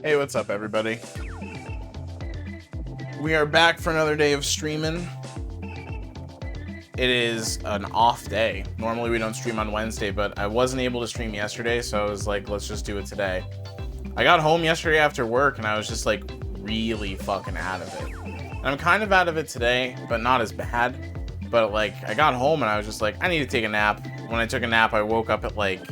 Hey, what's up, everybody? We are back for another day of streaming. It is an off day. Normally we don't stream on Wednesday, but I wasn't able to stream yesterday, so I was like, let's just do it today. I got home yesterday after work, and I was just like really fucking out of it. And I'm kind of out of it today, but not as bad. But like, I got home and I was just like, I need to take a nap. When I took a nap, I woke up at like,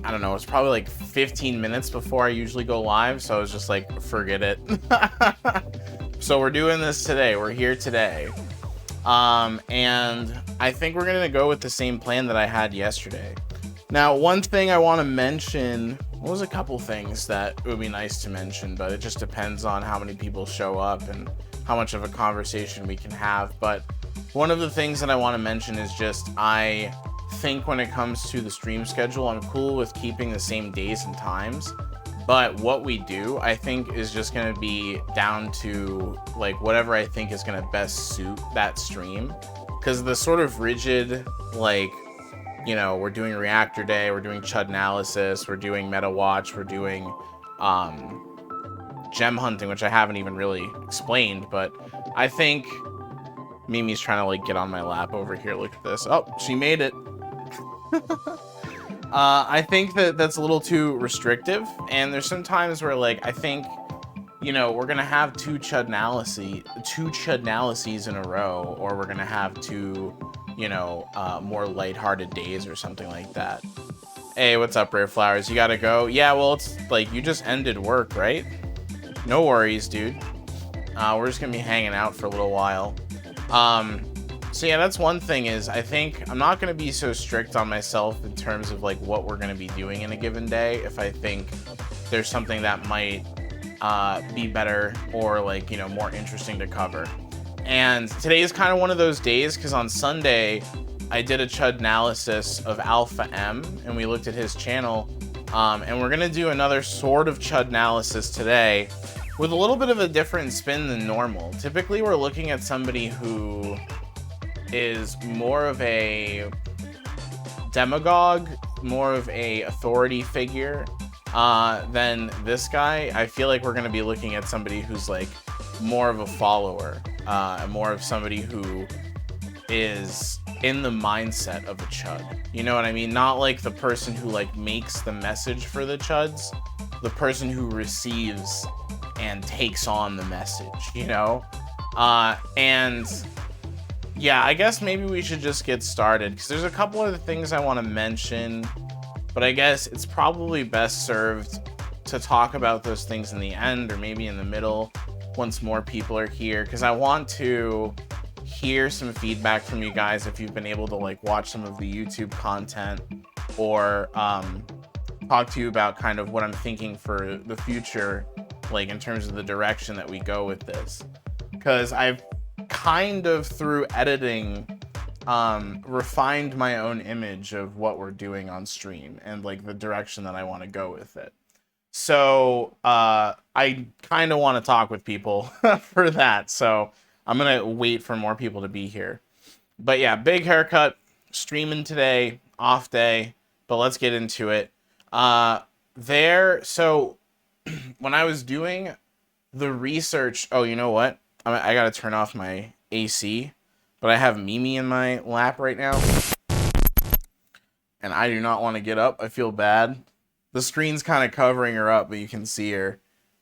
I don't know, it's probably like 15 minutes before I usually go live, so I was just like, forget it. So we're doing this today. We're here today. And I think we're gonna go with the same plan that I had yesterday. Now, one thing I want to mention, well, there's a couple things that would be nice to mention, but it just depends on how many people show up and how much of a conversation we can have. But one of the things that I want to mention is just, I think when it comes to the stream schedule, I'm cool with keeping the same days and times, but what we do, I think, is just going to be down to like whatever I think is going to best suit that stream. Because the sort of rigid, like, you know, we're doing reactor day, we're doing chud analysis, we're doing meta watch, we're doing gem hunting, which I haven't even really explained, but I think Mimi's trying to like get on my lap over here. Look at this. Oh, she made it. I think that that's a little too restrictive, and there's some times where like I think, you know, we're gonna have two chud analyses in a row, or we're gonna have two, you know, more lighthearted days or something like that. Hey, what's up, Rare Flowers? You gotta go? Yeah, well, it's like you just ended work, right? No worries, dude. We're just gonna be hanging out for a little while. So yeah, that's one thing, is I think I'm not going to be so strict on myself in terms of like what we're going to be doing in a given day. If I think there's something that might be better or like, you know, more interesting to cover. And today is kind of one of those days, because on Sunday I did a chud analysis of Alpha M and we looked at his channel, and we're going to do another sort of chud analysis today with a little bit of a different spin than normal. Typically we're looking at somebody who is more of a demagogue, more of a authority figure than this guy. I feel like we're going to be looking at somebody who's like more of a follower, more of somebody who is in the mindset of a chud. You know what I mean? Not like the person who like makes the message for the chuds, the person who receives and takes on the message, you know? And yeah, I guess maybe we should just get started, because there's a couple other things I want to mention, but I guess it's probably best served to talk about those things in the end, or maybe in the middle once more people are here, because I want to hear some feedback from you guys if you've been able to like watch some of the YouTube content, or talk to you about kind of what I'm thinking for the future, like in terms of the direction that we go with this. Because I've kind of, through editing, refined my own image of what we're doing on stream and like the direction that I want to go with it. So I kind of want to talk with people for that, so I'm gonna wait for more people to be here. But yeah, big haircut, streaming today, off day, but let's get into it. So when I was doing the research, oh, you know what? I gotta turn off my AC, but I have Mimi in my lap right now, and I do not want to get up. I feel bad. The screen's kind of covering her up, but you can see her.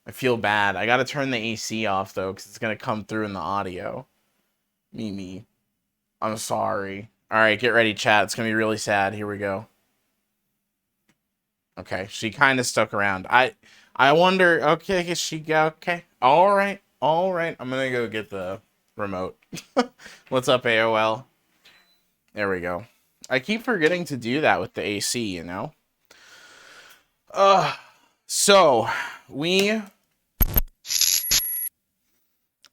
I feel bad. I gotta turn the AC off, though, because it's gonna come through in the audio. Mimi, I'm sorry. Alright, get ready, chat. It's gonna be really sad. Here we go. Okay, she kind of stuck around. I wonder, okay, is she okay? Alright. I'm gonna go get the remote. What's up, AOL? There we go. I keep forgetting to do that with the AC, you know? So we are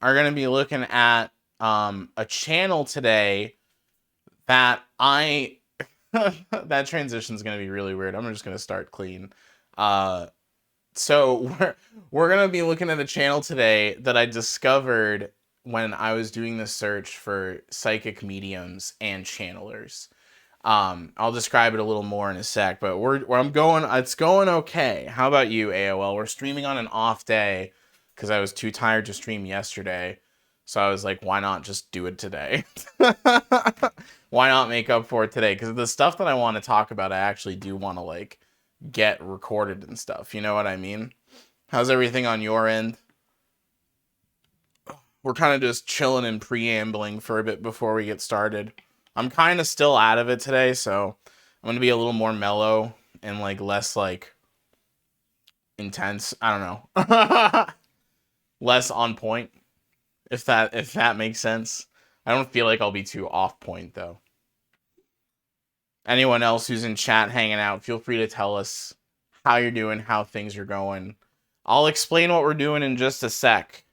going to be looking at a channel today that that transition is going to be really weird. I'm just going to start clean. So we're going to be looking at a channel today that I discovered when I was doing the search for psychic mediums and channelers. I'll describe it a little more in a sec, but it's going okay. How about you, AOL? We're streaming on an off day because I was too tired to stream yesterday. So I was like, why not just do it today? Why not make up for it today? Because the stuff that I want to talk about, I actually do want to like get recorded and stuff. You know what I mean? How's everything on your end? We're kind of just chilling and preambling for a bit before we get started. I'm kind of still out of it today, so I'm going to be a little more mellow and like less like intense. I don't know. Less on point, if that makes sense. I don't feel like I'll be too off point though. Anyone else who's in chat hanging out, feel free to tell us how you're doing, how things are going. I'll explain what we're doing in just a sec.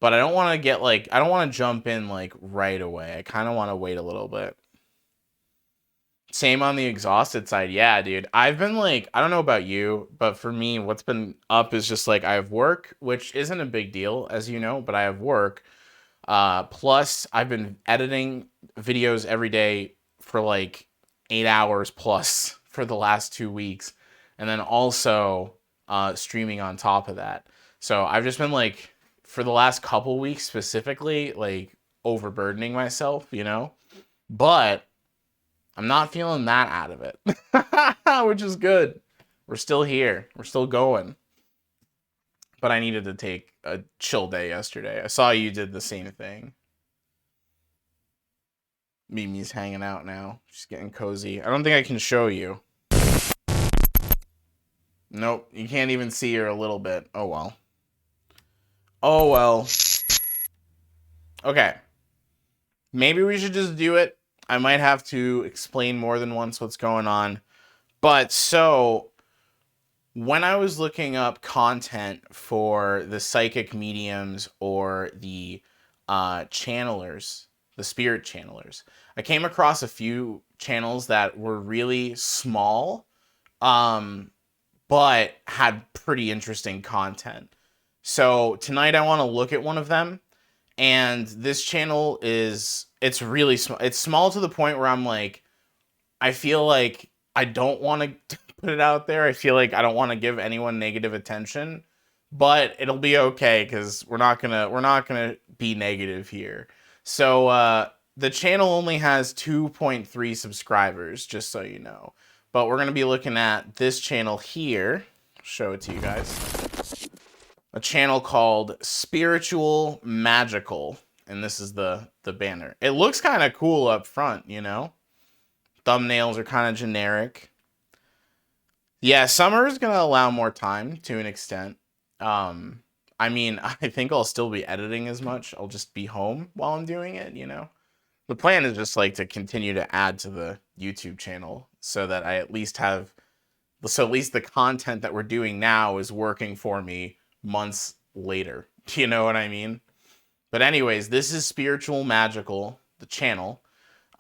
But I don't want to get like, I don't want to jump in like right away. I kind of want to wait a little bit. Same on the exhausted side. Yeah, dude. I've been like, I don't know about you, but for me, what's been up is just like I have work, which isn't a big deal, as you know, but I have work. Plus, I've been editing videos every day for like 8 hours plus for the last 2 weeks. And then also streaming on top of that. So I've just been like, for the last couple weeks specifically, like overburdening myself, you know? But I'm not feeling that out of it, which is good. We're still here. We're still going. But I needed to take a chill day yesterday. I saw you did the same thing. Mimi's hanging out now. She's getting cozy. I don't think I can show you. Nope, you can't even see her a little bit. Oh well. Oh well. Okay. Maybe we should just do it. I might have to explain more than once what's going on. But so, when I was looking up content for the psychic mediums or the channelers, the spirit channelers, I came across a few channels that were really small, but had pretty interesting content. So tonight I want to look at one of them. And this channel it's really small. It's small to the point where I'm like, I feel like I don't want to put it out there. I feel like I don't want to give anyone negative attention, but it'll be okay because we're not gonna be negative here. So the channel only has 2.3 subscribers, just so you know. But we're gonna be looking at this channel here. Show it to you guys. A channel called Spiritual Magickal, and this is the banner. It looks kind of cool up front, you know? Thumbnails are kind of generic. Yeah, summer is going to allow more time to an extent. I mean, I think I'll still be editing as much. I'll just be home while I'm doing it, you know? The plan is just like to continue to add to the YouTube channel so that I at least have, so at least the content that we're doing now is working for me months later. You know what I mean? But anyways, this is Spiritual Magickal, the channel.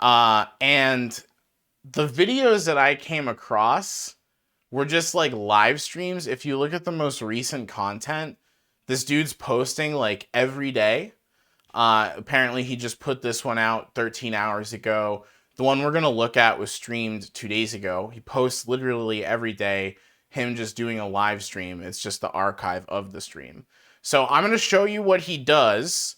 And the videos that I came across were just like live streams. If you look at the most recent content, this dude's posting like every day. Apparently he just put this one out 13 hours ago. The one we're going to look at was streamed 2 days ago. He posts literally every day, him just doing a live stream. It's just the archive of the stream. So I'm going to show you what he does,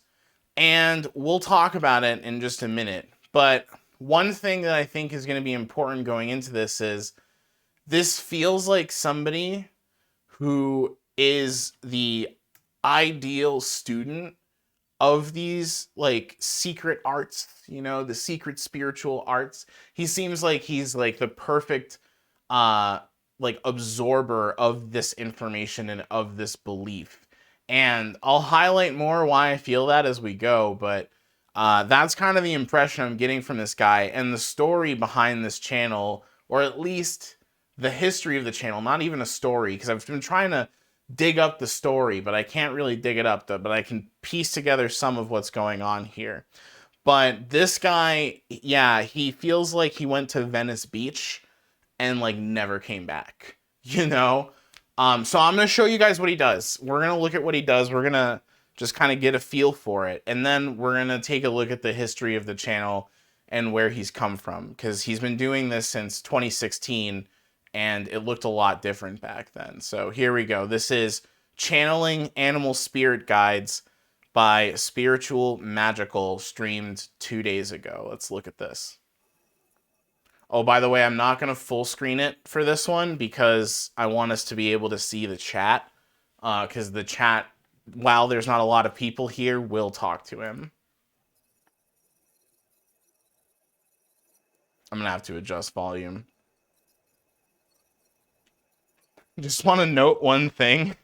and we'll talk about it in just a minute. But one thing that I think is going to be important going into this is this feels like somebody who is the ideal student of these like secret arts, you know, the secret spiritual arts. He seems like he's like the perfect like absorber of this information and of this belief. And I'll highlight more why I feel that as we go, but that's kind of the impression I'm getting from this guy and the story behind this channel, or at least the history of the channel, not even a story, because I've been trying to dig up the story, but I can't really dig it up, but I can piece together some of what's going on here. But this guy, yeah, he feels like he went to Venice Beach and like never came back, you know? So I'm gonna show you guys what he does. We're gonna look at what he does. We're gonna just kind of get a feel for it, and then we're gonna take a look at the history of the channel and where he's come from, because he's been doing this since 2016 and it looked a lot different back then. So here we go. This is Channeling Animal Spirit Guides by Spiritual Magickal, streamed 2 days ago. Let's look at this. Oh, by the way, I'm not going to full screen it for this one because I want us to be able to see the chat. Because the chat, while there's not a lot of people here, will talk to him. I'm going to have to adjust volume. Just want to note one thing.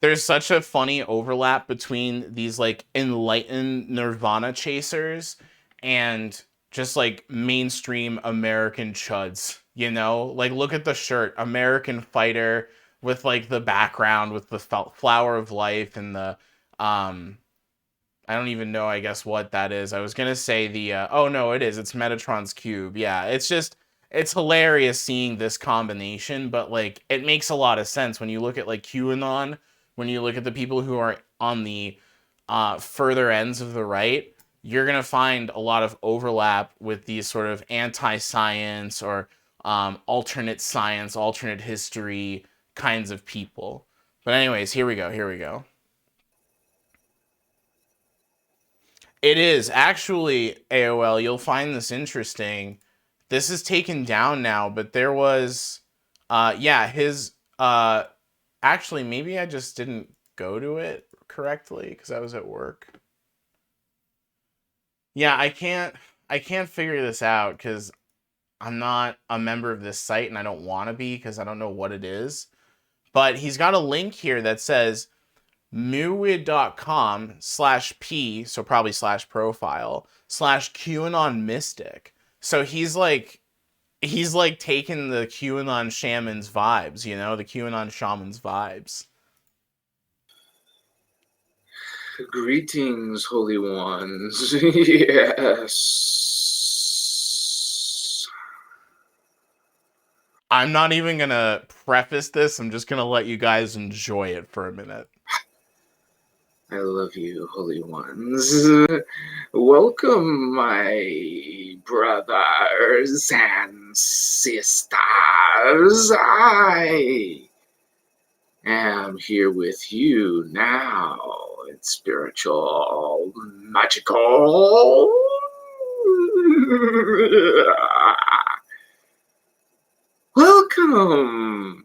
There's such a funny overlap between these like enlightened Nirvana chasers and just like mainstream American chuds, you know? Like, look at the shirt, American fighter, with like the background with the flower of life and the I don't even know, I guess, what that is. I was gonna say the oh no, it's Metatron's cube. Yeah, it's hilarious seeing this combination, but like it makes a lot of sense when you look at like QAnon, when you look at the people who are on the further ends of the right. You're gonna find a lot of overlap with these sort of anti-science or alternate science, alternate history kinds of people. But anyways, here we go. Here we go. It is actually AOL. You'll find this interesting. This is taken down now, but there was, yeah, his, actually, maybe I just didn't go to it correctly because I was at work. Yeah, I can't figure this out because I'm not a member of this site and I don't want to be because I don't know what it is. But he's got a link here that says muid.com/p, so probably /profile /QAnon mystic. So he's like taking the QAnon shaman's vibes, you know, the QAnon shaman's vibes. Greetings, holy ones. Yes. I'm not even gonna preface this. I'm just gonna let you guys enjoy it for a minute. I love you, holy ones. Welcome, my brothers and sisters. I am here with you now. It's spiritual, magical. Welcome.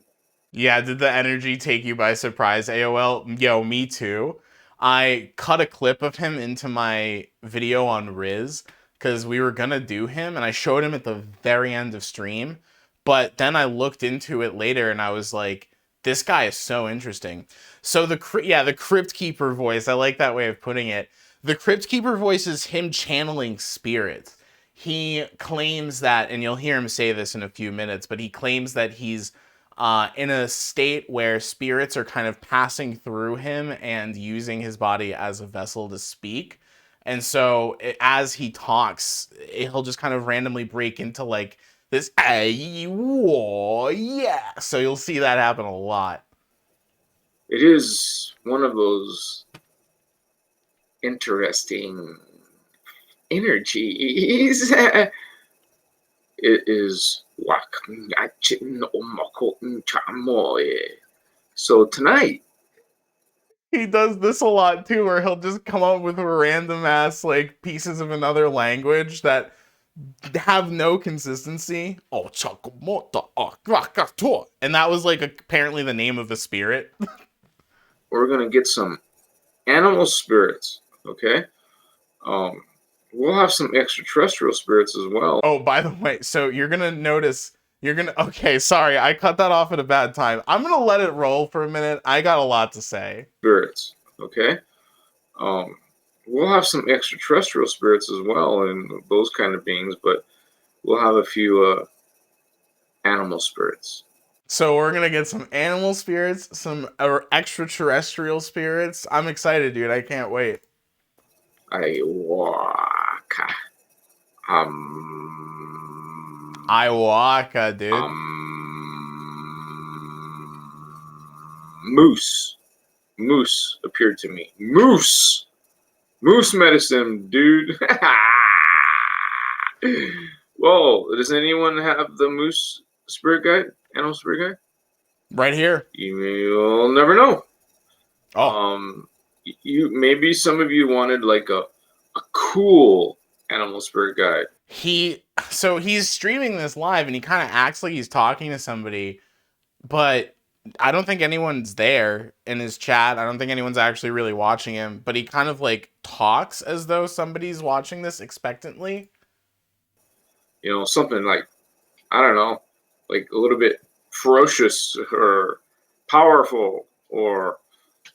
Yeah, did the energy take you by surprise, AOL? Yo, me too. I cut a clip of him into my video on Riz because we were gonna do him, and I showed him at the very end of stream. But then I looked into it later, and I was like, "This guy is so interesting." So the Crypt Keeper voice. I like that way of putting it. The Crypt Keeper voice is him channeling spirits. He claims that, and you'll hear him say this in a few minutes, but he claims that he's in a state where spirits are kind of passing through him and using his body as a vessel to speak. And so as he talks, he'll just kind of randomly break into like this, whoa, yeah. So you'll see that happen a lot. It is one of those interesting energies. It is so tonight He does this a lot too, where he'll just come up with random ass like pieces of another language that have no consistency. Oh, and that was like apparently the name of the spirit. we're gonna get some animal spirits, okay? We'll have some extraterrestrial spirits as well. Oh, by the way, so you're gonna notice okay, sorry, I cut that off at a bad time. I'm gonna let it roll for a minute. I got a lot to say. Spirits, okay? We'll have some extraterrestrial spirits as well and those kind of beings, but we'll have a few animal spirits. So we're gonna get some animal spirits, some extraterrestrial spirits. I'm excited, dude. I can't wait. Ayahuasca. Ayahuasca, dude. Moose. Moose appeared to me. Moose. Moose medicine, dude. Whoa, does anyone have the moose spirit guide? Animal spirit guide? Right here. You'll never know. Oh. You maybe some of you wanted like a cool animal spirit guide. He's streaming this live and he kind of acts like he's talking to somebody, but I don't think anyone's there in his chat. I don't think anyone's actually really watching him, but he kind of like talks as though somebody's watching this expectantly. You know, something like, I don't know, like a little bit ferocious or powerful or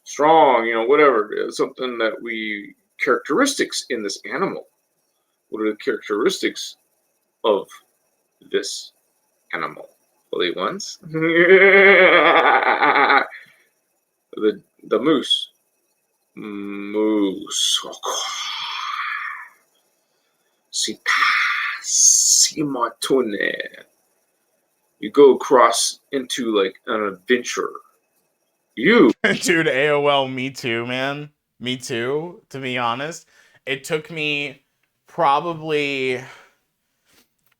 strong, you know, whatever. Something that we characteristics in this animal. What are the characteristics of this animal? Holy ones. The moose. Moose. Simatone. You go across into like an adventure. Dude, AOL, me too, man. Me too, to be honest. It took me probably,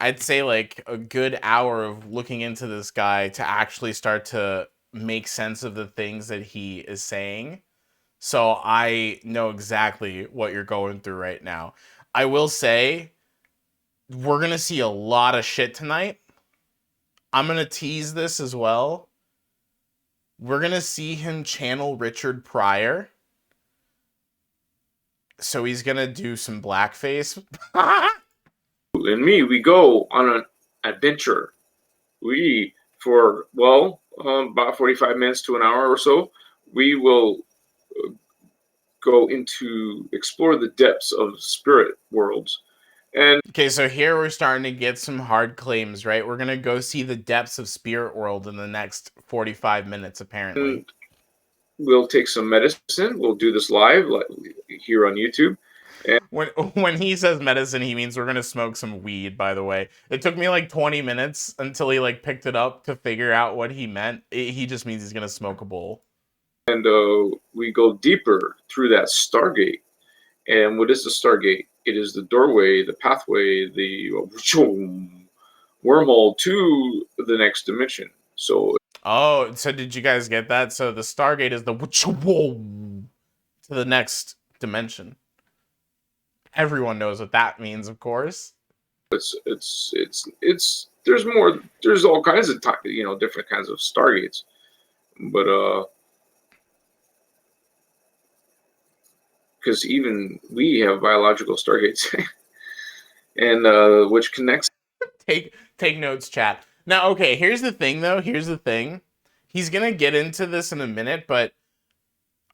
I'd say like a good hour of looking into this guy to actually start to make sense of the things that he is saying. So I know exactly what you're going through right now. I will say, we're going to see a lot of shit tonight. I'm going to tease this as well. We're going to see him channel Richard Pryor. So he's going to do some blackface. And me, we go on an adventure. We, for, well, about 45 minutes to an hour or so, we will go into explore the depths of spirit worlds. And okay, so here we're starting to get some hard claims, right? We're going to go see the depths of spirit world in the next 45 minutes, apparently. We'll take some medicine. We'll do this live here on YouTube. And when he says medicine, he means we're going to smoke some weed, by the way. It took me like 20 minutes until he like picked it up to figure out what he meant. He just means he's going to smoke a bowl. And we go deeper through that Stargate. And what is the Stargate? It is the doorway, the pathway, the wormhole to the next dimension. So, oh, so did you guys get that? So the Stargate is the to the next dimension. Everyone knows what that means, of course. It's there's more. There's all kinds of different kinds of Stargates, but because even we have biological Stargates, and which connects. Take notes, chat. Now, okay, here's the thing, though. Here's the thing. He's gonna get into this in a minute, but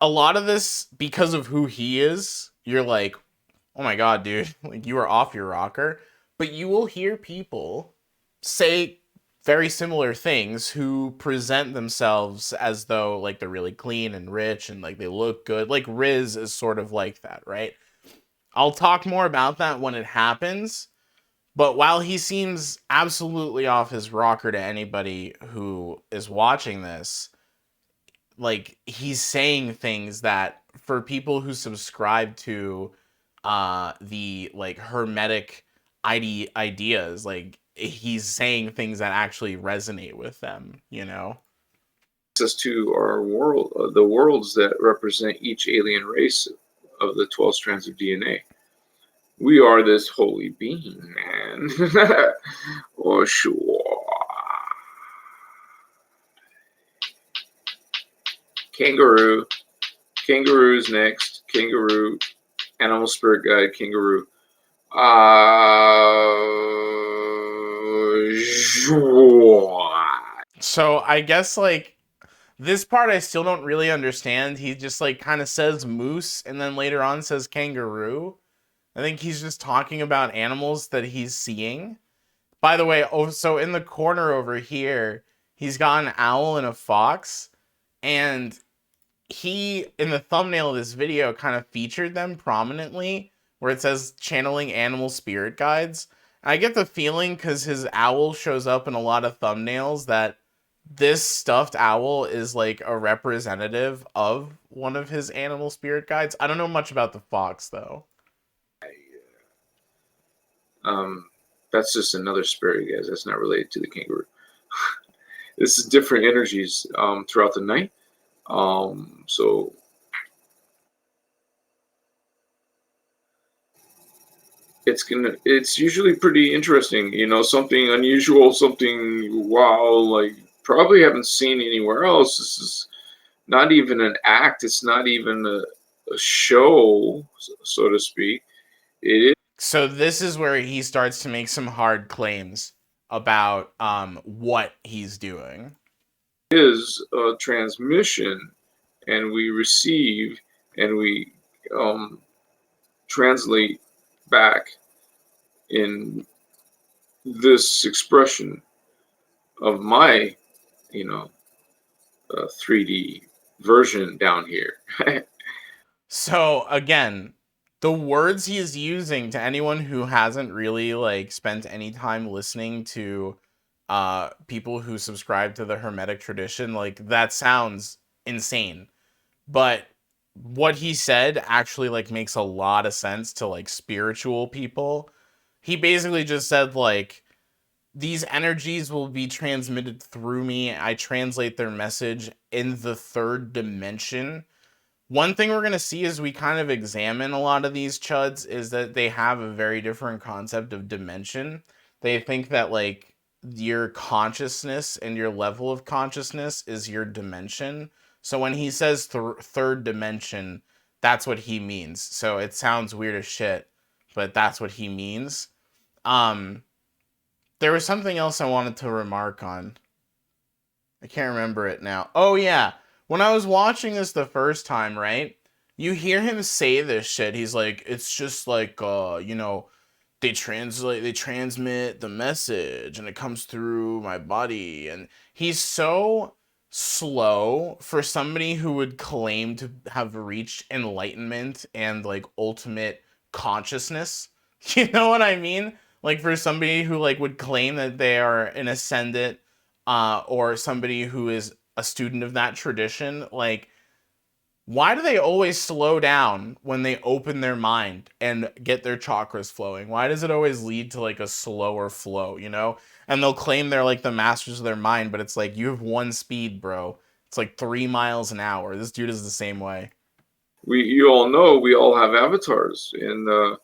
a lot of this, because of who he is, you're like, oh my god, dude, like you are off your rocker. But you will hear people say very similar things who present themselves as though like they're really clean and rich and like they look good. Like Riz is sort of like that, right? I'll talk more about that when it happens. But while he seems absolutely off his rocker to anybody who is watching this, like he's saying things that for people who subscribe to the like hermetic ideas, like he's saying things that actually resonate with them, you know? Access to our world, the worlds that represent each alien race of the 12 strands of DNA. We are this holy being, man. Oh, sure. Kangaroo. Kangaroo's next. Kangaroo. Animal spirit guide. Kangaroo. So I guess like this part I still don't really understand. He just like kind of says moose and then later on says kangaroo. I think he's just talking about animals that he's seeing. By the way, oh, so in the corner over here, He's got an owl and a fox, and he, in the thumbnail of this video, kind of featured them prominently, where it says channeling animal spirit guides. And I get the feeling, because his owl shows up in a lot of thumbnails, that this stuffed owl is like a representative of one of his animal spirit guides. I don't know much about the fox, though. That's just another spirit, guys. That's not related to the kangaroo. This is different energies throughout the night. So it's usually pretty interesting, something unusual, something wow, like probably haven't seen anywhere else. This is not even an act, it's not even a show, so to speak. It So this is where he starts to make some hard claims about what he's doing. is a transmission, and we receive, and we translate back in this expression of my, 3D version down here. So again, the words he is using, to anyone who hasn't really like spent any time listening to people who subscribe to the Hermetic tradition, like that sounds insane. But what he said actually like makes a lot of sense to like spiritual people. He basically just said like, these energies will be transmitted through me. I translate their message in the third dimension. One thing we're going to see as we kind of examine a lot of these chuds is that they have a very different concept of dimension. They think that like your consciousness and your level of consciousness is your dimension. So when he says third dimension, that's what he means. So it sounds weird as shit, but that's what he means. There was something else I wanted to remark on. I can't remember it now. Oh yeah, when I was watching this the first time, right? You hear him say this shit. He's like, it's just like they transmit the message and it comes through my body. And he's so slow for somebody who would claim to have reached enlightenment and like ultimate consciousness. You know what I mean? Like for somebody who like would claim that they are an ascendant, or somebody who is a student of that tradition, like, why do they always slow down when they open their mind and get their chakras flowing? Why does it always lead to like a slower flow, And they'll claim they're like the masters of their mind, but it's like, you have one speed, bro. It's like 3 miles an hour. This dude is the same way. You all know we all have avatars, and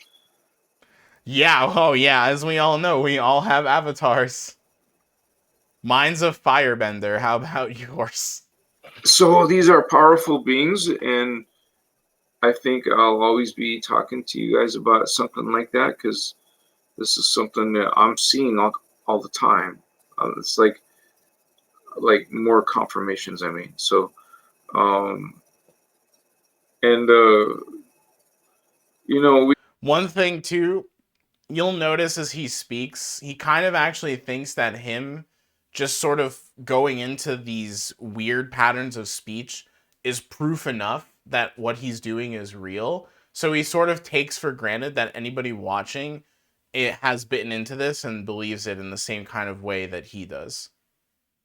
Yeah, oh yeah, as we all know, we all have avatars. Mine's a firebender. How about yours? so these are powerful beings, and I think I'll always be talking to you guys about something like that, because this is something that I'm seeing all the time. It's like more confirmations. I mean, so um, and One thing too, you'll notice as he speaks, he kind of actually thinks that him just sort of going into these weird patterns of speech is proof enough that what he's doing is real. So he sort of takes for granted that anybody watching it has bitten into this and believes it in the same kind of way that he does.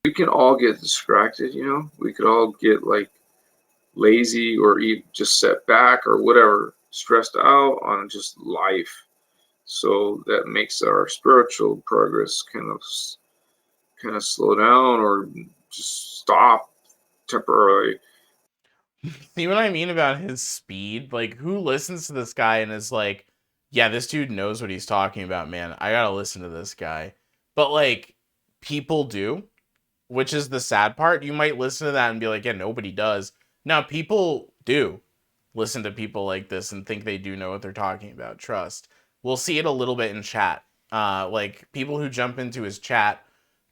we can all get distracted. We could all get like lazy or even just set back or whatever, stressed out on just life. So that makes our spiritual progress kind of slow down or just stop temporarily. See what I mean about his speed? Like, who listens to this guy and is like, yeah, this dude knows what he's talking about, man. I gotta listen to this guy. But, like, people do, which is the sad part. You might listen to that and be like, yeah, nobody does. Now, people do listen to people like this and think they do know what they're talking about. Trust. We'll see it a little bit in chat. Like, people who jump into his chat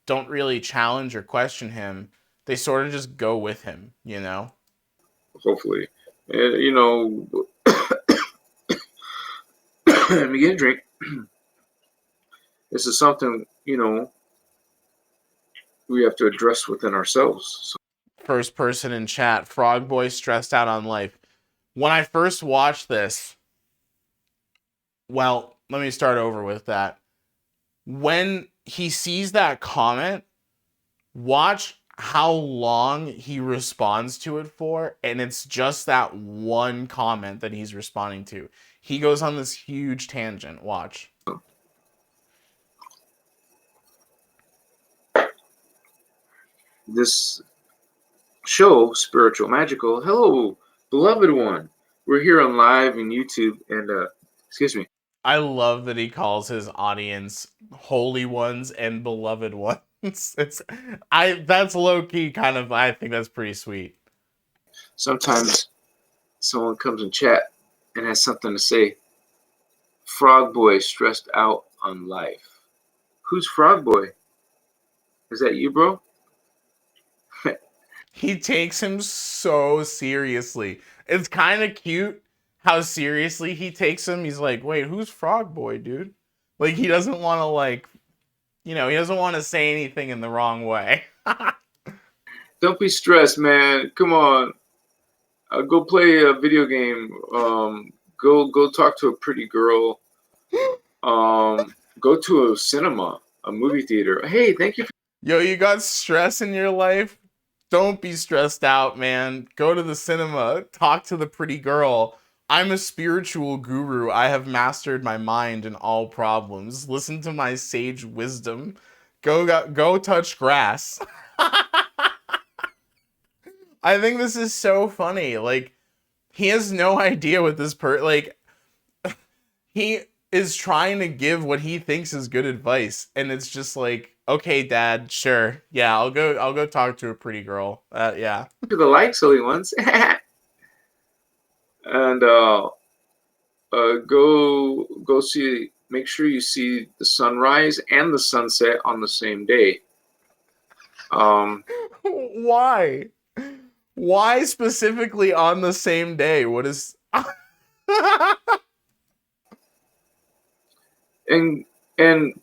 don't really challenge or question him. They sort of just go with him, Hopefully, and let me get a drink. This is something we have to address within ourselves. So, First person in chat, Frog Boy stressed out on life. When I first watched this, well, let me start over with that. When he sees that comment, watch how long he responds to it for, and it's just that one comment that he's responding to. He goes on this huge tangent. Watch. this show, Spiritual Magical. Hello, beloved one. We're here on live in YouTube, and excuse me. I love that he calls his audience holy ones and beloved ones. That's low key kind of, I think that's pretty sweet. Sometimes someone comes in chat and has something to say. Frog Boy stressed out on life. Who's Frog Boy? Is that you, bro? He takes him so seriously. It's kind of cute how seriously he takes him. He's like, wait, who's Frog Boy, dude? Like, he doesn't want to, like, he doesn't want to say anything in the wrong way. Don't be stressed, man. Come on. Go play a video game. Go talk to a pretty girl. Go to a cinema, a movie theater. Hey, thank you. Yo, you got stress in your life? Don't be stressed out, man. Go to the cinema. Talk to the pretty girl. I'm a spiritual guru. I have mastered my mind and all problems. Listen to my sage wisdom. Go touch grass. I think this is so funny. Like, he has no idea what this like, he is trying to give what he thinks is good advice, and it's just like, okay, Dad, sure, yeah, I'll go talk to a pretty girl. Yeah. To the likes, silly ones, and go see. Make sure you see the sunrise and the sunset on the same day. Why? Why specifically on the same day? What is? and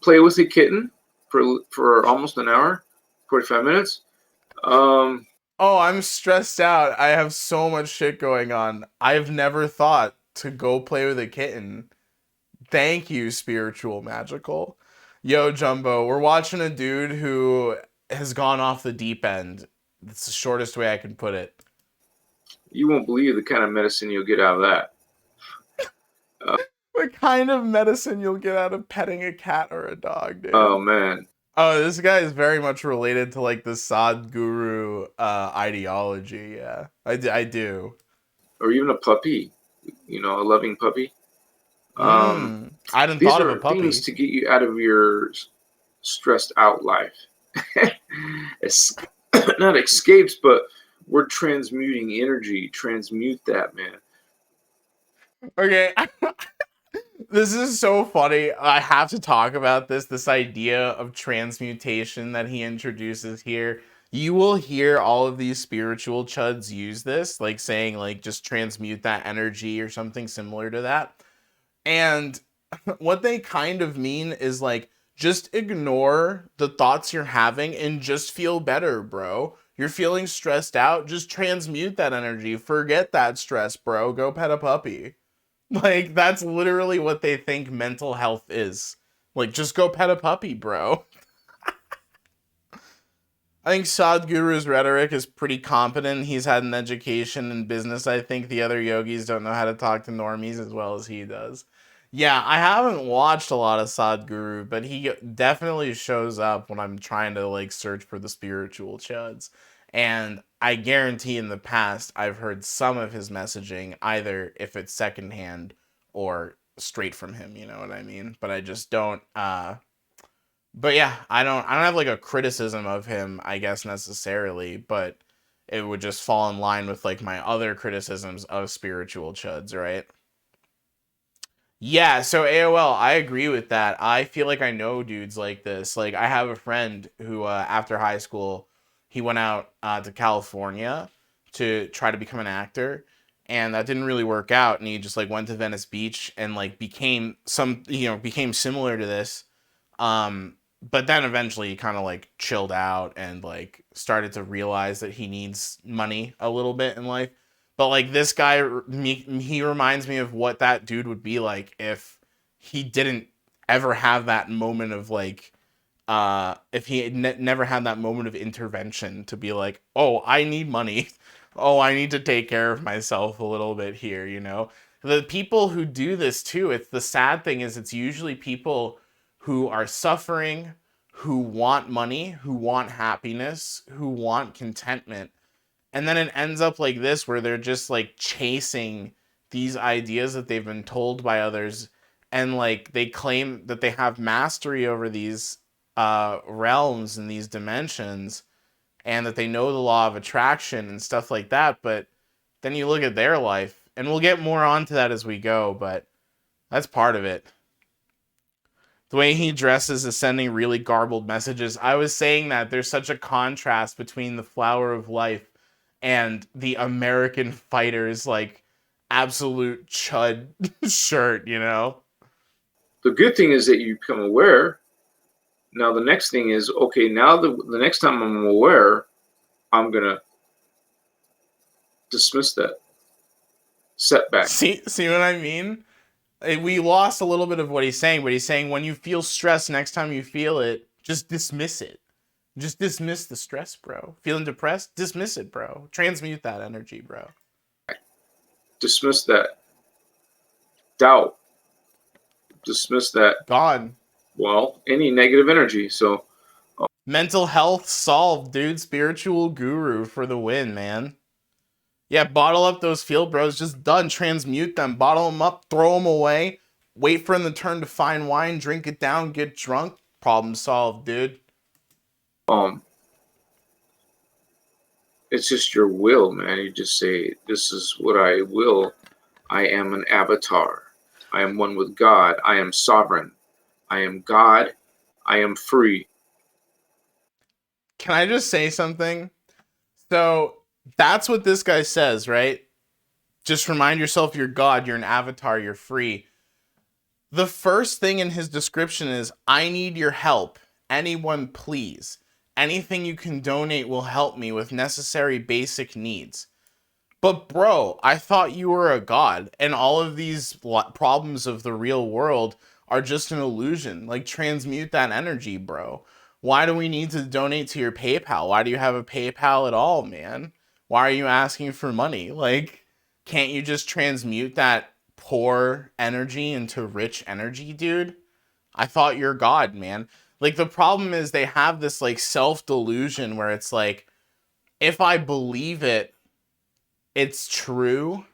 play with the kitten for almost an hour, 45 minutes. Oh, I'm stressed out. I have so much shit going on. I've never thought to go play with a kitten. Thank you, Spiritual Magical. Yo, Jumbo, we're watching a dude who has gone off the deep end. It's the shortest way I can put it. You won't believe the kind of medicine you'll get out of that. What kind of medicine you'll get out of petting a cat or a dog, dude? Oh, man. Oh, this guy is very much related to, like, the Sadhguru ideology, yeah. I do. Or even a puppy. A loving puppy. I hadn't thought of a puppy. Things to get you out of your stressed out life. It's not escapes, but we're transmuting energy. Transmute that, man. Okay. This is so funny. I have to talk about this idea of transmutation that he introduces here. You will hear all of these spiritual chuds use this, like saying, like, just transmute that energy or something similar to that. And what they kind of mean is, like, just ignore the thoughts you're having and just feel better, bro. You're feeling stressed out, just transmute that energy. Forget that stress, bro. Go pet a puppy. Like, that's literally what they think mental health is. Like, just go pet a puppy, bro. I think Sadhguru's rhetoric is pretty competent. He's had an education in business. I think the other yogis don't know how to talk to normies as well as he does. Yeah, I haven't watched a lot of Sadhguru, but he definitely shows up when I'm trying to, like, search for the spiritual chuds. And I guarantee in the past I've heard some of his messaging, either if it's secondhand or straight from him, you know what I mean? But I just don't but yeah, I don't have like a criticism of him, I guess, necessarily, but it would just fall in line with like my other criticisms of spiritual chuds, right? Yeah, so AOL, I agree with that. I feel like I know dudes like this. Like, I have a friend who, after high school, he went out to California to try to become an actor, and that didn't really work out. And he just like went to Venice Beach and like became similar to this. but then eventually he kind of like chilled out and like started to realize that he needs money a little bit in life. But like this guy, he reminds me of what that dude would be like if he didn't ever have that moment of like, if he never had that moment of intervention to be like, oh, I need money. Oh, I need to take care of myself a little bit here, you know? The people who do this too, it's the sad thing is it's usually people who are suffering, who want money, who want happiness, who want contentment. And then it ends up like this where they're just like chasing these ideas that they've been told by others, and like they claim that they have mastery over these realms and these dimensions, and that they know the law of attraction and stuff like that. But then you look at their life, and we'll get more onto that as we go, but that's part of it. The way he dresses is sending really garbled messages. I was saying that there's such a contrast between the Flower of Life and the American Fighter's like absolute chud shirt, you know? The good thing is that you become aware. Now the next thing is, okay, now the next time I'm aware, I'm gonna dismiss that setback. See what I mean? We lost a little bit of what he's saying, but he's saying when you feel stress, next time you feel it, just dismiss it. Just dismiss the stress, bro. Feeling depressed? Dismiss it, bro. Transmute that energy, bro. Dismiss that doubt. Dismiss that. Gone. Well, any negative energy. So mental health solved, dude. Spiritual guru for the win, man. Yeah, bottle up those field bros. Just done. Transmute them. Bottle them up. Throw them away. Wait for them to turn to fine wine. Drink it down. Get drunk. Problem solved, dude. It's just your will, man. You just say, this is what I will. I am an avatar. I am one with God. I am sovereign. I am God. I am free. Can I just say something? So that's what this guy says, right? Just remind yourself you're God, you're an avatar, you're free. The first thing in his description is, I need your help. Anyone, please. Anything you can donate will help me with necessary basic needs. But bro, I thought you were a god, and all of these problems of the real world are just an illusion. Like, transmute that energy, bro. Why do we need to donate to your PayPal? Why do you have a PayPal at all, man? Why are you asking for money? Like, can't you just transmute that poor energy into rich energy, dude? I thought you're God, man. Like, the problem is they have this, like, self-delusion where it's like, if I believe it, it's true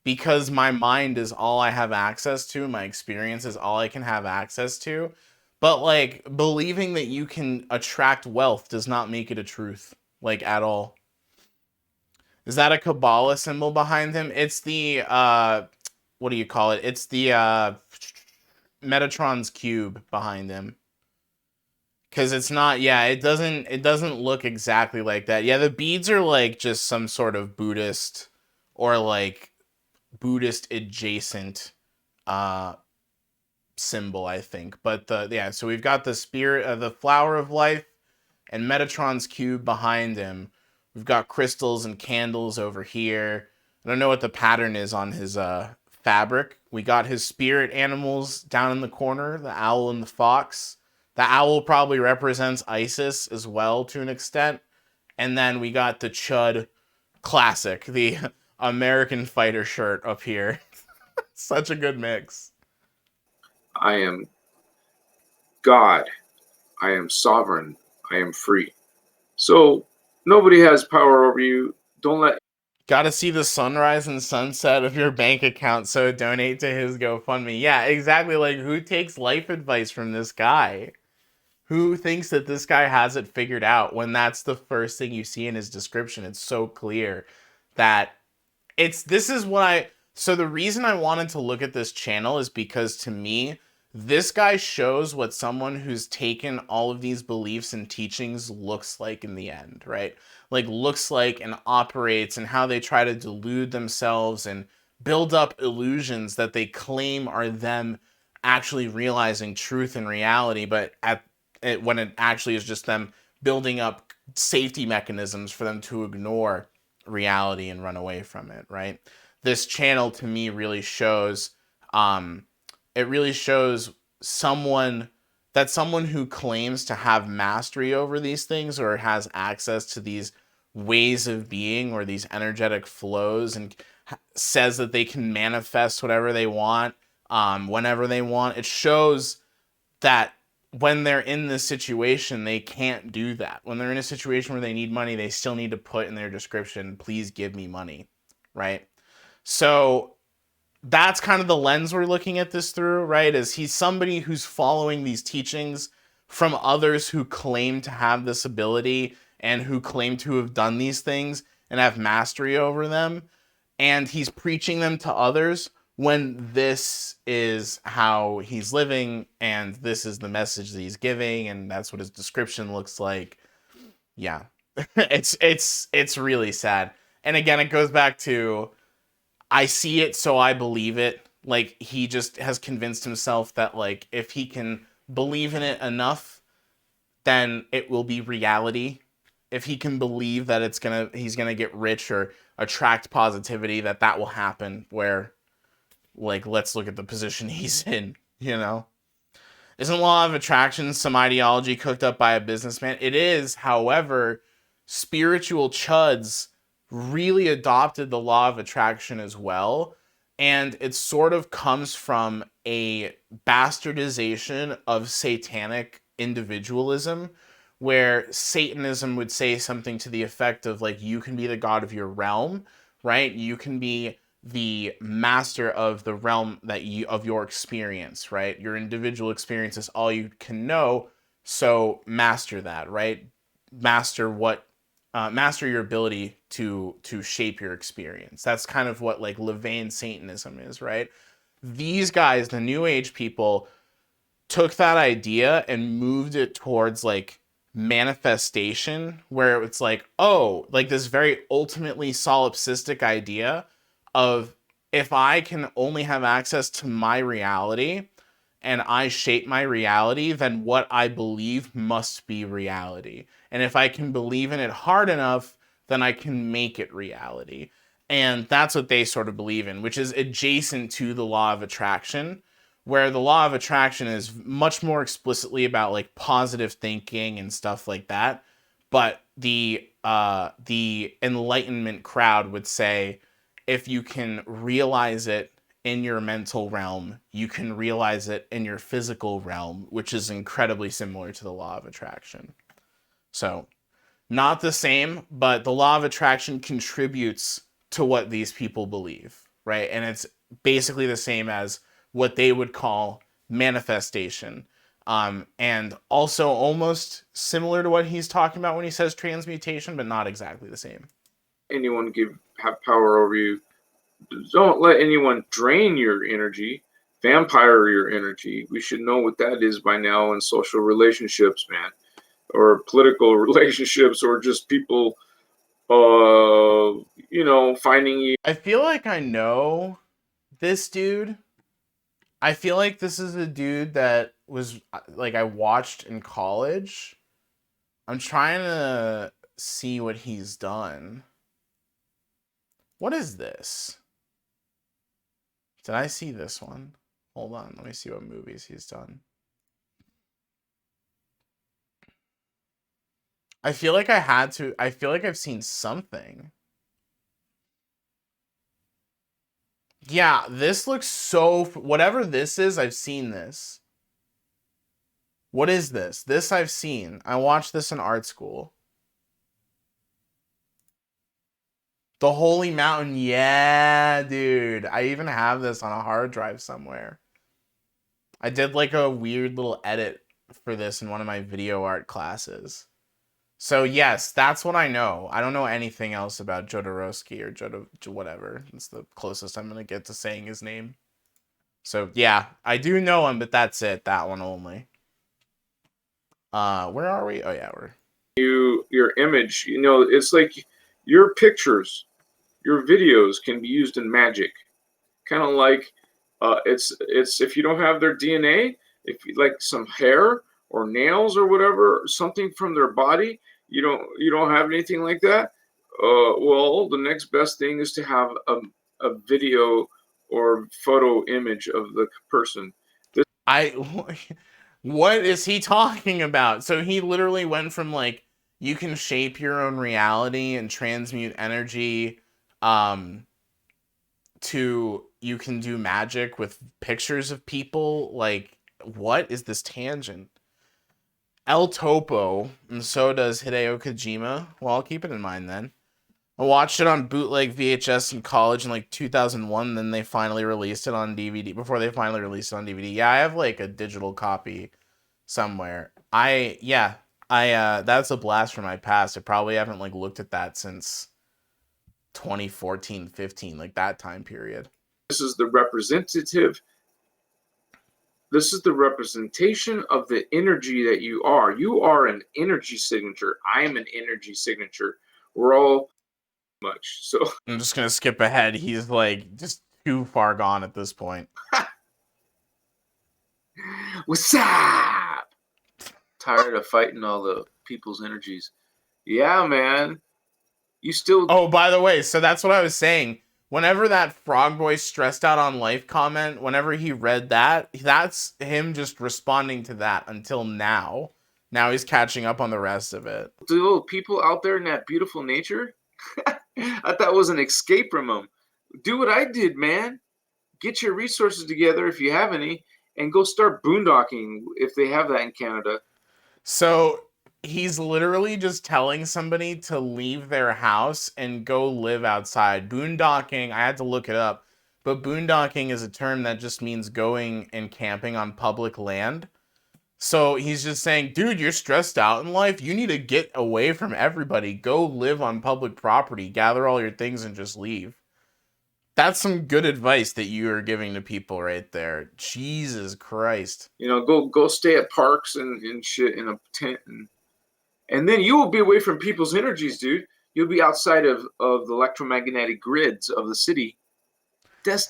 because my mind is all I have access to, my experience is all I can have access to. But like believing that you can attract wealth does not make it a truth, like at all. Is that a Kabbalah symbol behind him? It's the what do you call it? It's the Metatron's cube behind him. Cause it's not, yeah, it doesn't look exactly like that. Yeah, the beads are like just some sort of Buddhist or like Buddhist adjacent symbol, I think. But so we've got the spirit, the flower of life, and Metatron's cube behind him. We've got crystals and candles over here. I don't know what the pattern is on his fabric. We got his spirit animals down in the corner, the owl and the fox. The owl probably represents Isis as well to an extent. And then we got the chud classic, the American Fighter shirt up here. Such a good mix. I am God. I am sovereign. I am free. So nobody has power over you. Don't let. Gotta see the sunrise and sunset of your bank account, so donate to his GoFundMe. Yeah, exactly. Like, who takes life advice from this guy? Who thinks that this guy has it figured out when that's the first thing you see in his description? It's so clear that this is what so the reason I wanted to look at this channel is because to me, this guy shows what someone who's taken all of these beliefs and teachings looks like in the end, right? Like looks like and operates, and how they try to delude themselves and build up illusions that they claim are them actually realizing truth and reality, but when it actually is just them building up safety mechanisms for them to ignore reality and run away from it, right? This channel to me really shows, it really shows someone who claims to have mastery over these things or has access to these ways of being or these energetic flows and says that they can manifest whatever they want, whenever they want. It shows that when they're in this situation, they can't do that. When they're in a situation where they need money, they still need to put in their description, please give me money, right? So that's kind of the lens we're looking at this through, right? Is he's somebody who's following these teachings from others who claim to have this ability and who claim to have done these things and have mastery over them. And he's preaching them to others when this is how he's living and this is the message that he's giving and that's what his description looks like. Yeah. it's really sad. And again, it goes back to, I see it, so I believe it. Like, he just has convinced himself that, like, if he can believe in it enough, then it will be reality. If he can believe that he's gonna get rich or attract positivity, that will happen. Where, like, let's look at the position he's in, you know? Isn't law of attraction some ideology cooked up by a businessman? It is, however, spiritual chuds really adopted the law of attraction as well. And it sort of comes from a bastardization of satanic individualism, where Satanism would say something to the effect of, like, you can be the god of your realm, right? You can be the master of the realm of your experience, right? Your individual experience is all you can know, so master that, right? Master your ability to shape your experience. That's kind of what, like, Levian Satanism is, right? These guys, the New Age people, took that idea and moved it towards, like, manifestation, where it's like, oh, like this very ultimately solipsistic idea of, if I can only have access to my reality and I shape my reality, then what I believe must be reality. And if I can believe in it hard enough, then I can make it reality. And that's what they sort of believe in, which is adjacent to the law of attraction, where the law of attraction is much more explicitly about, like, positive thinking and stuff like that. But the Enlightenment crowd would say, if you can realize it in your mental realm, you can realize it in your physical realm, which is incredibly similar to the law of attraction. So, not the same, but the law of attraction contributes to what these people believe, right? And it's basically the same as what they would call manifestation. And also almost similar to what he's talking about when he says transmutation, but not exactly the same. Anyone have power over you. Don't let anyone drain your energy, vampire your energy. We should know what that is by now in social relationships, man, or political relationships, or just people, finding you. I feel like I know this dude. I feel like this is a dude that was, like, I watched in college. I'm trying to see what he's done. What is this? Did I see this one? Hold on, let me see what movies he's done. I feel like I feel like I've seen something. Yeah, this looks so, whatever this is, I've seen this. What is this? This I've seen. I watched this in art school. The Holy Mountain. Yeah, dude. I even have this on a hard drive somewhere. I did, like, a weird little edit for this in one of my video art classes. So yes, that's what I know. I don't know anything else about Jodorowsky or whatever. It's the closest I'm gonna get to saying his name. So yeah, I do know him, but that's it. That one only. Where are we? Oh yeah, Your image. It's like your pictures, your videos can be used in magic. Kind of like, it's if you don't have their DNA, if you like some hair or nails or whatever, something from their body. You don't have anything like that. Well, the next best thing is to have a video or photo image of the person. What is he talking about? So he literally went from like, you can shape your own reality and transmute energy, to you can do magic with pictures of people. Like, what is this tangent? El Topo, and so does Hideo Kojima. Well, I'll keep it in mind then. I watched it on bootleg VHS in college in like 2001. Then they finally released it on DVD. Before they finally released it on DVD, yeah, I have like a digital copy somewhere. That's a blast from my past. I probably haven't like looked at that since 2014, 15, like that time period. This is the representative. This is the representation of the energy that you are. You are an energy signature. I am an energy signature. We're all much. So I'm just gonna skip ahead. He's like just too far gone at this point. what's up? Tired of fighting all the people's energies. Yeah, man. You still. Oh, by the way, so that's what I was saying. Whenever that frog boy stressed out on life comment, whenever he read that, that's him just responding to that until now. Now he's catching up on the rest of it. Dude, people out there in that beautiful nature, I thought it was an escape from them. Do what I did, man. Get your resources together if you have any, and go start boondocking if they have that in Canada. So he's literally just telling somebody to leave their house and go live outside. Boondocking, I had to look it up, but boondocking is a term that just means going and camping on public land. So he's just saying, dude, you're stressed out in life. You need to get away from everybody. Go live on public property, gather all your things, and just leave. That's some good advice that you are giving to people right there. Jesus Christ. Go stay at parks and shit in a tent, and then you will be away from people's energies, dude. You'll be outside of the electromagnetic grids of the city.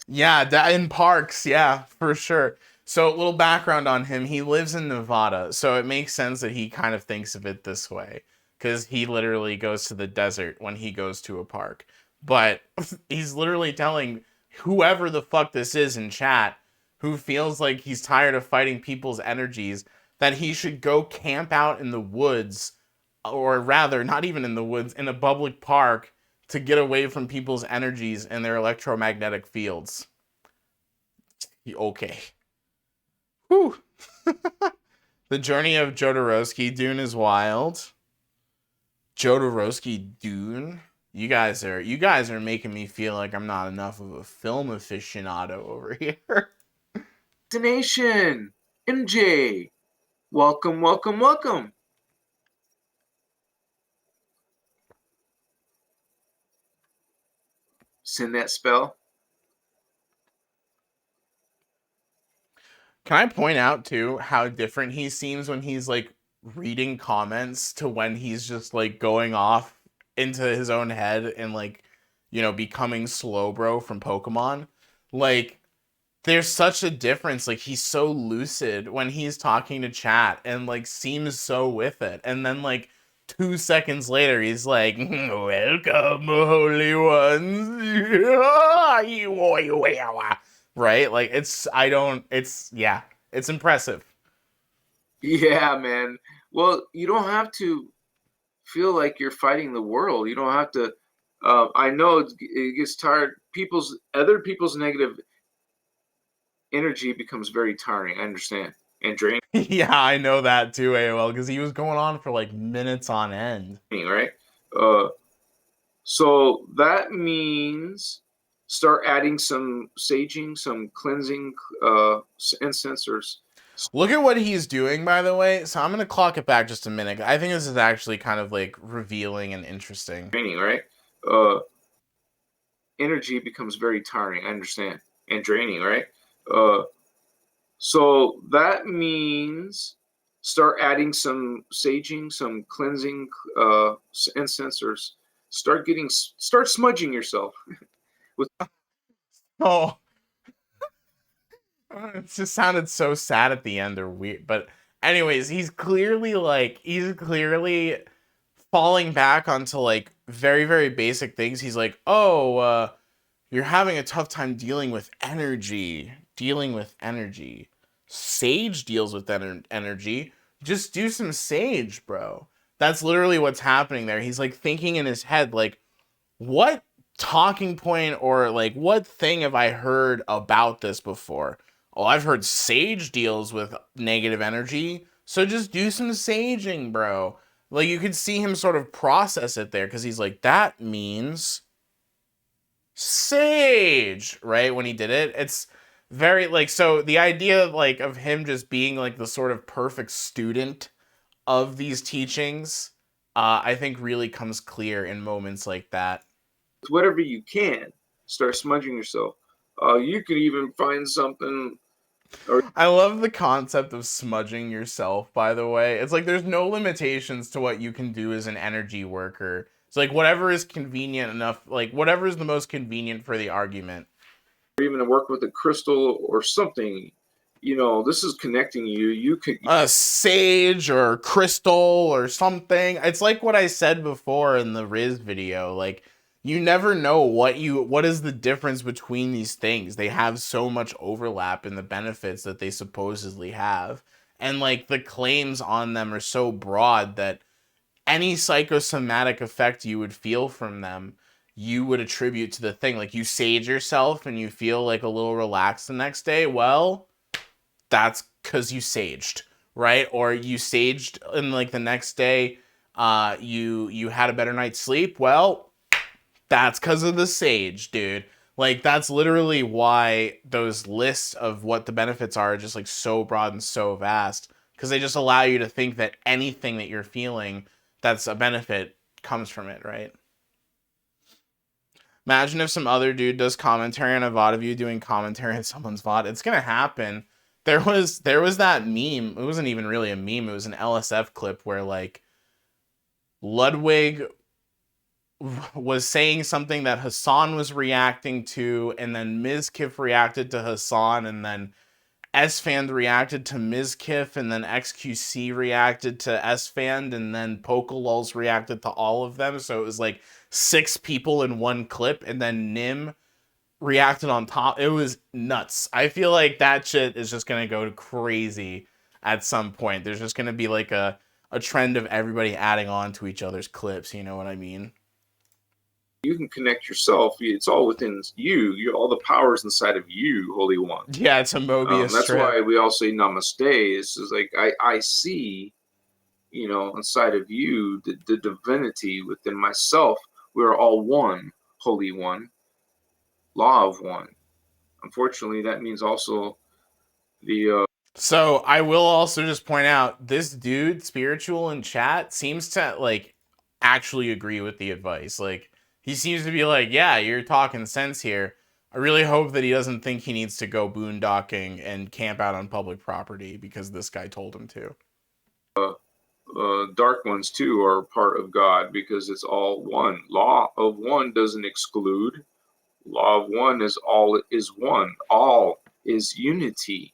Yeah, in parks, yeah, for sure. So a little background on him. He lives in Nevada, so it makes sense that he kind of thinks of it this way, because he literally goes to the desert when he goes to a park. But he's literally telling whoever the fuck this is in chat who feels like he's tired of fighting people's energies that he should go camp out in the woods, or rather, not even in the woods, in a public park, to get away from people's energies and their electromagnetic fields. Okay. Whew. The journey of Jodorowsky Dune is wild. Jodorowsky Dune? You guys are making me feel like I'm not enough of a film aficionado over here. Destination MJ. Welcome, welcome, welcome. Send that spell. Can I point out too how different he seems when he's like reading comments to when he's just like going off into his own head and like, becoming Slowbro from Pokemon? Like, there's such a difference. Like, he's so lucid when he's talking to chat and like seems so with it, and then like 2 seconds later he's like, welcome, holy ones. Right? Like, it's impressive. Yeah, man. Well, you don't have to feel like you're fighting the world. You don't have to. I know it gets tired. Other people's negative energy becomes very tiring. I understand, and draining. Yeah, I know that too, AOL, because he was going on for like minutes on end. Right. So that means start adding some saging, some cleansing incense. Look at what he's doing, by the way. So I'm going to clock it back just a minute. I think this is actually kind of like revealing and interesting. Draining, right? Energy becomes very tiring. I understand, and draining, right? So that means start adding some saging, some cleansing incense, or start smudging yourself. Oh, it just sounded so sad at the end, or weird. But Anyways, he's clearly falling back onto like very, very basic things. He's like, oh, you're having a tough time dealing with energy. Dealing with energy. Sage deals with energy. Just do some sage, bro. That's literally what's happening there. He's like thinking in his head, like, what talking point or like what thing have I heard about this before? Oh, I've heard sage deals with negative energy. So just do some saging, bro. Like you could see him sort of process it there because he's like, that means sage, right? When he did it, it's very like, so the idea like of him just being like the sort of perfect student of these teachings, I think really comes clear in moments like that. Whatever you can, start smudging yourself. You could even find something. Or I love the concept of smudging yourself, by the way. It's like there's no limitations to what you can do as an energy worker. It's like whatever is convenient enough, like whatever is the most convenient for the argument. even to work with a crystal or something. This is connecting you. You could A sage or crystal or something. It's like what I said before in the Riz video. Like you never know what is the difference between these things. They have so much overlap in the benefits that they supposedly have. And like the claims on them are so broad that any psychosomatic effect you would feel from them, you would attribute to the thing. Like you sage yourself and you feel like a little relaxed the next day. Well, that's because you saged, right? Or you saged and like the next day, you had a better night's sleep. Well, that's because of the sage, dude. Like that's literally why those lists of what the benefits are just like so broad and so vast, because they just allow you to think that anything that you're feeling that's a benefit comes from it, right? Imagine if some other dude does commentary on a VOD of you doing commentary on someone's VOD. It's gonna happen. There was that meme. It wasn't even really a meme. It was an LSF clip where like Ludwig was saying something that Hassan was reacting to, and then Mizkif reacted to Hassan, and then S-Fan reacted to Mizkif, and then XQC reacted to S-Fan, and then Pokelulz reacted to all of them. So it was like 6 people in one clip, and then Nim reacted on top. It was nuts. I feel like that shit is just gonna go crazy at some point. There's just gonna be like a trend of everybody adding on to each other's clips, you know what I mean? you can connect yourself. It's all within you. All the powers inside of you, Holy One. Yeah, it's a Mobius That's strip. why we all say Namaste. It's just like I see, inside of you the divinity within myself. We're all one, Holy One, Law of One. Unfortunately, that means also the So I will also just point out this dude, spiritual in chat, seems to like actually agree with the advice. Like he seems to be like, yeah, you're talking sense here. I really hope that he doesn't think he needs to go boondocking and camp out on public property because this guy told him to. dark ones too are part of God because it's all one. Law of One doesn't exclude. Law of One is all is one. All is unity.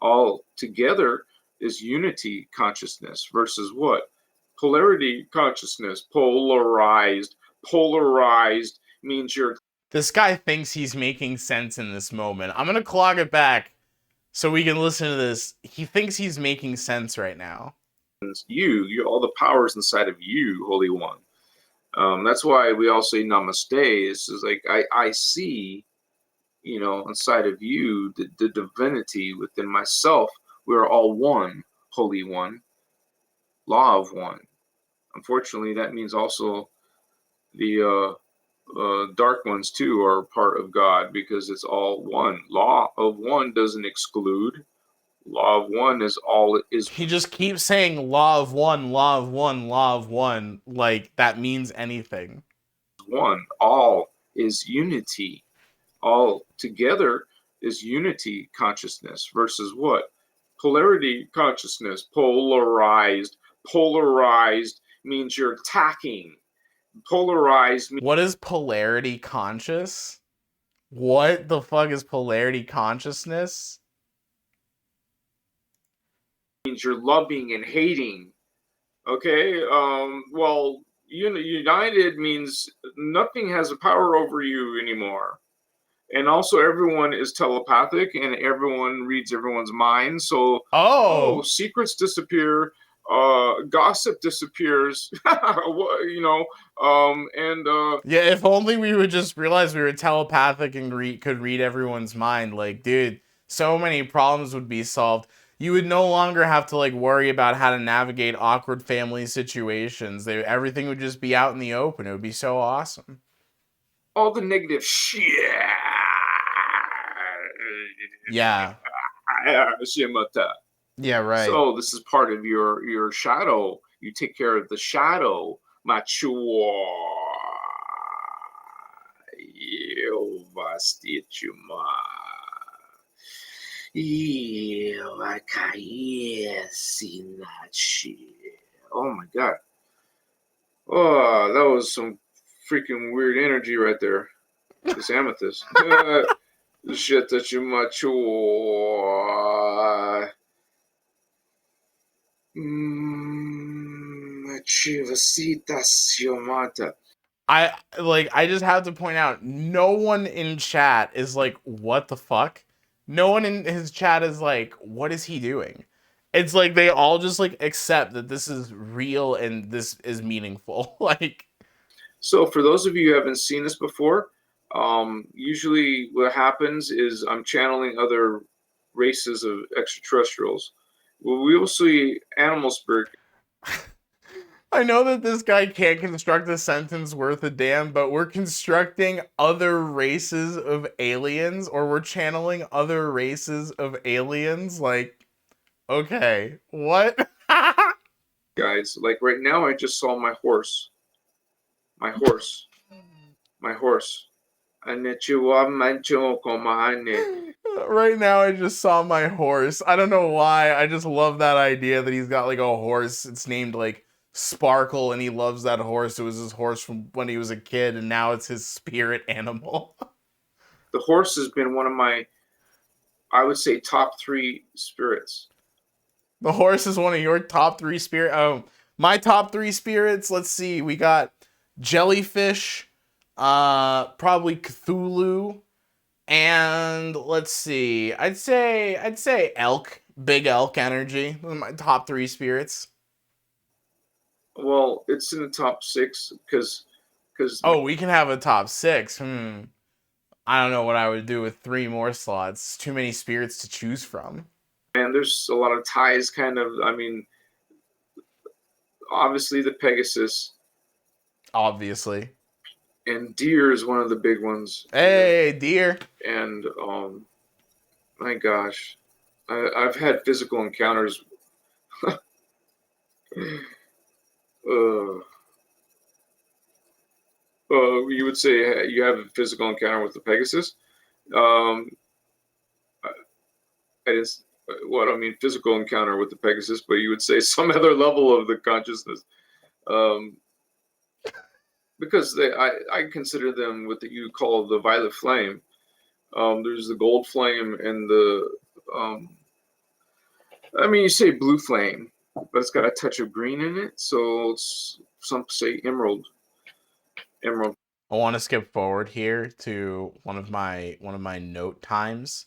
All together is unity consciousness versus what? Polarity consciousness. Polarized. Polarized means you're This guy thinks he's making sense in this moment. I'm gonna clog it back so we can listen to this. He thinks he's making sense right now. you all the powers inside of you, Holy One. That's why we all say Namaste. It's just like I see, inside of you the divinity within myself. We're all one, Holy One, Law of One. Unfortunately, that means also the dark ones too are part of God because it's all one. Law of One doesn't exclude. Law of One is all is He just keeps saying law of one, law of one, law of one, like that means anything. one. All is unity. All together is unity consciousness versus what? Polarity consciousness. Polarized. Polarized means you're attacking. Polarized means What is polarity conscious? What the fuck is polarity consciousness? means you're loving and hating. Okay. Well, united means nothing has a power over you anymore. And also, everyone is telepathic, and everyone reads everyone's mind. So, Oh, secrets disappear, gossip disappears. And yeah. If only we would just realize we were telepathic and could read everyone's mind. Like, dude, so many problems would be solved. You would no longer have to like worry about how to navigate awkward family situations. Everything would just be out in the open. It would be so awesome. all the negative shit. Yeah. Yeah, right. So this is part of your shadow. You take care of the shadow. Mature. Eu vastituma. Eu Oh my god. Oh, that was some freaking weird energy right there. This amethyst. The shit that you mature. I just have to point out, no one in chat is like, what the fuck? No one in his chat is like, what is he doing? It's like they all just like accept that this is real and this is meaningful. Like, So for those of you who haven't seen this before, usually what happens is I'm channeling other races of extraterrestrials. Well, we will see animal spirit. I know that this guy can't construct a sentence worth a damn, but we're constructing other races of aliens, or we're channeling other races of aliens. Like, okay, what? Guys, like right now, I just saw my horse. My horse. My horse. Right now, I just saw my horse. I don't know why. I just love that idea that he's got like a horse. It's named like Sparkle, and he loves that horse. It was his horse from when he was a kid, and now it's his spirit animal. The horse has been one of my, I would say, top 3 spirits. The horse is one of your top 3 spirit. Oh, my top 3 spirits. Let's see. We got jellyfish, probably Cthulhu, and let's see. I'd say elk, big elk energy. Those are my top 3 spirits. Well, it's in the top 6 because. Oh, we can have a top 6. I don't know what I would do with 3 more slots. Too many spirits to choose from. And there's a lot of ties, kind of. I mean, obviously the Pegasus. Obviously. And deer is one of the big ones. Hey, deer. And my gosh, I've had physical encounters. You would say you have a physical encounter with the Pegasus. I mean physical encounter with the Pegasus, but you would say some other level of the consciousness. Because I consider them what you call the violet flame. There's the gold flame and the, I mean, you say blue flame, but it's got a touch of green in it. So it's, some say emerald. Emerald. I want to skip forward here to one of my note times.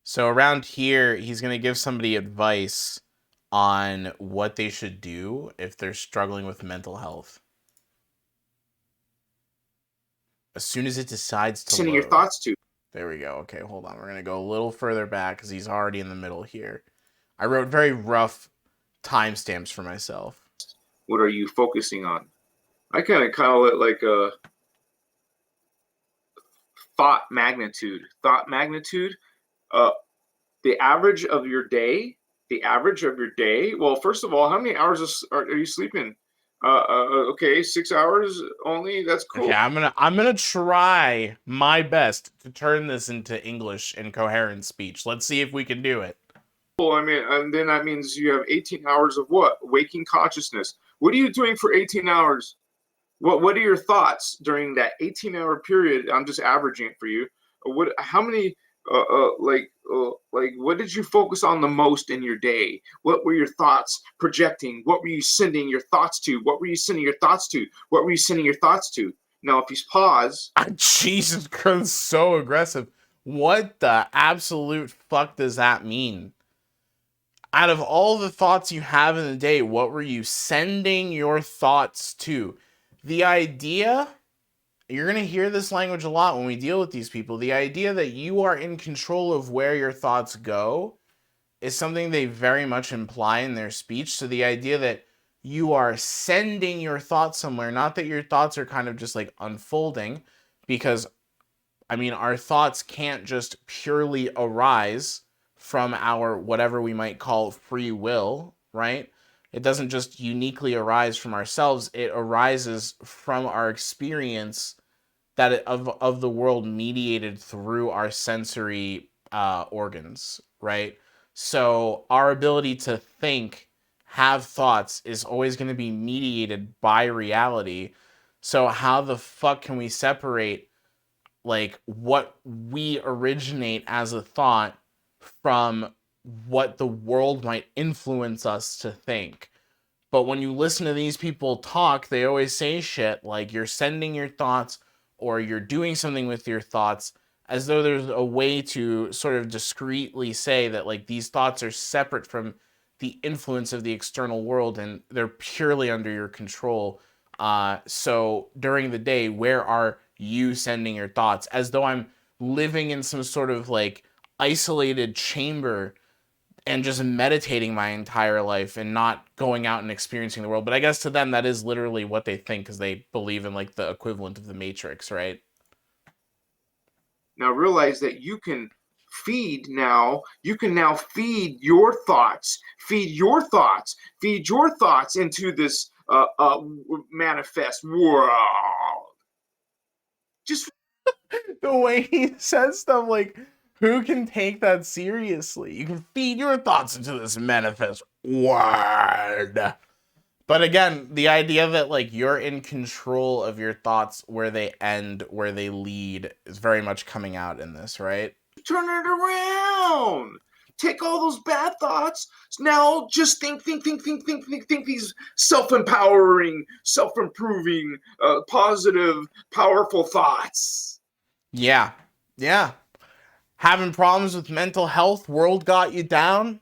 So around here, he's going to give somebody advice on what they should do if they're struggling with mental health. As soon as it decides to Sending load. your thoughts to. There we go. Okay, hold on. We're going to go a little further back because he's already in the middle here. I wrote very rough timestamps for myself. What are you focusing on? I kind of call it like a thought magnitude. Thought magnitude. The average of your day. The average of your day. Well, first of all, how many hours are you sleeping? Okay, 6 hours only. That's cool. Okay, I'm gonna try my best to turn this into English and coherent speech. Let's see if we can do it. Well, I mean, and then that means you have 18 hours of what? Waking consciousness. What are you doing for 18 hours? What are your thoughts during that 18-hour period? I'm just averaging it for you. How many like what did you focus on the most in your day? What were your thoughts projecting? What were you sending your thoughts to? What were you sending your thoughts to? What were you sending your thoughts to? Now, if you pause, Jesus Christ, so aggressive. What the absolute fuck does that mean? Out of all the thoughts you have in the day, what were you sending your thoughts to? The idea, you're going to hear this language a lot when we deal with these people. The idea that you are in control of where your thoughts go is something they very much imply in their speech. So the idea that you are sending your thoughts somewhere, not that your thoughts are kind of just like unfolding, because I mean, our thoughts can't just purely arise from our whatever we might call free will, right? It doesn't just uniquely arise from ourselves. It arises from our experience of the world mediated through our sensory organs, right? So our ability to think, have thoughts is always going to be mediated by reality. So how the fuck can we separate like what we originate as a thought from what the world might influence us to think? But when you listen to these people talk, they always say shit like you're sending your thoughts or you're doing something with your thoughts, as though there's a way to sort of discreetly say that like these thoughts are separate from the influence of the external world and they're purely under your control. So during the day, where are you sending your thoughts? As though I'm living in some sort of like isolated chamber and just meditating my entire life and not going out and experiencing the world. But I guess to them, that is literally what they think because they believe in like the equivalent of the Matrix, right? now realize that you can now feed your thoughts, feed your thoughts into this manifest world. Just The way he says stuff like, who can take that seriously? You can feed your thoughts into this manifest word. But again, the idea that like you're in control of your thoughts, where they end, where they lead, is very much coming out in this, right? turn it around. Take all those bad thoughts. Now just think these self-empowering, self-improving, positive, powerful thoughts. Yeah. Yeah. Having problems with mental health, world got you down?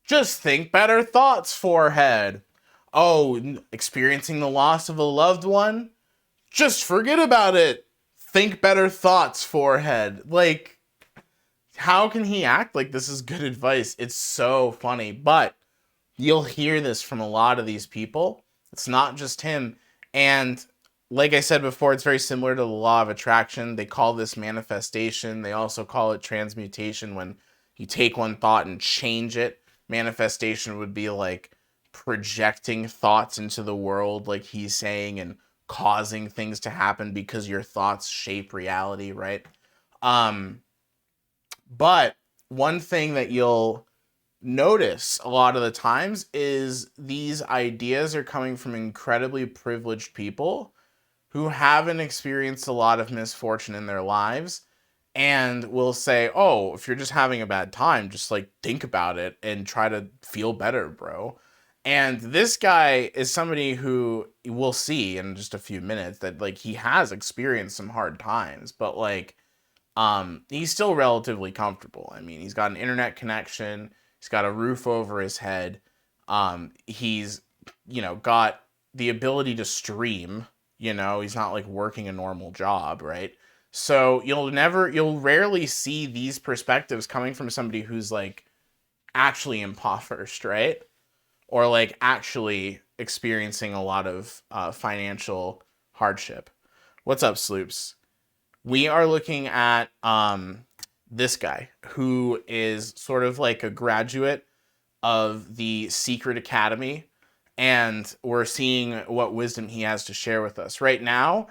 Just think better thoughts, forehead. Oh, experiencing the loss of a loved one? Just forget about it. Think better thoughts, forehead. Like, how can he act like this is good advice? It's so funny. But you'll hear this from a lot of these people. It's not just him. And like I said before, it's very similar to the law of attraction. They call this manifestation. They also call it transmutation when you take one thought and change it. Manifestation would be like projecting thoughts into the world, like he's saying, and causing things to happen because your thoughts shape reality, right? Um, but one thing that you'll notice a lot of the times is these ideas are coming from incredibly privileged people who haven't experienced a lot of misfortune in their lives and will say, oh, if you're just having a bad time, just like think about it and try to feel better, bro. And this guy is somebody who we'll see in just a few minutes that like he has experienced some hard times, but like he's still relatively comfortable. I mean, he's got an internet connection, he's got a roof over his head, he's, you know, got the ability to stream, you know, he's not like working a normal job, right? So you'll rarely see these perspectives coming from somebody who's like actually impoverished, right? Or like actually experiencing a lot of financial hardship. What's up, Sloops? We are looking at this guy who is sort of like a graduate of the Secret Academy, and we're seeing what wisdom he has to share with us. Right now,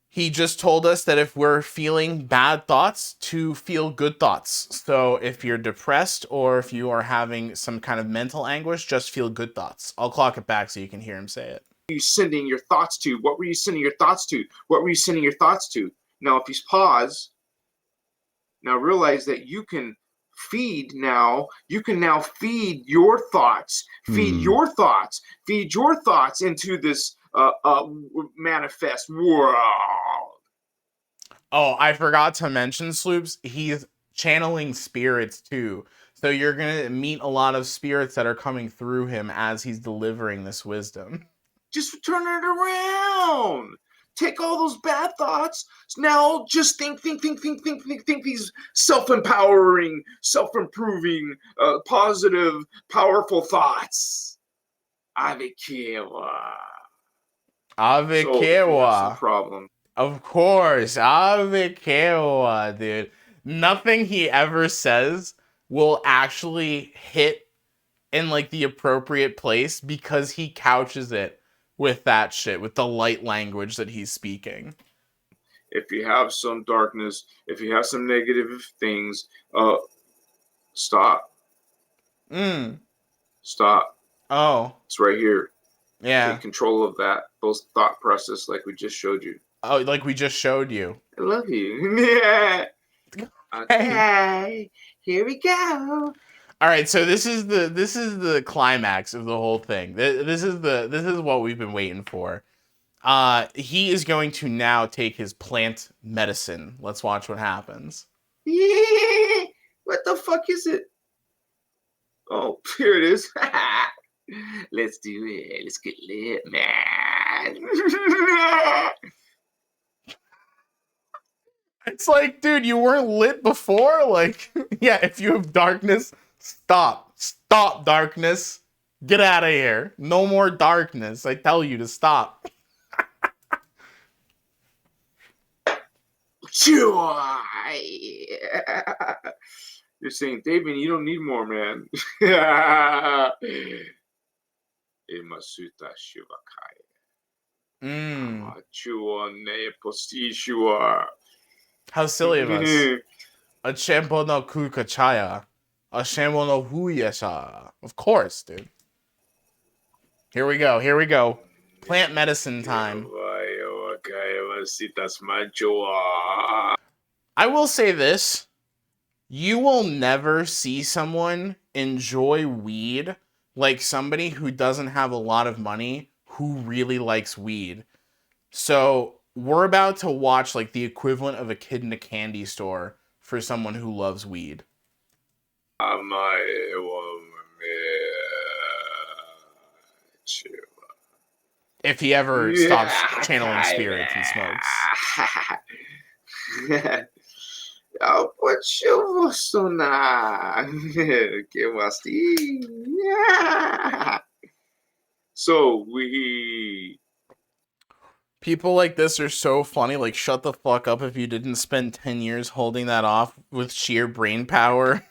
he just told us that if we're feeling bad thoughts, to feel good thoughts. So if you're depressed or if you are having some kind of mental anguish, just feel good thoughts. I'll clock it back so you can hear him say it. You sending your thoughts to? What were you sending your thoughts to? What were you sending your thoughts to? Now, if you pause, Now realize that you can feed now. You can now feed your thoughts. Feed your thoughts. Feed your thoughts into this manifest world. Oh, I forgot to mention, Sloops, he's channeling spirits too. So you're going to meet a lot of spirits that are coming through him as he's delivering this wisdom. Just turn it around. Take all those bad thoughts. Now just think these self-empowering, self-improving, positive, powerful thoughts. Avekewa. So if you have some Avekewa. problem, Of course. Avekewa, dude. Nothing he ever says will actually hit in like the appropriate place because he couches it with that shit, with the light language that he's speaking. if you have some darkness, if you have some negative things, stop. Stop. Oh. It's right here. Yeah. Take control of that, those thought process like we just showed you. Oh, like we just showed you. I love you. Yeah. Okay. Hey. Here we go. All right, so this is the climax of the whole thing. This is what we've been waiting for. He is going to now take his plant medicine. Let's watch what happens. What the fuck is it? Oh, here it is. Let's do it. Let's get lit, man. It's like, dude, you weren't lit before? Like, yeah, if you have darkness, stop. Stop, darkness. Get out of here. No more darkness. I tell you to stop. You're saying, Thayvian, you don't need more, man. How silly of us. A champo no kukachaya. A champo no huyasha. Of course, dude. Here we go. Here we go. Plant medicine time. I will say this. You will never see someone enjoy weed like somebody who doesn't have a lot of money who really likes weed. So we're about to watch like the equivalent of a kid in a candy store for someone who loves weed. If he ever stops channeling spirits and smokes. So we People like this are so funny. Like, shut the fuck up if you didn't spend 10 years holding that off with sheer brain power.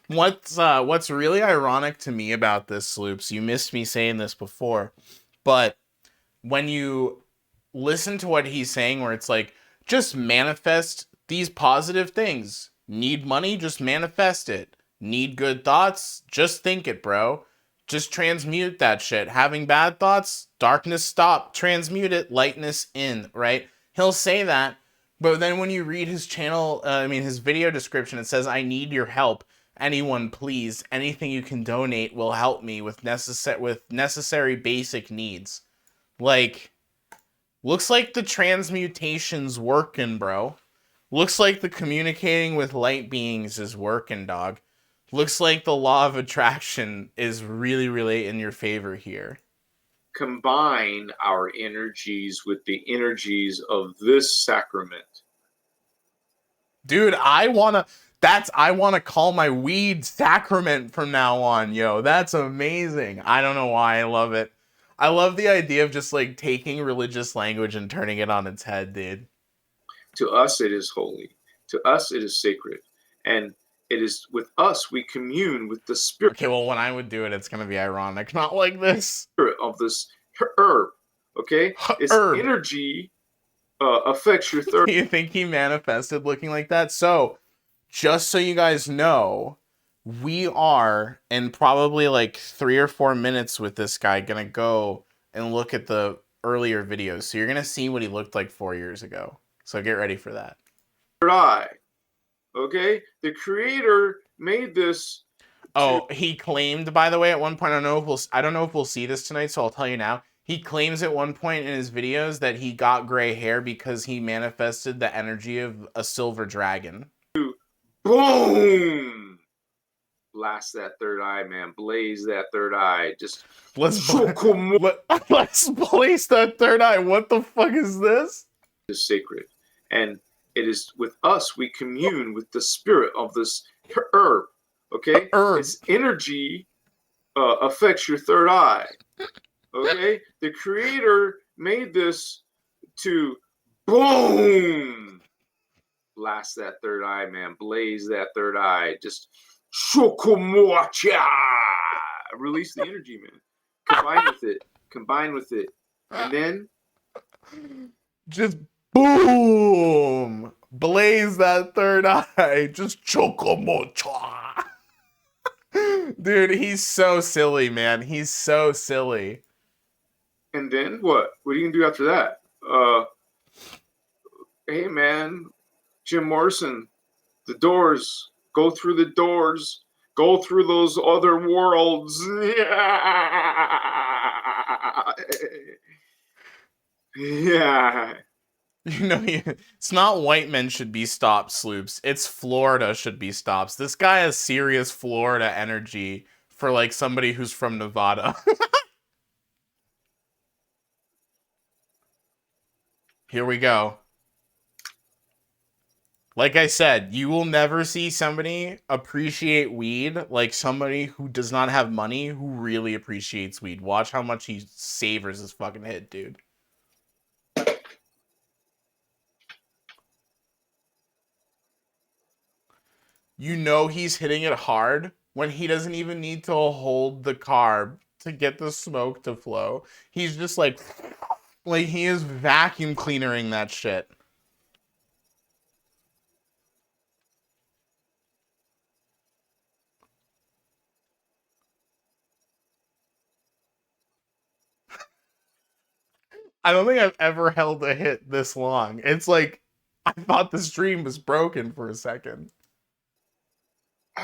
What's really ironic to me about this, Sloops, you missed me saying this before, but when you listen to what he's saying, where it's like, just manifest these positive things. Need money? Just manifest it. Need good thoughts? Just think it, bro. Just transmute that shit. Having bad thoughts? Darkness stop. Transmute it. Lightness in, right? He'll say that, but then when you read his channel, his video description, it says, I need your help. Anyone, please. Anything you can donate will help me with necessary basic needs. Like, looks like the transmutation's working, bro. Looks like the communicating with light beings is working, dog. Looks like the law of attraction is really, really in your favor here. Combine our energies with the energies of this sacrament. Dude, I want to call my weed sacrament from now on, yo. That's amazing. I don't know why I love it. I love the idea of just like taking religious language and turning it on its head, dude. To us, it is holy. To us, it is sacred. And it is with us, we commune with the spirit. Okay, well, when I would do it, it's going to be ironic. Not like this. Of this herb, okay? Its herb. Energy affects your third. Do you think he manifested looking like that? So, just so you guys know, we are in probably like 3 or 4 minutes with this guy going to go and look at the earlier videos. So you're going to see what he looked like 4 years ago. So get ready for that. Eye, Okay, the creator made this. Oh, he claimed, by the way, at one point, I don't know if we'll see this tonight, so I'll tell you now. He claims at one point in his videos that he got gray hair because he manifested the energy of a silver dragon. Boom! Blast that third eye, man. Blaze that third eye. Just let's blaze that third eye. What the fuck is this? Is sacred, and it is with us we commune with the spirit of this herb. Okay, its energy affects your third eye. Okay, the creator made this to boom, blast that third eye, man. Blaze that third eye. Just shokomocha. Release the energy, man. Combine with it, and then just boom, blaze that third eye. Just chocomocha. Dude, he's so silly, man. He's so silly. And then what? What are you gonna do after that? Hey man, Jim Morrison, the doors. Go through the doors. Go through those other worlds. Yeah. You know, it's not white men should be stopped, Sloops. It's Florida should be stops. This guy has serious Florida energy for like somebody who's from Nevada. Here we go. Like I said, you will never see somebody appreciate weed like somebody who does not have money who really appreciates weed. Watch how much he savors his fucking hit, dude. You know he's hitting it hard when he doesn't even need to hold the carb to get the smoke to flow. He's just like he is vacuum cleanering that shit. I don't think I've ever held a hit this long. It's like I thought the stream was broken for a second. A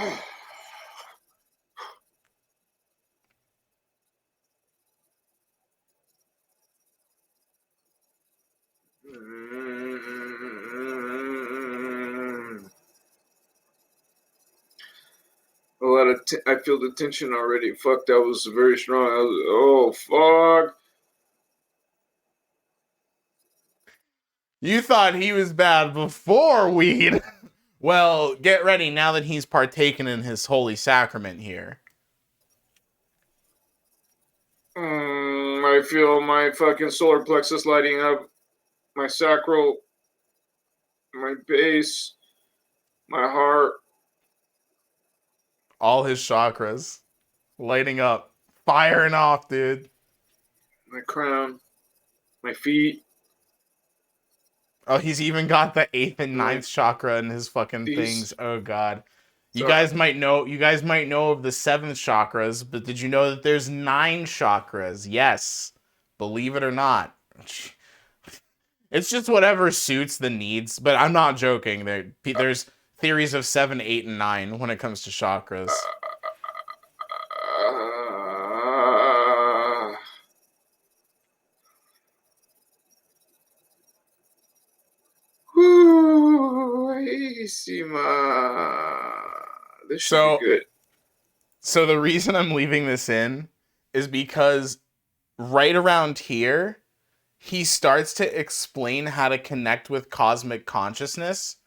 lot of I feel the tension already. Fuck, that was very strong. Oh fuck. You thought he was bad before weed. Well, get ready now that he's partaken in his holy sacrament here. I feel my fucking solar plexus lighting up, my sacral, my base, my heart. All his chakras lighting up, firing off, dude. My crown, my feet. Oh, he's even got the 8th and 9th chakra in his fucking things. Oh god. You guys might know of the 7th chakras, but did you know that there's 9 chakras? Yes. Believe it or not. It's just whatever suits the needs, but I'm not joking. There's theories of 7, 8, and 9 when it comes to chakras. This should be good. So the reason I'm leaving this in is because right around here, he starts to explain how to connect with cosmic consciousness.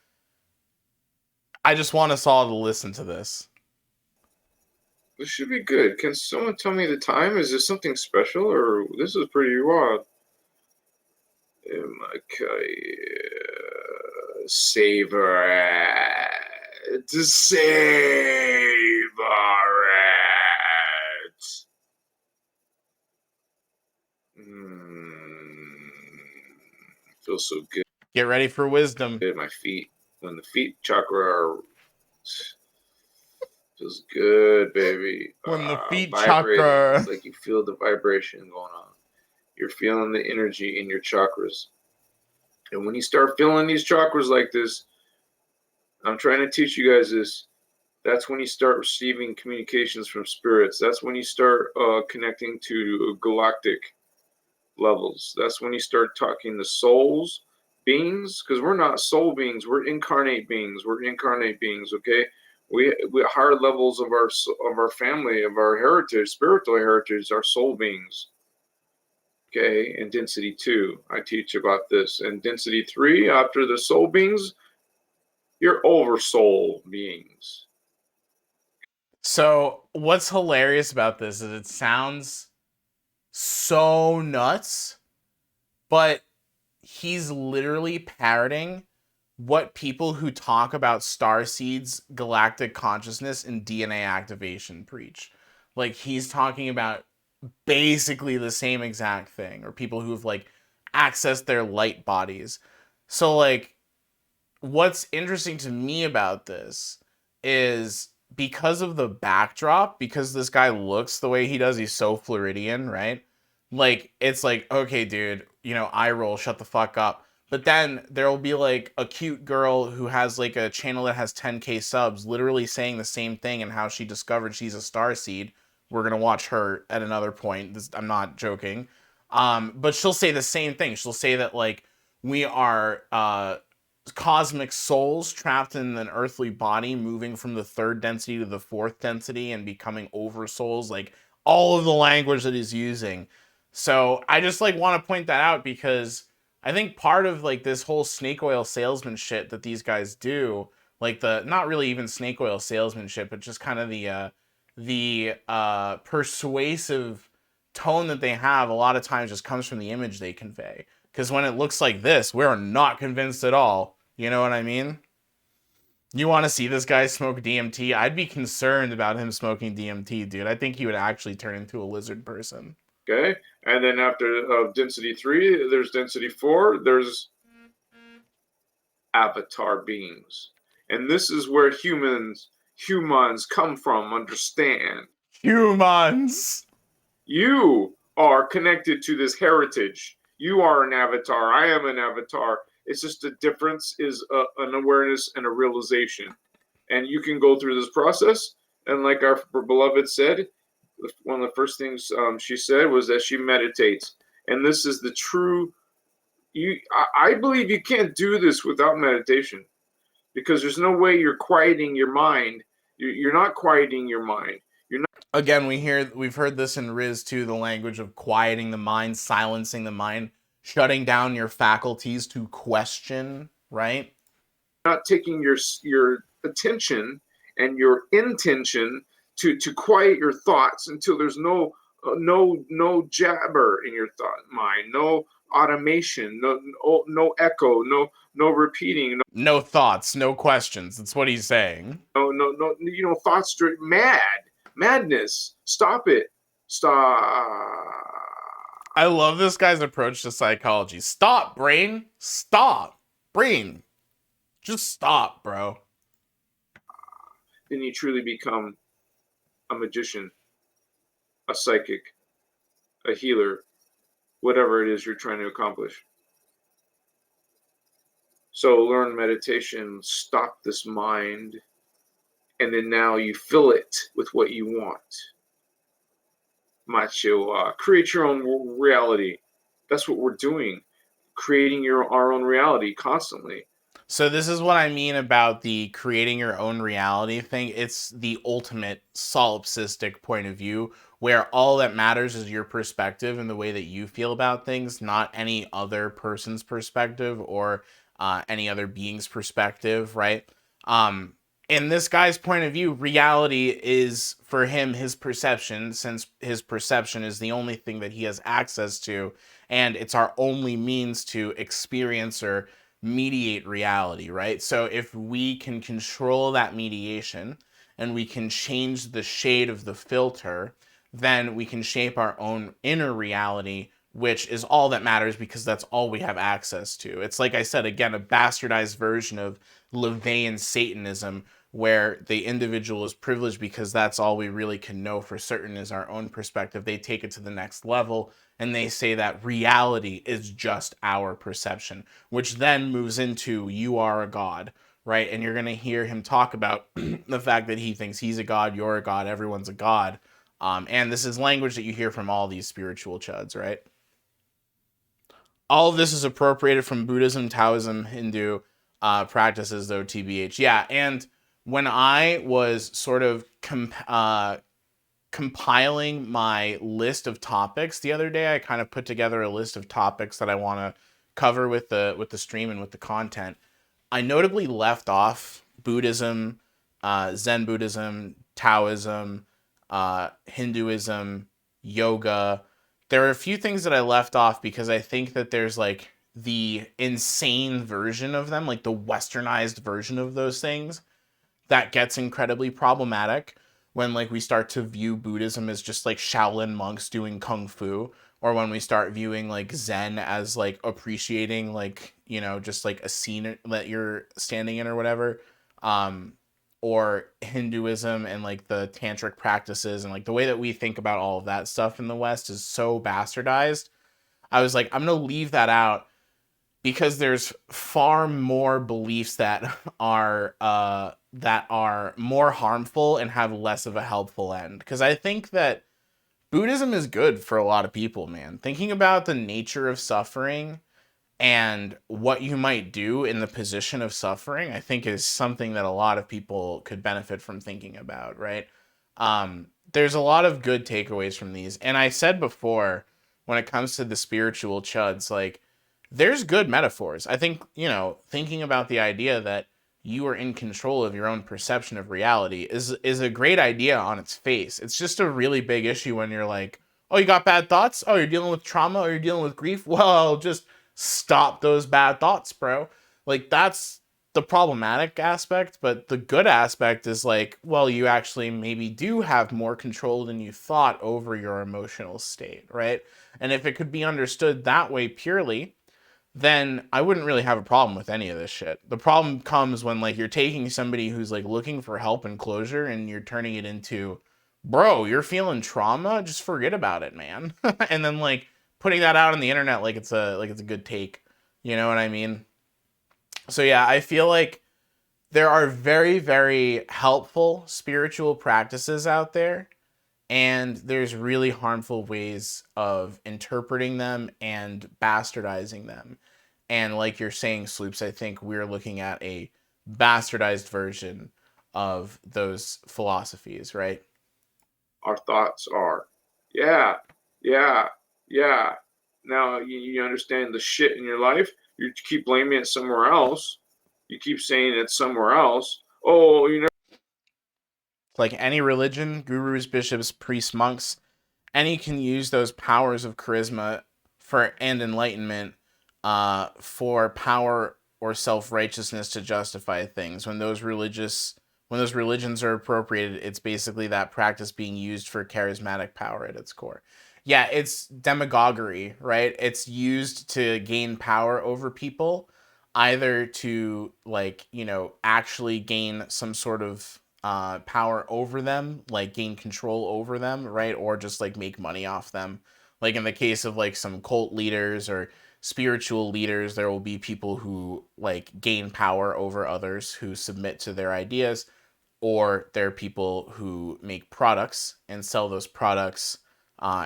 I just want us all to listen to this. This should be good. Can someone tell me the time? Is this something special, or this is pretty wild? Savor it. To savor it. Feels so good. Get ready for wisdom. My feet, when the feet chakra are, feels good, baby. When the feet vibrating. chakra, it's like you feel the vibration going on. You're feeling the energy in your chakras, and when you start feeling these chakras like this, I'm trying to teach you guys this. That's when you start receiving communications from spirits. That's when you start connecting to galactic levels. That's when you start talking to souls, beings, because we're not soul beings. We're incarnate beings. We're incarnate beings. Okay, we higher levels of our family, of our heritage, spiritual heritage, are soul beings. Okay, and density 2, I teach about this. And density 3, after the soul beings, you're over soul beings. So what's hilarious about this is it sounds so nuts, but he's literally parroting what people who talk about star seeds, galactic consciousness, and DNA activation preach. Like, he's talking about basically the same exact thing, or people who've like accessed their light bodies. So like, what's interesting to me about this is because of the backdrop, because this guy looks the way he does, he's so Floridian, right? Like, it's like, okay, dude, eye roll, shut the fuck up. But then there'll be like a cute girl who has like a channel that has 10K subs, literally saying the same thing and how she discovered she's a star seed. We're gonna watch her at another point. I'm not joking. But she'll say the same thing. She'll say that like we are cosmic souls trapped in an earthly body, moving from the third density to the fourth density and becoming over souls, like all of the language that he's using. So I just like want to point that out because I think part of like this whole snake oil salesman shit that these guys do, like the not really even snake oil salesmanship, but just kind of the persuasive tone that they have, a lot of times just comes from the image they convey. Because when it looks like this, we're not convinced at all. You know what I mean? You want to see this guy smoke DMT? I'd be concerned about him smoking DMT, dude. I think he would actually turn into a lizard person. Okay, and then after density 3, there's density 4. There's avatar beings, and this is where humans come from. Understand? Humans. You are connected to this heritage. You are an avatar. I am an avatar. It's just the difference is an awareness and a realization. And you can go through this process. And like our beloved said, one of the first things she said was that she meditates. And this is the true. I believe you can't do this without meditation, because there's no way you're quieting your mind. You're not quieting your mind. You're not. Again, we've heard this in Riz too, the language of quieting the mind, silencing the mind, shutting down your faculties to question, right? Not taking your attention and your intention to quiet your thoughts until there's no jabber in your thought mind, no automation, no echo, no repeating, No thoughts, no questions. That's what he's saying. no thoughts straight madness. Stop it. Stop. I love this guy's approach to psychology. Stop, brain. Stop, brain. Just stop, bro. Then you truly become a magician, a psychic, a healer, whatever it is you're trying to accomplish. So learn meditation, stop this mind, and then now you fill it with what you want. Macho, create your own reality. That's what we're doing, creating our own reality constantly. So this is what I mean about the creating your own reality thing. It's the ultimate solipsistic point of view where all that matters is your perspective and the way that you feel about things, not any other person's perspective or any other being's perspective, right? In this guy's point of view, reality is for him his perception, since his perception is the only thing that he has access to, and it's our only means to experience or mediate reality, right? So if we can control that mediation and we can change the shade of the filter, then we can shape our own inner reality, which is all that matters because that's all we have access to. It's like I said, again, a bastardized version of Levian Satanism, where the individual is privileged because that's all we really can know for certain is our own perspective. They take it to the next level and they say that reality is just our perception, which then moves into you are a god, right? And you're going to hear him talk about the fact that he thinks he's a god, you're a god, everyone's a god. And this is language that you hear from all these spiritual chuds, right? All of this is appropriated from Buddhism, Taoism, Hindu practices, though, TBH. Yeah, and when I was sort of compiling my list of topics the other day, I kind of put together a list of topics that I want to cover with the stream and with the content. I notably left off Buddhism, Zen Buddhism, Taoism, Hinduism, yoga. There are a few things that I left off because I think that there's like the insane version of them, like the westernized version of those things, that gets incredibly problematic when like we start to view Buddhism as just like Shaolin monks doing kung fu, or when we start viewing like Zen as like appreciating like, you know, just like a scene that you're standing in or whatever. Or Hinduism and like the tantric practices and like the way that we think about all of that stuff in the West is so bastardized. I was like, I'm gonna leave that out because there's far more beliefs that are more harmful and have less of a helpful end. Because I think that Buddhism is good for a lot of people, man. Thinking about the nature of suffering and what you might do in the position of suffering, I think is something that a lot of people could benefit from thinking about, right? There's a lot of good takeaways from these. And I said before, when it comes to the spiritual chuds, like, there's good metaphors. I think, you know, thinking about the idea that you are in control of your own perception of reality is a great idea on its face. It's just a really big issue when you're like, oh, you got bad thoughts? Oh, you're dealing with trauma or you're dealing with grief? Well, just stop those bad thoughts, bro. Like, that's the problematic aspect, but the good aspect is like, well, you actually maybe do have more control than you thought over your emotional state, right? And if it could be understood that way purely, then I wouldn't really have a problem with any of this shit. The problem comes when like you're taking somebody who's like looking for help and closure and you're turning it into, bro, you're feeling trauma, just forget about it, man. And then like putting that out on the internet like it's a good take. You know what I mean? So yeah, I feel like there are very, very helpful spiritual practices out there, and there's really harmful ways of interpreting them and bastardizing them. And like you're saying, Sloops, I think we're looking at a bastardized version of those philosophies, right? Our thoughts are, yeah, yeah, yeah. Now you understand the shit in your life. You keep blaming it somewhere else. You keep saying it's somewhere else. Oh, you know. Like any religion, gurus, bishops, priests, monks, any can use those powers of charisma for and enlightenment for power or self-righteousness to justify things. When those religions are appropriated, it's basically that practice being used for charismatic power at its core. Yeah, it's demagoguery, right? It's used to gain power over people, either to like, you know, actually gain some sort of power over them, like gain control over them, right? Or just like make money off them. Like in the case of like some cult leaders or spiritual leaders, there will be people who like gain power over others who submit to their ideas, or there are people who make products and sell those products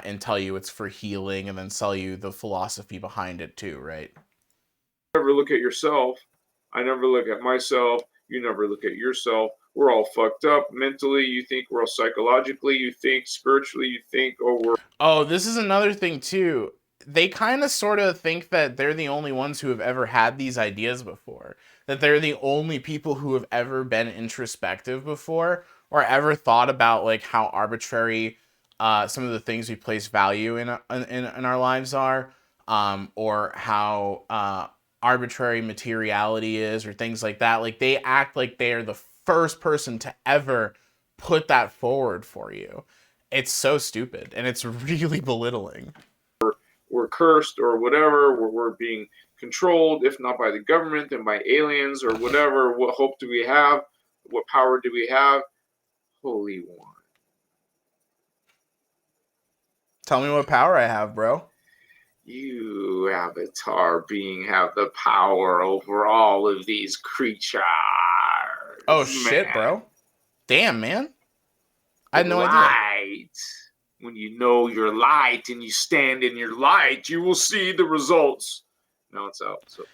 and tell you it's for healing and then sell you the philosophy behind it too, right? Never look at yourself. I never look at myself. You never look at yourself. We're all fucked up mentally. You think we're all psychologically. You think spiritually. You think, oh, we're. Oh, this is another thing too. They kind of sort of think that they're the only ones who have ever had these ideas before. That they're the only people who have ever been introspective before or ever thought about like how arbitrary some of the things we place value in our lives are, or how arbitrary materiality is, or things like that. Like they act like they are the first person to ever put that forward for you. It's so stupid and it's really belittling. We're cursed or whatever. We're being controlled, if not by the government, then by aliens or whatever. What hope do we have? What power do we have? Holy one. Tell me what power I have, bro. You, Avatar being, have the power over all of these creatures. Oh shit, bro. Damn, man. I had no idea. Light. When you know your light and you stand in your light, you will see the results. Now it's out. So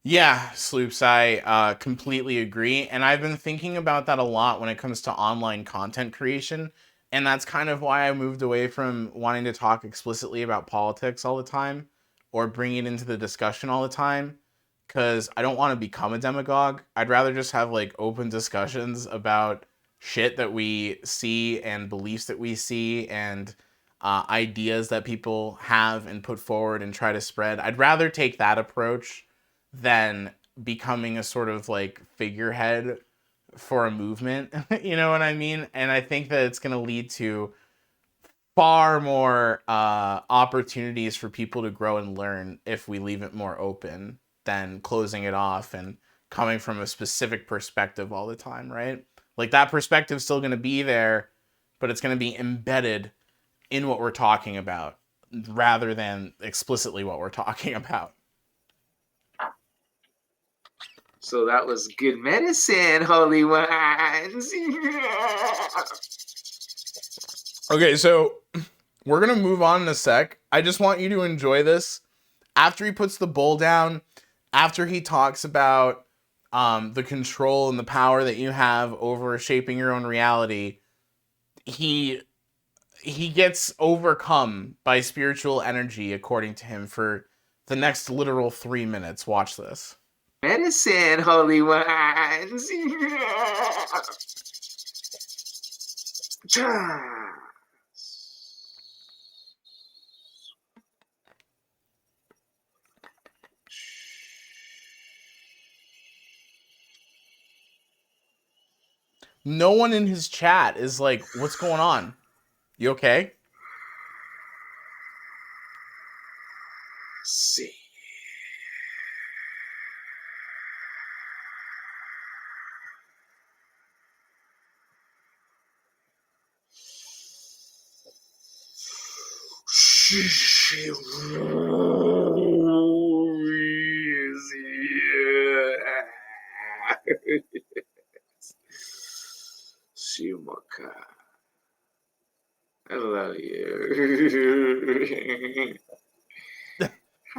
Yeah, Sloops, I completely agree. And I've been thinking about that a lot when it comes to online content creation. And that's kind of why I moved away from wanting to talk explicitly about politics all the time or bring it into the discussion all the time. Because I don't want to become a demagogue. I'd rather just have like open discussions about shit that we see and beliefs that we see and ideas that people have and put forward and try to spread. I'd rather take that approach than becoming a sort of like figurehead for a movement. You know what I mean? And I think that it's going to lead to far more opportunities for people to grow and learn if we leave it more open than closing it off and coming from a specific perspective all the time, right? Like that perspective is still going to be there, but it's going to be embedded in what we're talking about rather than explicitly what we're talking about. So that was good medicine, holy ones. Okay, so we're going to move on in a sec. I just want you to enjoy this. After he puts the bowl down, after he talks about the control and the power that you have over shaping your own reality, he gets overcome by spiritual energy, according to him, for the next literal 3 minutes. Watch this. Medicine, holy ones. No one in his chat is like, what's going on? You okay? See. Shumaka. I love you.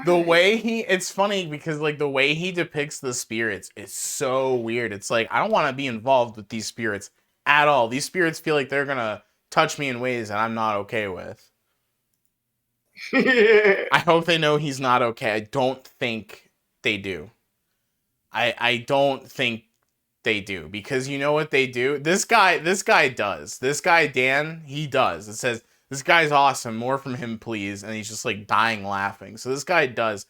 The way it's funny because like the way he depicts the spirits is so weird. It's like, I don't want to be involved with these spirits at all. These spirits feel like they're going to touch me in ways that I'm not okay with. I hope they know he's not okay. I don't think they do. I don't think they do, because you know what they do? This guy does. This guy, Dan, he does. It says, this guy's awesome. More from him, please. And he's just like dying laughing. So this guy does.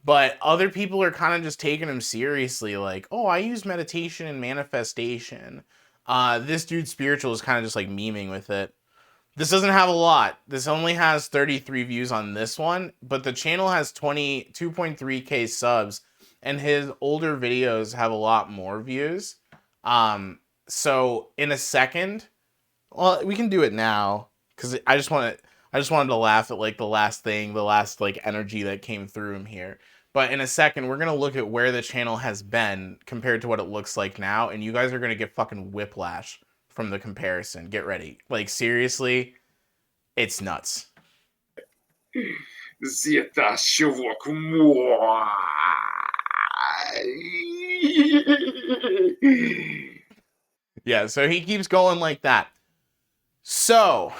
But other people are kind of just taking him seriously. Like, oh, I use meditation and manifestation. This dude spiritual is kind of just like memeing with it. This doesn't have a lot. This only has 33 views on this one, but the channel has 2.3k subs, and his older videos have a lot more views. So in a second, well, we can do it now because I just wanted to laugh at like the last like energy that came through him here. But in a second, we're gonna look at where the channel has been compared to what it looks like now, and you guys are gonna get fucking whiplash from the comparison. Get ready. Like, seriously, it's nuts. Zeta Shivok. Yeah, so he keeps going like that. So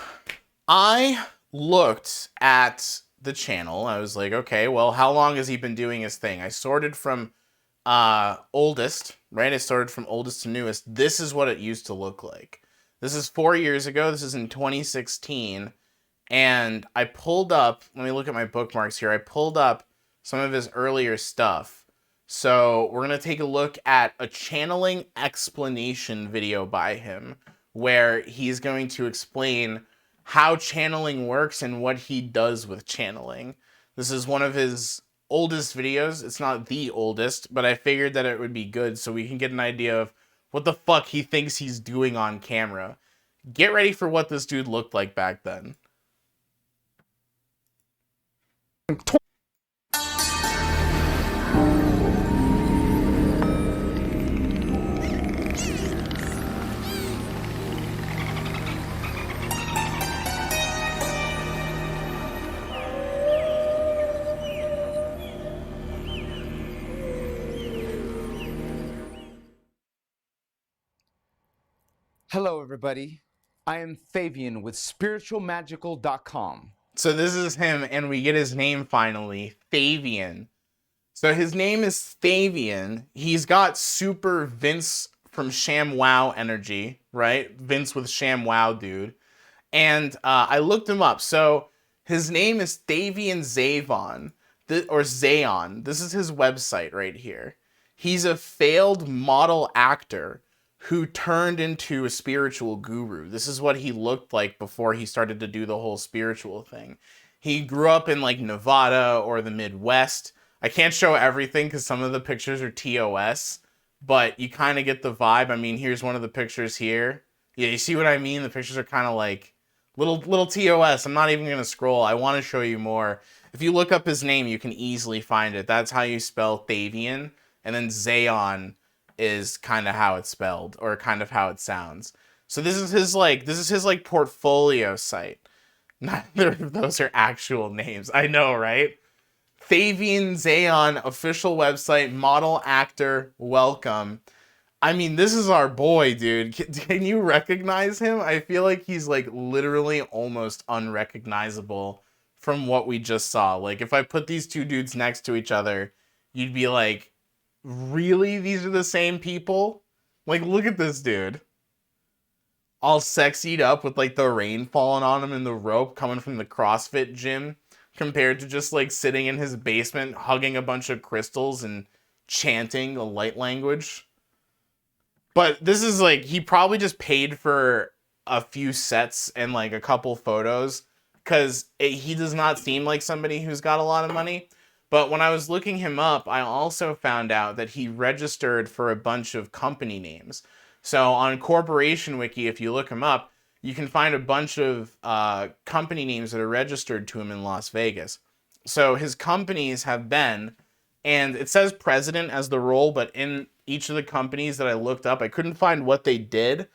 I looked at the channel. I was like, okay, well, how long has he been doing his thing? I sorted from oldest, right? I started from oldest to newest. This is what it used to look like. This is 4 years ago. This is in 2016. And I pulled up, let me look at my bookmarks here. I pulled up some of his earlier stuff. So we're going to take a look at a channeling explanation video by him, where he's going to explain how channeling works and what he does with channeling. This is one of his oldest videos. It's not the oldest, but I figured that it would be good so we can get an idea of what the fuck he thinks he's doing on camera. Get ready for what this dude looked like back then. Hello, everybody. I am Thayvian with spiritualmagical.com. So this is him, and we get his name finally, Thayvian. So his name is Thayvian. He's got super Vince from ShamWow energy, right? Vince with ShamWow, dude. And I looked him up. So his name is Thayvian Zayon, or Zayon. This is his website right here. He's a failed model actor who turned into a spiritual guru. This is what he looked like before he started to do the whole spiritual thing. He grew up in like Nevada or the Midwest. I can't show everything because some of the pictures are TOS, but you kind of get the vibe. I mean, here's one of the pictures here. Yeah, you see what I mean? The pictures are kind of like little TOS. I'm not even going to scroll. I want to show you more. If you look up his name, you can easily find it. That's how you spell Thayvian. And then Zayon is kind of how it's spelled, or kind of how it sounds. So this is his portfolio site. Neither of those are actual names. I know, right? Thayvian Zayon official website, model actor, welcome. I mean, this is our boy, dude. Can you recognize him? I feel like he's like literally almost unrecognizable from what we just saw. Like if I put these two dudes next to each other, you'd be like, really? These are the same people? Like, look at this dude. All sexied up with like the rain falling on him and the rope coming from the CrossFit gym, compared to just like sitting in his basement hugging a bunch of crystals and chanting a light language. But this is like, he probably just paid for a few sets and like a couple photos, because he does not seem like somebody who's got a lot of money. But when I was looking him up, I also found out that he registered for a bunch of company names. So on Corporation Wiki, if you look him up, you can find a bunch of company names that are registered to him in Las Vegas. So his companies have been, and it says president as the role, but in each of the companies that I looked up, I couldn't find what they did.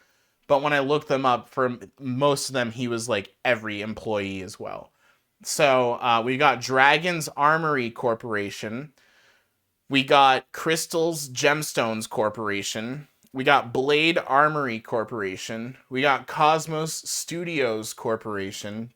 But when I looked them up, for most of them, he was like every employee as well. So we got Dragon's Armory Corporation. We got Crystals Gemstones Corporation. We got Blade Armory Corporation. We got Cosmos Studios Corporation.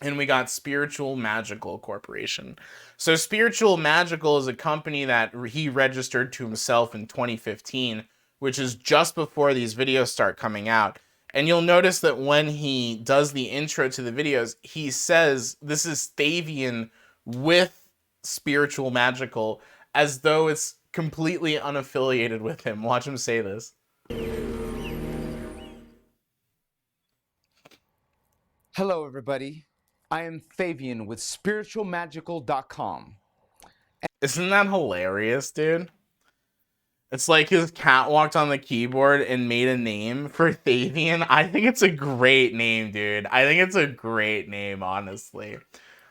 And we got Spiritual Magickal Corporation. So Spiritual Magickal is a company that he registered to himself in 2015, which is just before these videos start coming out. And you'll notice that when he does the intro to the videos, he says this is Thayvian with Spiritual Magickal, as though it's completely unaffiliated with him. Watch him say this. Hello, everybody. I am Thayvian with spiritualmagical.com. Isn't that hilarious, dude? It's like his cat walked on the keyboard and made a name for Thayvian. I think it's a great name, dude. I think it's a great name, honestly.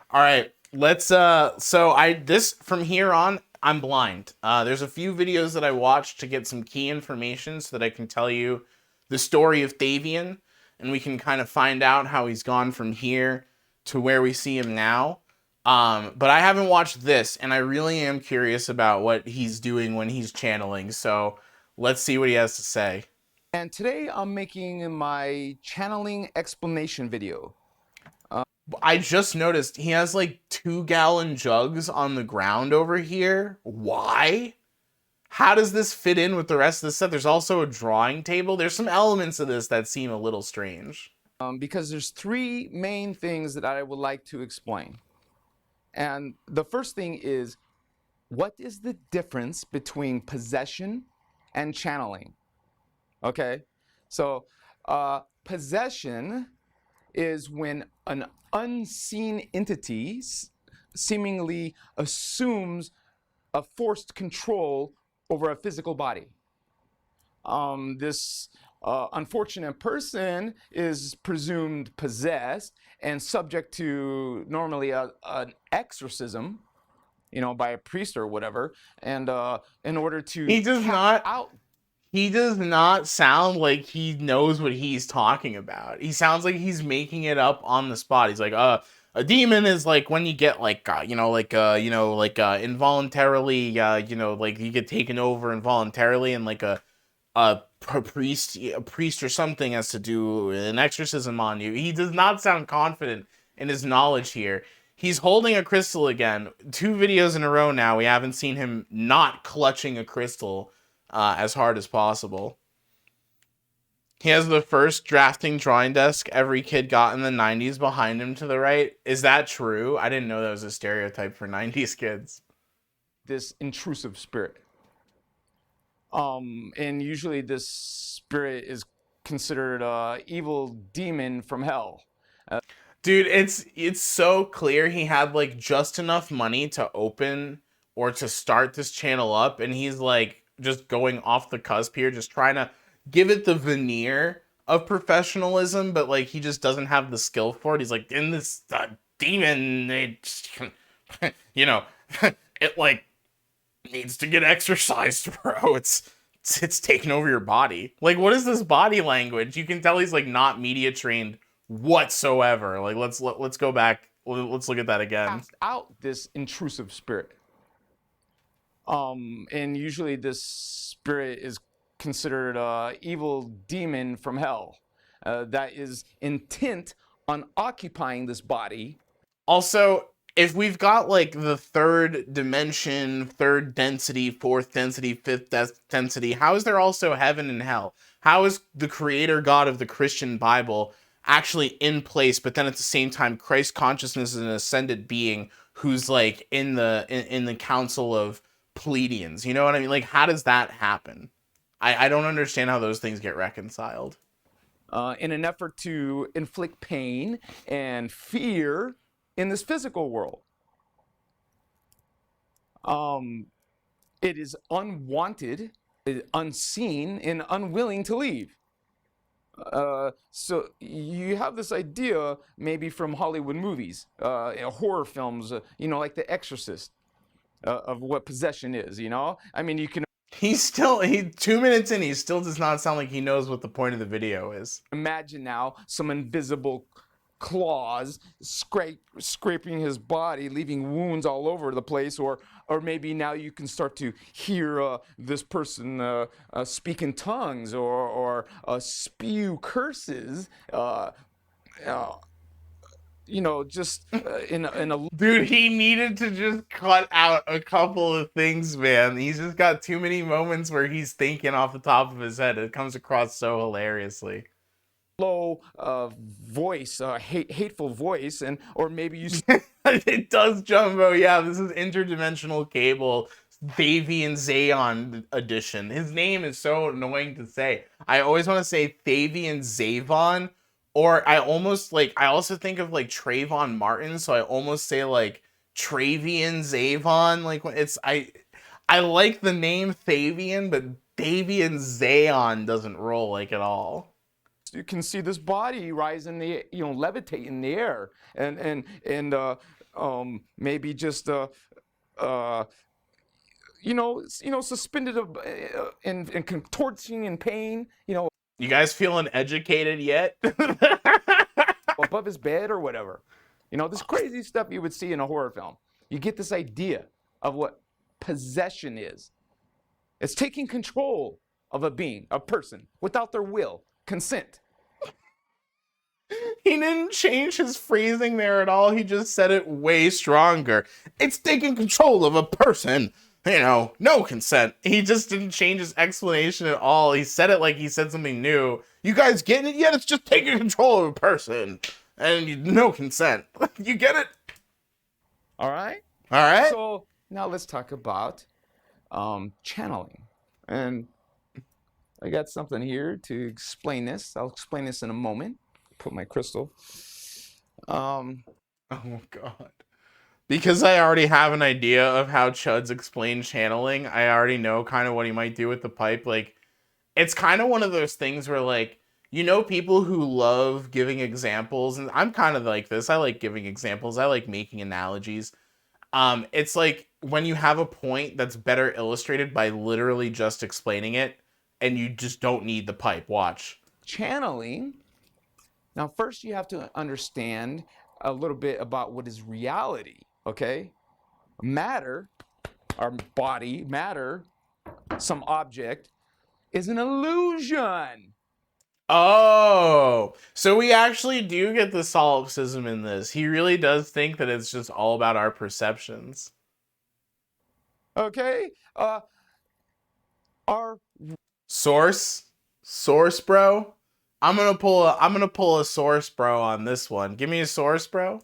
All right, let's this from here on, I'm blind. There's a few videos that I watched to get some key information so that I can tell you the story of Thayvian, and we can kind of find out how he's gone from here to where we see him now. But I haven't watched this, and I really am curious about what he's doing when he's channeling. So let's see what he has to say. And today I'm making my channeling explanation video. I just noticed he has like 2-gallon jugs on the ground over here. Why? How does this fit in with the rest of the set? There's also a drawing table. There's some elements of this that seem a little strange. Because there's three main things that I would like to explain. And the first thing is, what is the difference between possession and channeling? Okay, so possession is when an unseen entity seemingly assumes a forced control over a physical body. This unfortunate person is presumed possessed and subject to normally an exorcism, you know, by a priest or whatever, and in order to He does not sound like he knows what he's talking about. He sounds like he's making it up on the spot. He's like, a demon is like when you get like, involuntarily, like you get taken over involuntarily, and like a a priest or something has to do an exorcism on you. He does not sound confident in his knowledge here. He's holding a crystal again. 2 videos in a row now, we haven't seen him not clutching a crystal as hard as possible. He has the first drafting drawing desk every kid got in the 90s behind him to the right. Is that true? I didn't know that was a stereotype for 90s kids. This intrusive spirit. And usually this spirit is considered an evil demon from hell. Dude, it's so clear he had like just enough money to open or to start this channel up, and he's like just going off the cusp here, just trying to give it the veneer of professionalism, but like he just doesn't have the skill for it. He's like, in this demon, you know, it like needs to get exercised, bro. It's taking over your body. Like, what is this body language? You can tell he's like not media trained whatsoever. Like, let's go back. Let's look at that again. Cast out this intrusive spirit. And usually this spirit is considered an evil demon from hell that is intent on occupying this body. Also, if we've got like the 3rd dimension, 3rd density, 4th density, 5th density, how is there also heaven and hell? How is the creator God of the Christian Bible actually in place, but then at the same time Christ consciousness is an ascended being who's like in the council of Pleiadians? You know what I mean? Like, how does that happen? I don't understand how those things get reconciled. In an effort to inflict pain and fear in this physical world. It is unwanted, unseen, and unwilling to leave. So you have this idea maybe from Hollywood movies, horror films, you know, like The Exorcist, of what possession is, you know? I mean, you can 2 minutes in, he still does not sound like he knows what the point of the video is. imagine now some invisible claws scraping his body, leaving wounds all over the place, or maybe now you can start to hear this person speak in tongues or spew curses, you know, just in a Dude, he needed to just cut out a couple of things, man. He's just got too many moments where he's thinking off the top of his head. It comes across so hilariously. low voice, hateful voice, and or maybe you It does, Jumbo. Yeah, this is interdimensional cable Thayvian Zayon edition. His name is so annoying to say. I always want to say Thayvian Zayon, or I also think of like Trayvon Martin, so I almost say like Travian Zavon. Like, I like the name Thayvian, but Thayvian Zayon doesn't roll like at all. you can see this body rise in the, you know, levitate in the air, and maybe just you know, suspended and contorting in pain, you know, You guys feeling educated yet? above his bed or whatever. You know, this crazy stuff you would see in a horror film. You get this idea of what possession is. It's taking control of a being, a person, without their will, consent. He didn't change his phrasing there at all. He just said it way stronger. It's taking control of a person. You know, no consent. He just didn't change his explanation at all. He said it like he said something new. You guys getting it yet? It's just taking control of a person. And no consent. You get it? All right? All right? So now let's talk about channeling. And I got something here to explain this. I'll explain this in a moment. Put my crystal. Oh, God. Because I already have an idea of how Chuds explain channeling, I already know kind of what he might do with the pipe. Like, it's kind of one of those things where, like, you know, people who love giving examples, and I'm kind of like this. I like giving examples. I like making analogies. It's like when you have a point that's better illustrated by literally just explaining it, and you just don't need the pipe. Watch. Channeling. Now, first you have to understand a little bit about what is reality, okay? Matter, our body, matter, some object, is an illusion. Oh, so we actually do get the solipsism in this. He really does think that it's just all about our perceptions. Okay? Our Source, bro. I'm gonna pull a source, bro, on this one. Give me a source, bro.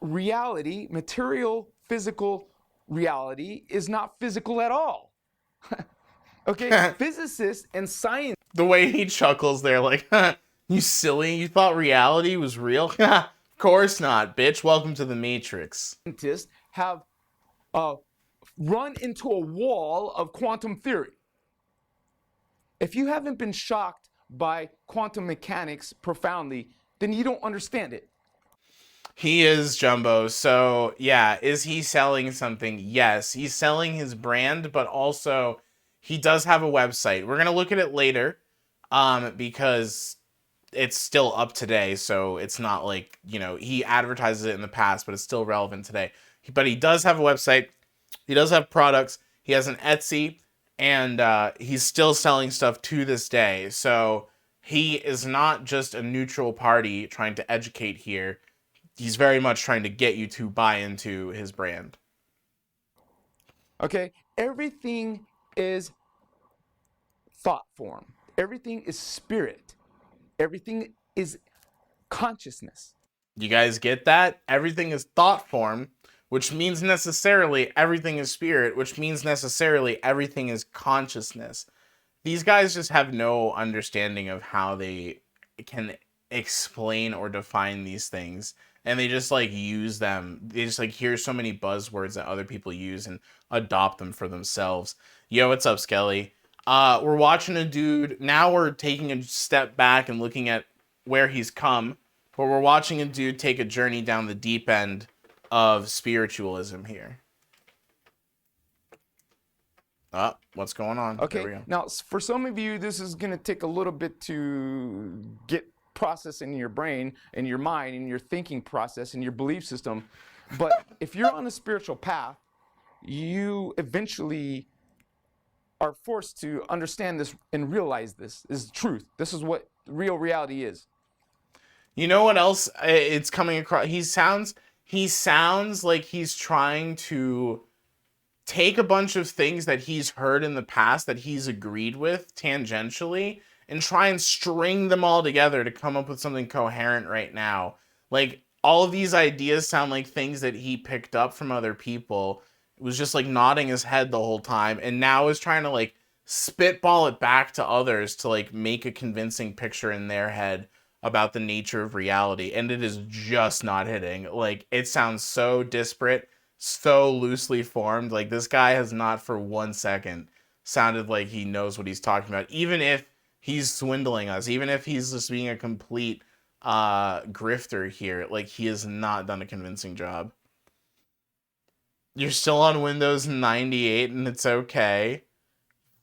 reality, material, physical reality, is not physical at all. Okay? Physicists and scientists The way he chuckles there, like, you silly, you thought reality was real? Of course not, bitch. Welcome to the Matrix. have run into a wall of quantum theory. If you haven't been shocked by quantum mechanics profoundly, then you don't understand it. He is, Jumbo. So, yeah, is he selling something? Yes, he's selling his brand, but also he does have a website. We're going to look at it later because it's still up today. So it's not like, you know, he advertises it in the past, but it's still relevant today. But he does have a website. He does have products. He has an Etsy, and he's still selling stuff to this day. So he is not just a neutral party trying to educate here. He's very much trying to get you to buy into his brand. Okay? Everything is thought form. Everything is spirit. Everything is consciousness. You guys get that? Everything is thought form, which means necessarily everything is spirit, which means necessarily everything is consciousness. These guys just have no understanding of how they can explain or define these things. And they just like use them. They just like hear so many buzzwords that other people use and adopt them for themselves. Yo, what's up, Skelly? We're watching a dude. Now we're taking a step back and looking at where he's come. But we're watching a dude take a journey down the deep end of spiritualism here. What's going on? Okay, There we go. now for some of you, this is going to take a little bit to get processed in your brain, in your mind, in your thinking process, in your belief system. But if you're on a spiritual path, you eventually are forced to understand this and realize this is truth. This is what real reality is. You know what else it's coming across? He sounds like he's trying to take a bunch of things that he's heard in the past that he's agreed with tangentially and try and string them all together to come up with something coherent right now. Like, all of these ideas sound like things that he picked up from other people. It was just like nodding his head the whole time, and now is trying to like spitball it back to others to like make a convincing picture in their head about the nature of reality, and it is just not hitting. Like, it sounds so disparate, so loosely formed. Like, this guy has not for 1 second sounded like he knows what he's talking about, even if he's swindling us, even if he's just being a complete grifter here. Like, he has not done a convincing job. You're still on Windows 98 and it's okay.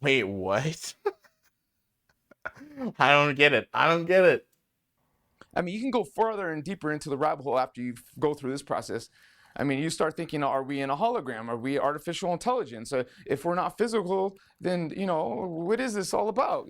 Wait, what? I don't get it. I don't get it. I mean, you can go further and deeper into the rabbit hole after you go through this process. I mean, you start thinking, are we in a hologram? Are we artificial intelligence? If we're not physical, then, you know, what is this all about?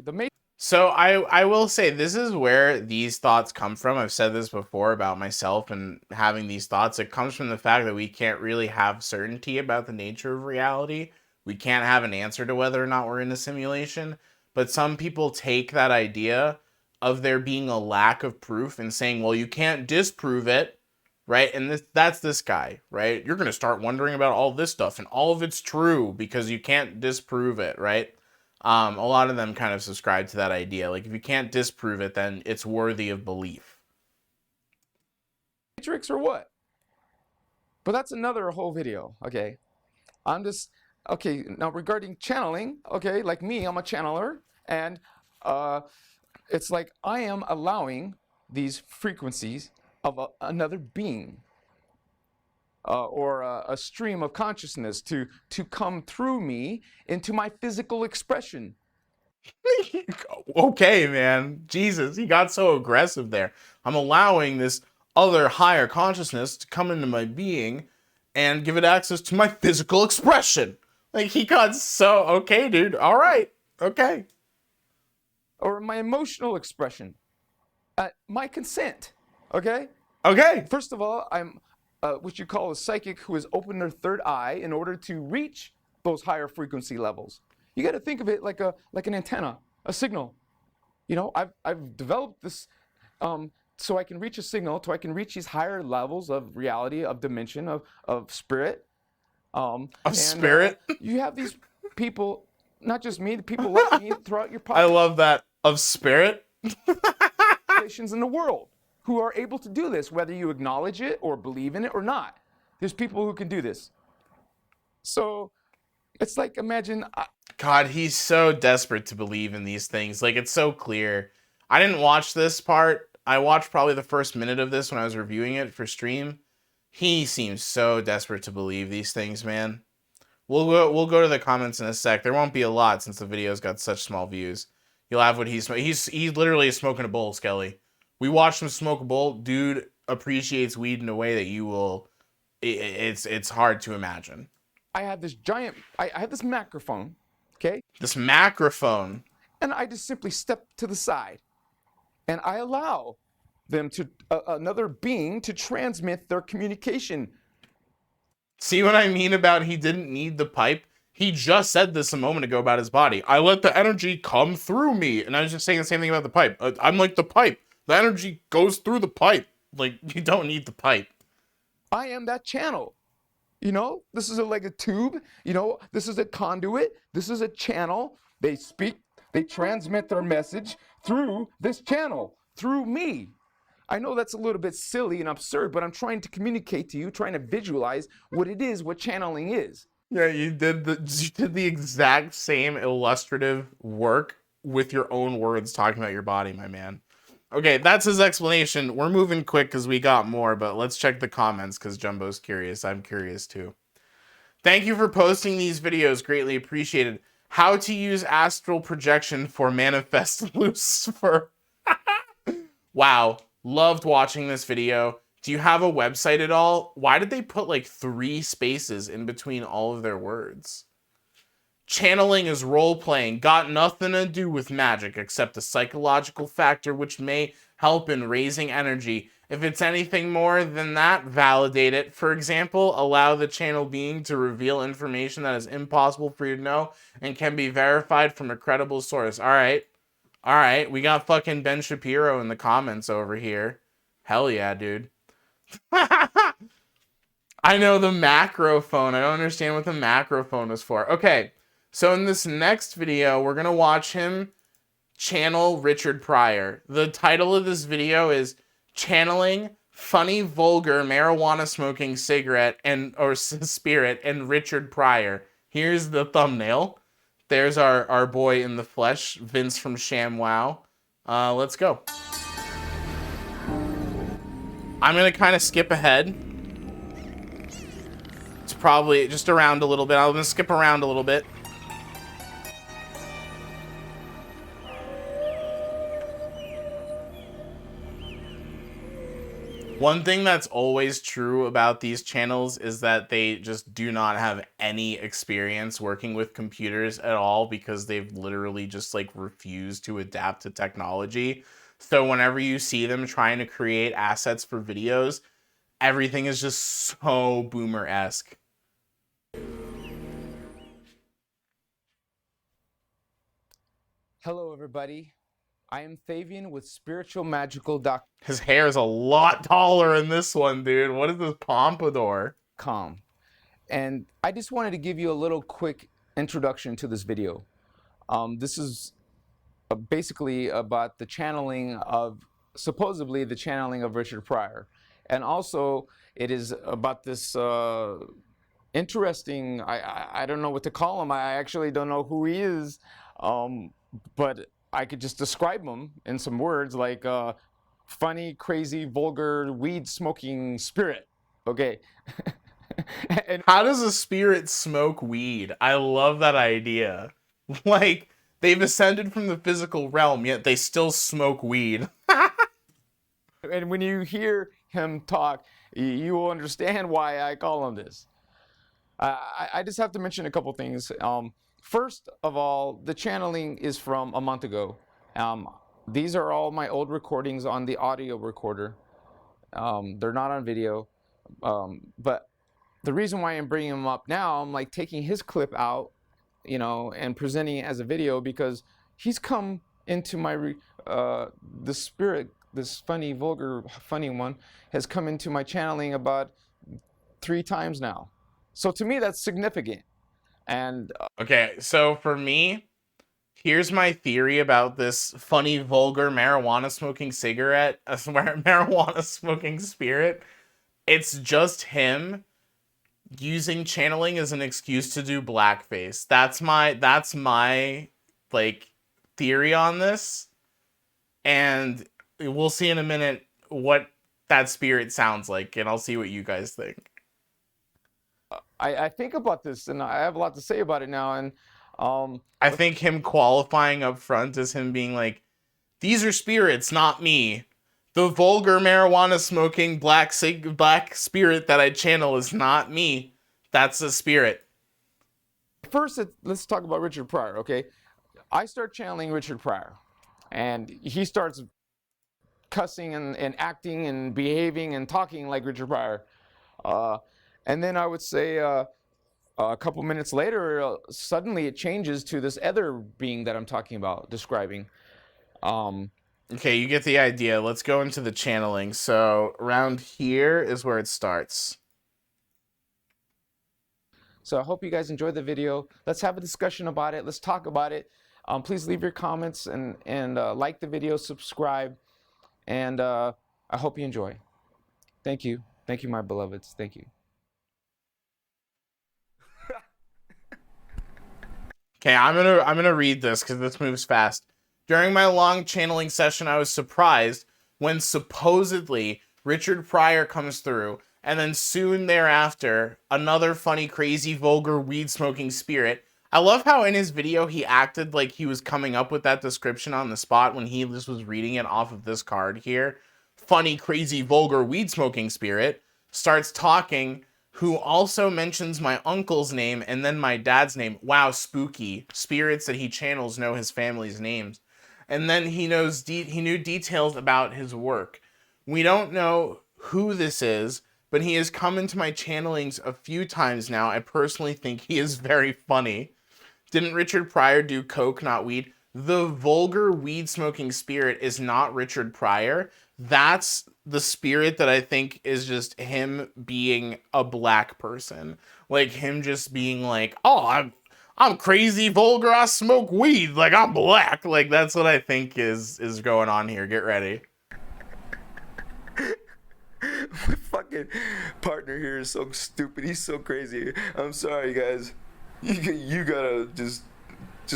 So I will say this is where these thoughts come from. I've said this before about myself and having these thoughts. It comes from the fact that we can't really have certainty about the nature of reality. We can't have an answer to whether or not we're in a simulation. But some people take that idea of there being a lack of proof and saying, well, you can't disprove it, right? And that's this guy, right? You're going to start wondering about all this stuff and all of it's true because you can't disprove it, right? A lot of them kind of subscribe to that idea. Like, if you can't disprove it, then it's worthy of belief. Matrix or what? But that's another whole video, okay? Okay, now regarding channeling, okay, like me, I'm a channeler, and it's like I am allowing these frequencies of another being or a stream of consciousness to come through me into my physical expression. Okay, man. Jesus, he got so aggressive there. I'm allowing this other higher consciousness to come into my being and give it access to my physical expression. Like, he got so, okay, dude, all right. Okay. Or my emotional expression at my consent. Okay? Okay. First of all, I'm what you call a psychic who has opened their third eye in order to reach those higher frequency levels. You got to think of it like an antenna, a signal. You know, I've developed this so I can reach a signal, so I can reach these higher levels of reality, of dimension, of spirit. Spirit? You have these people, not just me, the people like me throughout your I population love that. Of spirit? in the world who are able to do this, whether you acknowledge it or believe in it or not. There's people who can do this. So it's like, imagine. God, he's so desperate to believe in these things. Like, it's so clear. I didn't watch this part. I watched probably the first minute of this when I was reviewing it for stream. He seems so desperate to believe these things, man. We'll go to the comments in a sec. There won't be a lot since the video's got such small views. You'll have what he's literally is smoking a bowl, Skelly. We watched him smoke a bowl. Dude appreciates weed in a way that you will. It's hard to imagine. I have this giant. I have this microphone. Okay. This macrophone. And I just simply step to the side, and I allow them to another being to transmit their communication. See what I mean about he didn't need the pipe? He just said this a moment ago about his body. I let the energy come through me. And I was just saying the same thing about the pipe. I'm like the pipe. The energy goes through the pipe. Like, you don't need the pipe. I am that channel. You know, this is like a tube. You know, this is a conduit. This is a channel. They speak, they transmit their message through this channel, through me. I know that's a little bit silly and absurd, but I'm trying to communicate to you, trying to visualize what it is, what channeling is. Yeah, you did the exact same illustrative work with your own words talking about your body, my man. Okay, that's his explanation. We're moving quick because we got more, but let's check the comments because Jumbo's curious. I'm curious too. Thank you for posting these videos. Greatly appreciated. How to use astral projection for manifest Lucifer. Wow. Loved watching this video. Do you have a website at all? Why did they put like 3 spaces in between all of their words? Channeling is role-playing. Got nothing to do with magic except a psychological factor which may help in raising energy. If it's anything more than that, validate it. For example, allow the channel being to reveal information that is impossible for you to know and can be verified from a credible source. All right. All right. We got fucking Ben Shapiro in the comments over here. Hell yeah, dude. I know the macrophone. I don't understand what the macrophone was for. Okay. So in this next video, we're going to watch him channel Richard Pryor. The title of this video is Channeling Funny, Vulgar, Marijuana-Smoking Cigarette or Spirit and Richard Pryor. Here's the thumbnail. There's our boy in the flesh, Vince from ShamWow. Let's go. I'm going to kind of skip ahead. It's probably just around a little bit. I'm going to skip around a little bit. One thing that's always true about these channels is that they just do not have any experience working with computers at all because they've literally just like refused to adapt to technology. So whenever you see them trying to create assets for videos, everything is just so boomer-esque. Hello, everybody. I am Thayvian with spiritualmagical.com. His hair is a lot taller in this one, dude. What is this pompadour? And I just wanted to give you a little quick introduction to this video. This is basically about the channeling of, supposedly the channeling of Richard Pryor. And also it is about this interesting, I don't know what to call him. I actually don't know who he is. But I could just describe him in some words like funny, crazy, vulgar, weed-smoking spirit. Okay. And how does a spirit smoke weed? I love that idea. Like, they've ascended from the physical realm, yet they still smoke weed. And when you hear him talk, you will understand why I call him this. I just have to mention a couple things. First of all, the channeling is from a month ago. These are all my old recordings on the audio recorder. They're not on video, but the reason why I'm bringing them up now, I'm like taking his clip out, you know, and presenting it as a video because he's come into my the spirit, this funny, vulgar, funny one, has come into my channeling about 3 times now. So to me, that's significant. And Okay, so for me, here's my theory about this funny, vulgar marijuana smoking cigarette, marijuana smoking spirit. It's just him using channeling as an excuse to do blackface. That's my like theory on this. And we'll see in a minute what that spirit sounds like, and I'll see what you guys think. I think about this, and I have a lot to say about it now. And I think him qualifying up front as him being like, these are spirits, not me. The vulgar marijuana smoking black spirit that I channel is not me. That's a spirit. First, let's talk about Richard Pryor, okay? I start channeling Richard Pryor, and he starts cussing and acting and behaving and talking like Richard Pryor. And then I would say a couple minutes later, suddenly it changes to this other being that I'm talking about, describing. Okay, you get the idea. Let's go into the channeling. So around here is where it starts. So I hope you guys enjoyed the video. Let's have a discussion about it. Let's talk about it. Please leave your comments and like the video, subscribe, and I hope you enjoy. Thank you. Thank you, my beloveds. Thank you. Okay, I'm gonna read this because this moves fast. During my long channeling session, I was surprised when supposedly Richard Pryor comes through, and then soon thereafter, another funny, crazy, vulgar, weed-smoking spirit. I love how in his video he acted like he was coming up with that description on the spot when he just was reading it off of this card here. Funny, crazy, vulgar, weed-smoking spirit starts talking, who also mentions my uncle's name and then my dad's name. Wow, spooky. Spirits that he channels know his family's names. And then he knew details about his work. We don't know who this is, but he has come into my channelings a few times now. I personally think he is very funny. Didn't Richard Pryor do coke, not weed? The vulgar weed-smoking spirit is not Richard Pryor. That's the spirit that I think is just him being a black person. Like him just being like, oh, I'm crazy, vulgar, I smoke weed, like I'm black. Like that's what I think is going on here. Get ready. My fucking partner here is so stupid. He's so crazy. I'm sorry, guys. You gotta just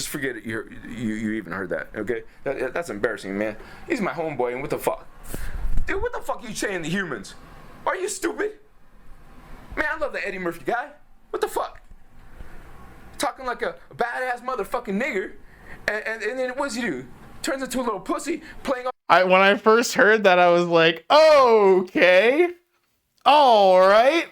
forget it. You even heard that, okay? That's embarrassing, man. He's my homeboy, and what the fuck? Dude, what the fuck are you saying to humans? Are you stupid? Man, I love the Eddie Murphy guy. What the fuck? Talking like a badass motherfucking nigger, and then what does he do? Turns into a little pussy, playing. When I first heard that, I was like, okay, all right.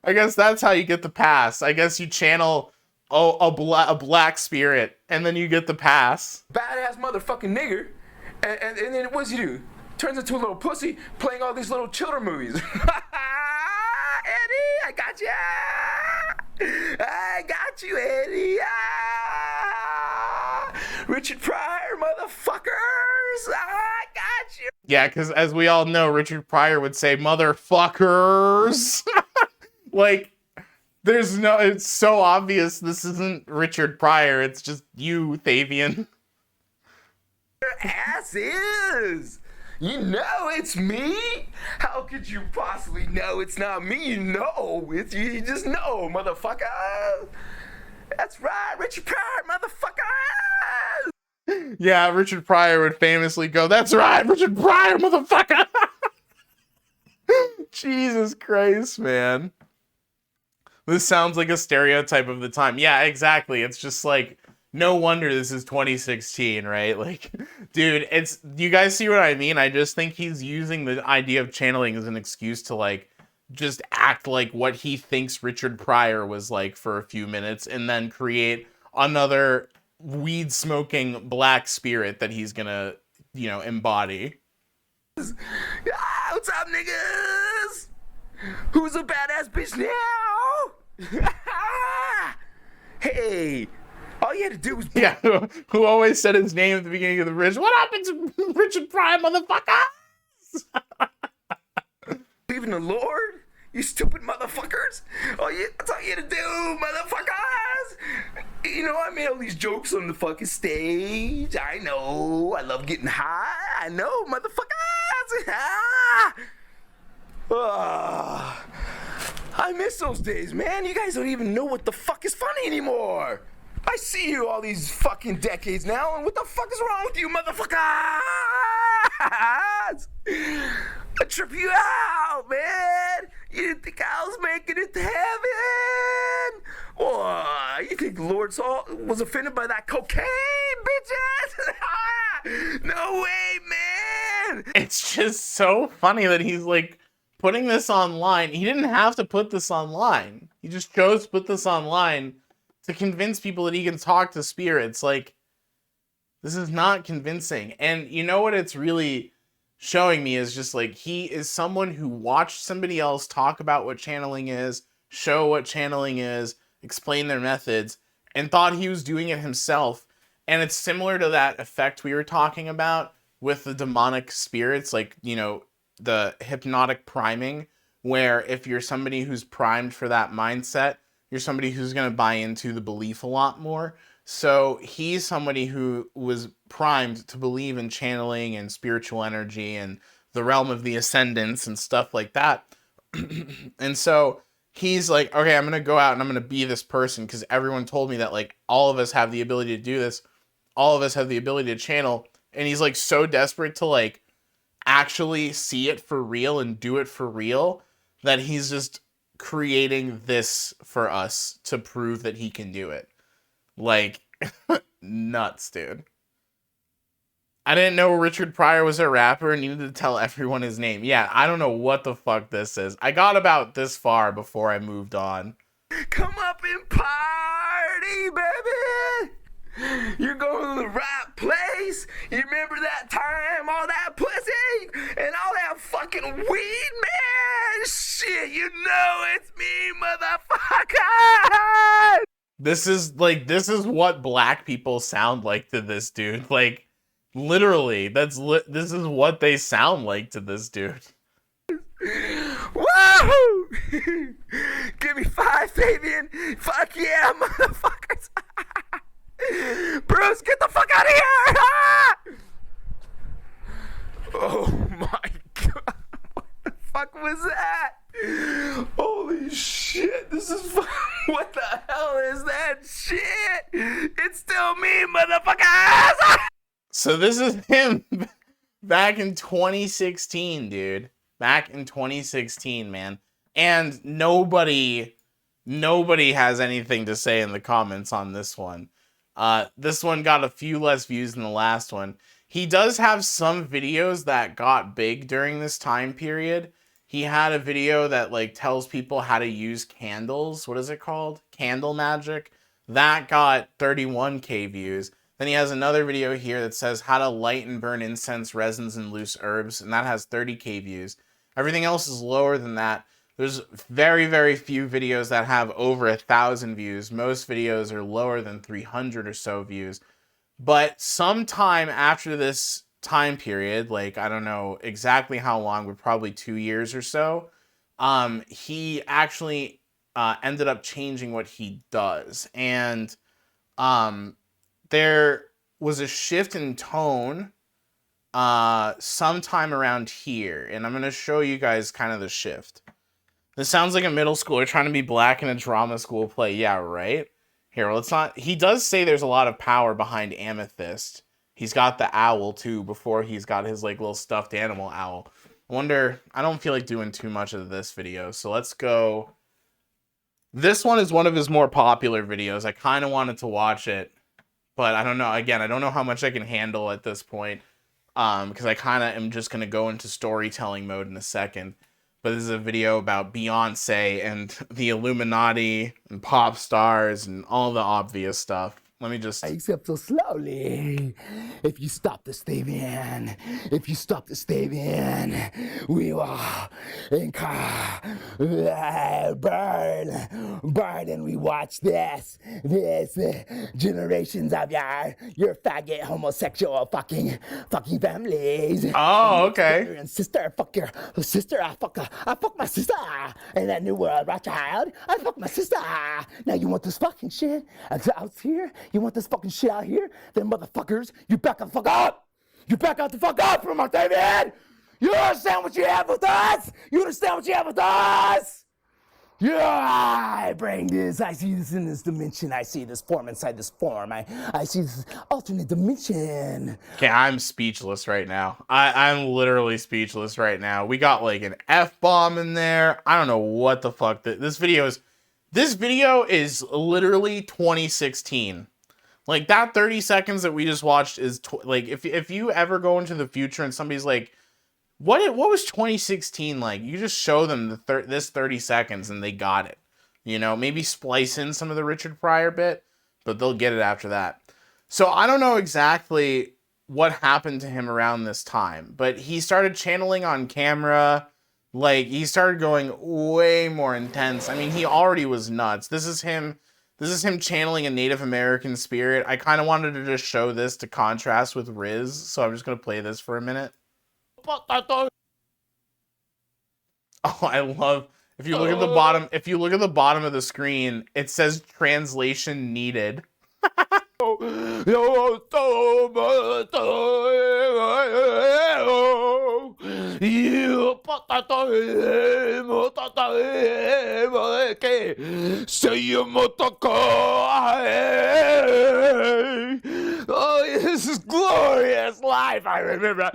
I guess that's how you get the pass. I guess you channel a black spirit, and then you get the pass. Badass motherfucking nigger, and then what does he do? Turns into a little pussy, playing all these little children movies. Eddie, I got you. I got you, Eddie. Richard Pryor, motherfuckers. I got you. Yeah, because as we all know, Richard Pryor would say, motherfuckers. Like, it's so obvious this isn't Richard Pryor. It's just you, Thayvian. Your ass is. You know it's me. How could you possibly know it's not me? You know it's you. You just know, motherfucker. That's right, Richard Pryor, motherfucker. Yeah, Richard Pryor would famously go, that's right, Richard Pryor, motherfucker. Jesus Christ, man. This sounds like a stereotype of the time. Yeah, exactly. It's just like, no wonder this is 2016, right? Like, dude, you guys see what I mean? I just think he's using the idea of channeling as an excuse to, like, just act like what he thinks Richard Pryor was like for a few minutes and then create another weed smoking black spirit that he's gonna, you know, embody. Ah, what's up, niggas? Who's a badass bitch now? Hey, all you had to do was... Yeah, who always said his name at the beginning of the bridge. What happened to Richard Pryor, motherfucker? Believe in the Lord? You stupid motherfuckers. That's all you had to do, motherfuckers. You know, I made all these jokes on the fucking stage. I know. I love getting high. I know, motherfuckers. I miss those days, man. You guys don't even know what the fuck is funny anymore. I see you all these fucking decades now, and what the fuck is wrong with you, motherfuckers? I trip you out, man. You didn't think I was making it to heaven? Or you think the Lord was offended by that cocaine, bitches? No way, man. It's just so funny that he's like putting this online. He didn't have to put this online. He just chose to put this online to convince people that he can talk to spirits. Like, this is not convincing. And you know what it's really showing me is just like, he is someone who watched somebody else talk about what channeling is, show what channeling is, explain their methods, and thought he was doing it himself. And it's similar to that effect we were talking about with the demonic spirits, like, you know, the hypnotic priming, where if you're somebody who's primed for that mindset, you're somebody who's going to buy into the belief a lot more. So he's somebody who was primed to believe in channeling and spiritual energy and the realm of the ascendants and stuff like that. And so he's like, okay, I'm going to go out and I'm going to be this person because everyone told me that, like, all of us have the ability to do this. All of us have the ability to channel. And he's like so desperate to like actually see it for real and do it for real that he's just creating this for us to prove that he can do it. Like, nuts, dude. I didn't know Richard Pryor was a rapper and needed to tell everyone his name. Yeah, I don't know what the fuck this is. I got about this far before I moved on. Come up and party, baby. You're going to the right place. You remember that time, all that pussy, and all that fucking weed, man? Shit, you know it's me, motherfucker. This is what black people sound like to this dude. Like, literally, this is what they sound like to this dude. Whoa! Give me 5, Thayvian. Fuck yeah, motherfuckers. Bruce, get the fuck out of here! Oh my god. What the fuck was that? Holy shit, this is what the hell is that shit? It's still me, motherfuckers! So this is him back in 2016, dude. Back in 2016, man. And nobody has anything to say in the comments on this one. This one got a few less views than the last one. He does have some videos that got big during this time period. He had a video that like tells people how to use candles. What is it called? Candle magic. That got 31K views. Then he has another video here that says how to light and burn incense, resins, and loose herbs. And that has 30K views. Everything else is lower than that. There's very, very few videos that have over 1,000 views. Most videos are lower than 300 or so views. But sometime after this time period, like, I don't know exactly how long, but probably 2 years or so, he actually ended up changing what he does. And there was a shift in tone sometime around here. And I'm going to show you guys kind of the shift. This sounds like a middle schooler trying to be black in a drama school play. Yeah, right? Here, well, it's not... He does say there's a lot of power behind Amethyst. He's got the owl, too, before he's got his, like, little stuffed animal owl. I wonder... I don't feel like doing too much of this video, so let's go... This one is one of his more popular videos. I kind of wanted to watch it, but I don't know. Again, I don't know how much I can handle at this point, because I kind of am just going to go into storytelling mode in a second. but this is a video about Beyonce and the Illuminati and pop stars and all the obvious stuff. Let me just... Except so slowly. If you stop this Thayvian, if you stop this Thayvian, we will burn, and we watch this generations of your faggot homosexual fucking families. Oh, okay. Brother and sister, fuck your sister. I fuck my sister in that new world, right, child? I fuck my sister. Now you want this fucking shit out here? You want this fucking shit out here? Then motherfuckers, you back the fuck up. You back out the fuck up from our David. You understand what you have with us? You understand what you have with us? Yeah, I bring this. I see this in this dimension. I see this form inside this form. I see this alternate dimension. Okay, I'm speechless right now. I'm literally speechless right now. We got like an F-bomb in there. I don't know what the fuck. This video is literally 2016. Like, that 30 seconds that we just watched is, like, if you ever go into the future and somebody's like, what was 2016 like? You just show them this 30 seconds and they got it. You know, maybe splice in some of the Richard Pryor bit, but they'll get it after that. So I don't know exactly what happened to him around this time, but he started channeling on camera. Like, he started going way more intense. I mean, he already was nuts. This is him channeling a Native American spirit. I kind of wanted to just show this to contrast with Riz, so I'm just going to play this for a minute. Oh, I love, if you look at the bottom of the screen, it says translation needed. Oh, this is glorious life. I remember.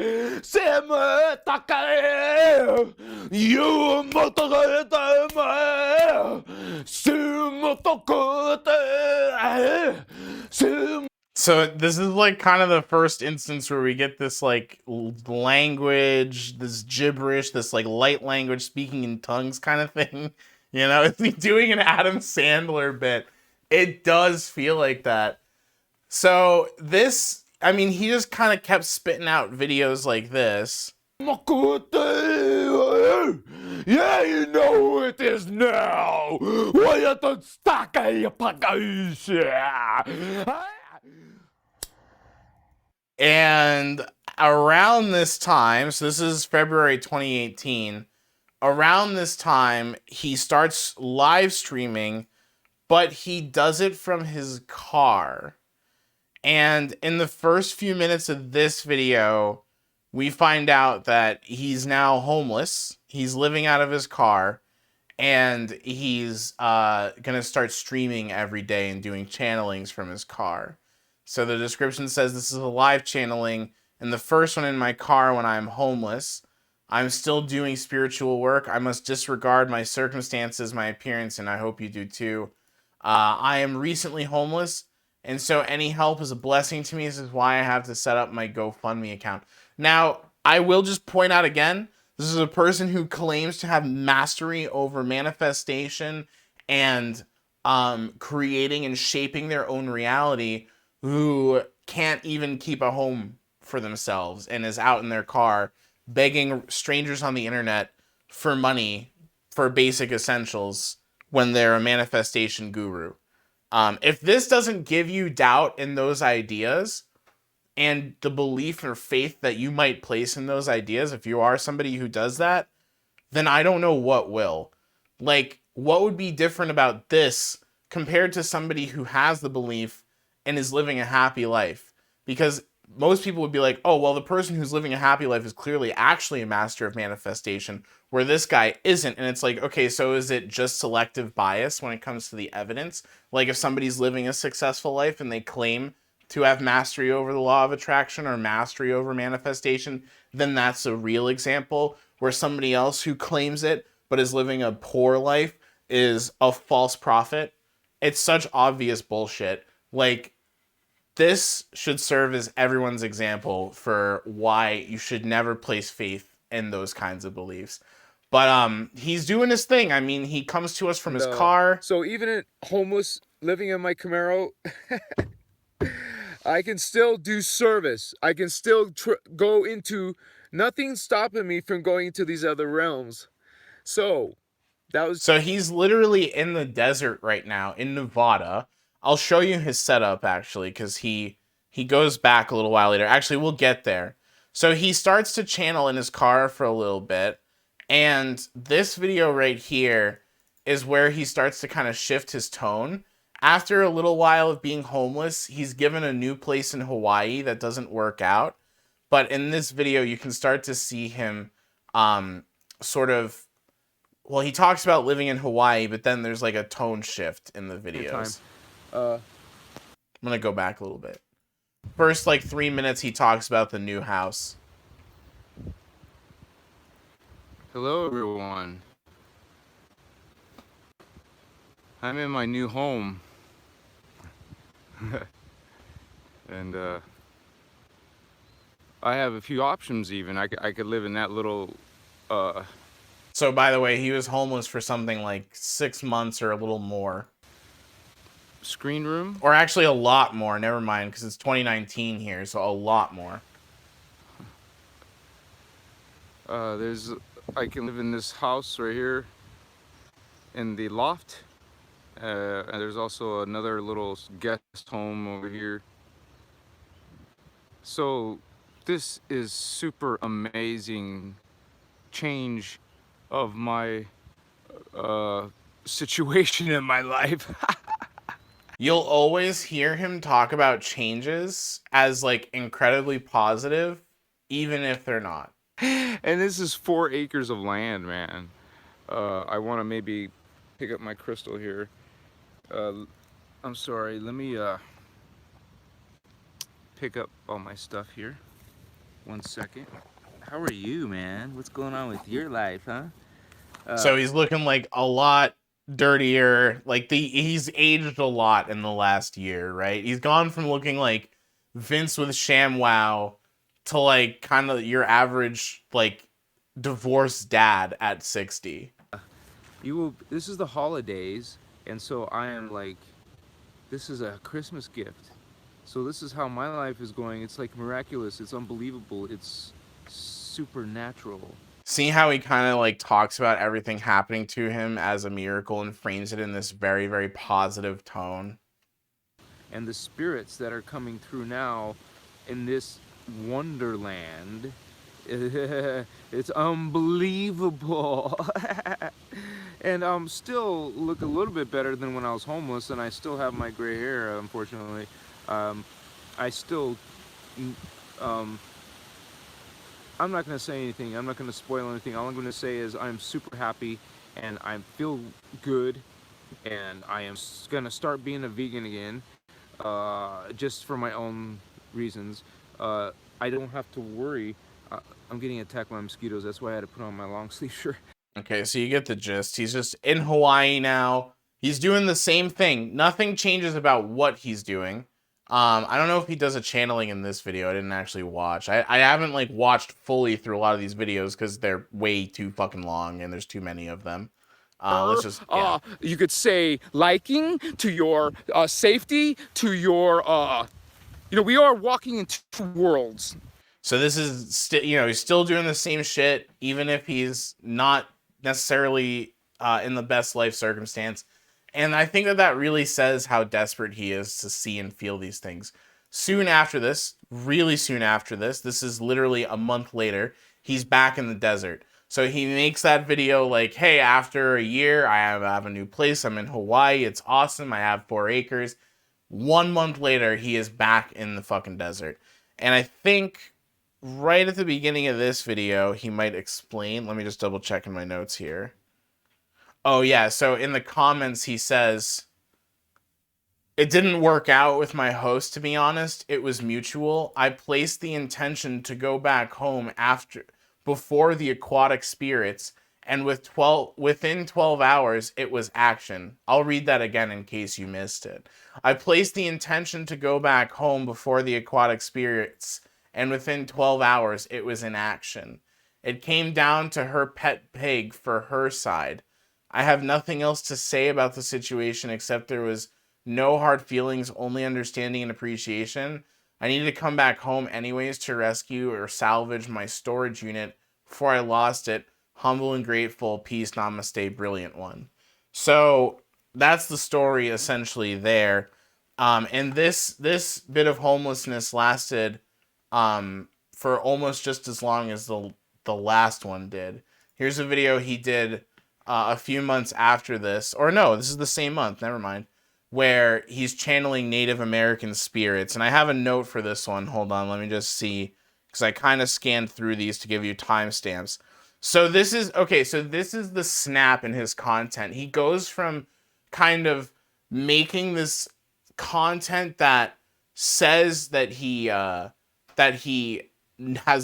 So this is like kind of the first instance where we get this like language, this gibberish, this like light language speaking in tongues kind of thing. You know, it's like doing an Adam Sandler bit. It does feel like that. So this, I mean, he just kind of kept spitting out videos like this. Yeah, you know who it is now. And around this time, so this is February 2018, around this time, he starts live streaming, but he does it from his car. And in the first few minutes of this video, we find out that he's now homeless. He's living out of his car, and he's gonna start streaming every day and doing channelings from his car. So the description says this is a live channeling, and the first one in my car when I'm homeless. I'm still doing spiritual work. I must disregard my circumstances, my appearance, and I hope you do too. I am recently homeless, and so any help is a blessing to me. This is why I have to set up my GoFundMe account. Now, I will just point out again, this is a person who claims to have mastery over manifestation and creating and shaping their own reality, who can't even keep a home for themselves and is out in their car begging strangers on the internet for money for basic essentials when they're a manifestation guru. If this doesn't give you doubt in those ideas and the belief or faith that you might place in those ideas, if you are somebody who does that, then I don't know what will. Like, what would be different about this compared to somebody who has the belief and is living a happy life? Because most people would be like, oh, well, the person who's living a happy life is clearly actually a master of manifestation, where this guy isn't. And it's like, okay, so is it just selective bias when it comes to the evidence? Like, if somebody's living a successful life and they claim to have mastery over the law of attraction or mastery over manifestation, then that's a real example, where somebody else who claims it but is living a poor life is a false prophet. It's such obvious bullshit. Like, this should serve as everyone's example for why you should never place faith in those kinds of beliefs. But he's doing his thing. I mean, he comes to us from his car. So even homeless, living in my Camaro, I can still do service. I can still go into, nothing's stopping me from going into these other realms. So So he's literally in the desert right now in Nevada. I'll show you his setup actually, because he goes back a little while later. Actually, we'll get there. So he starts to channel in his car for a little bit, and this video right here is where he starts to kind of shift his tone. After a little while of being homeless, he's given a new place in Hawaii that doesn't work out. But in this video, you can start to see him sort of, well, he talks about living in Hawaii, but then there's like a tone shift in the videos. I'm gonna go back a little bit. First, like 3 minutes, he talks about the new house. hello everyone. I'm in my new home. And I have a few options even. I could live in that little So by the way, he was homeless for something like 6 months or a little more. screen room. Or actually a lot more, never mind, because it's 2019 here, so a lot more. I can live in this house right here in the loft. And there's also another little guest home over here. So this is super amazing change of my situation in my life. You'll always hear him talk about changes as like incredibly positive, even if they're not. And this is 4 acres of land, man. I want to maybe pick up my crystal here. I'm sorry, let me pick up all my stuff here. 1 second. How are you, man? What's going on with your life, huh? So he's looking like a lot dirtier. Like he's aged a lot in the last year, right? He's gone from looking like Vince with ShamWow to like kind of your average like divorced dad at 60. This is the holidays, and so I am like, this is a Christmas gift. So this is how my life is going. It's like miraculous. It's unbelievable. It's supernatural. See how he kind of like talks about everything happening to him as a miracle and frames it in this very, very positive tone. And the spirits that are coming through now in this wonderland, it's unbelievable. And still look a little bit better than when I was homeless, and I still have my gray hair, unfortunately. I still, I'm not going to say anything. I'm not going to spoil anything. All I'm going to say is I'm super happy, and I feel good, and I am going to start being a vegan again, just for my own reasons. I don't have to worry. I'm getting attacked by mosquitoes. That's why I had to put on my long sleeve shirt. Okay, so you get the gist. He's just in Hawaii now. He's doing the same thing. Nothing changes about what he's doing. I don't know if he does a channeling in this video. I didn't actually watch. I haven't like watched fully through a lot of these videos because they're way too fucking long and there's too many of them. Let's just, yeah. You could say liking to your safety, to your, we are walking into worlds. So this is still, he's still doing the same shit, even if he's not necessarily in the best life circumstance. And I think that really says how desperate he is to see and feel these things. Soon after this, really soon after this is literally a month later, he's back in the desert. So he makes that video like, hey, after a year, I have a new place. I'm in Hawaii. It's awesome. I have 4 acres. 1 month later, he is back in the fucking desert. And I think right at the beginning of this video, he might explain. Let me just double check in my notes here. Oh, yeah. So in the comments, he says, it didn't work out with my host, to be honest. It was mutual. I placed the intention to go back home before the aquatic spirits, and within 12 hours, it was action. I'll read that again in case you missed it. I placed the intention to go back home before the aquatic spirits, and within 12 hours, it was in action. It came down to her pet pig for her side. I have nothing else to say about the situation except there was no hard feelings, only understanding and appreciation. I needed to come back home anyways to rescue or salvage my storage unit before I lost it. Humble and grateful. Peace, namaste, brilliant one. So that's the story essentially there. And this bit of homelessness lasted for almost just as long as the last one did. Here's a video he did a few months after this, or no, this is the same month. Never mind. Where he's channeling Native American spirits, and I have a note for this one. Hold on, let me just see, because I kind of scanned through these to give you timestamps. So this is okay. So this is the snap in his content. He goes from kind of making this content that says that he has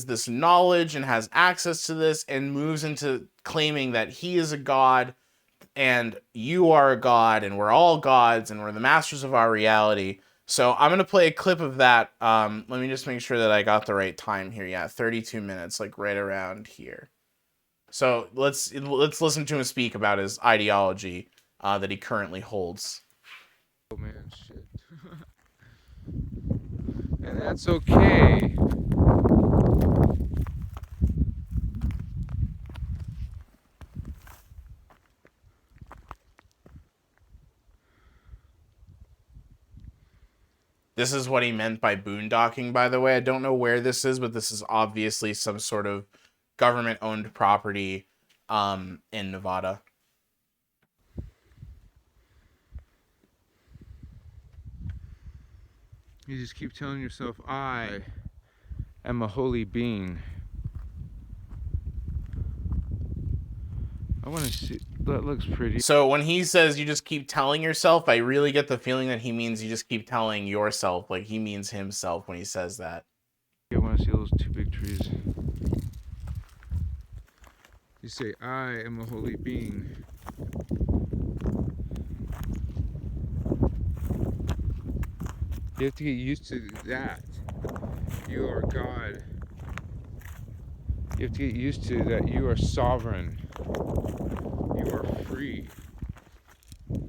this knowledge and has access to this, and moves into claiming that he is a god and you are a god and we're all gods and we're the masters of our reality. So I'm going to play a clip of that. Let me just make sure that I got the right time here. Yeah, 32 minutes, like right around here. So let's listen to him speak about his ideology that he currently holds. Oh man, shit. And that's okay. This is what he meant by boondocking, by the way. I don't know where this is, but this is obviously some sort of government-owned property in Nevada. You just keep telling yourself, I am a holy being. I want to see. That looks pretty. So when he says you just keep telling yourself, I really get the feeling that he means you just keep telling yourself. Like he means himself when he says that. I want to see those two big trees. You say, I am a holy being. You have to get used to that. You are God. You have to get used to that you are sovereign. You are free.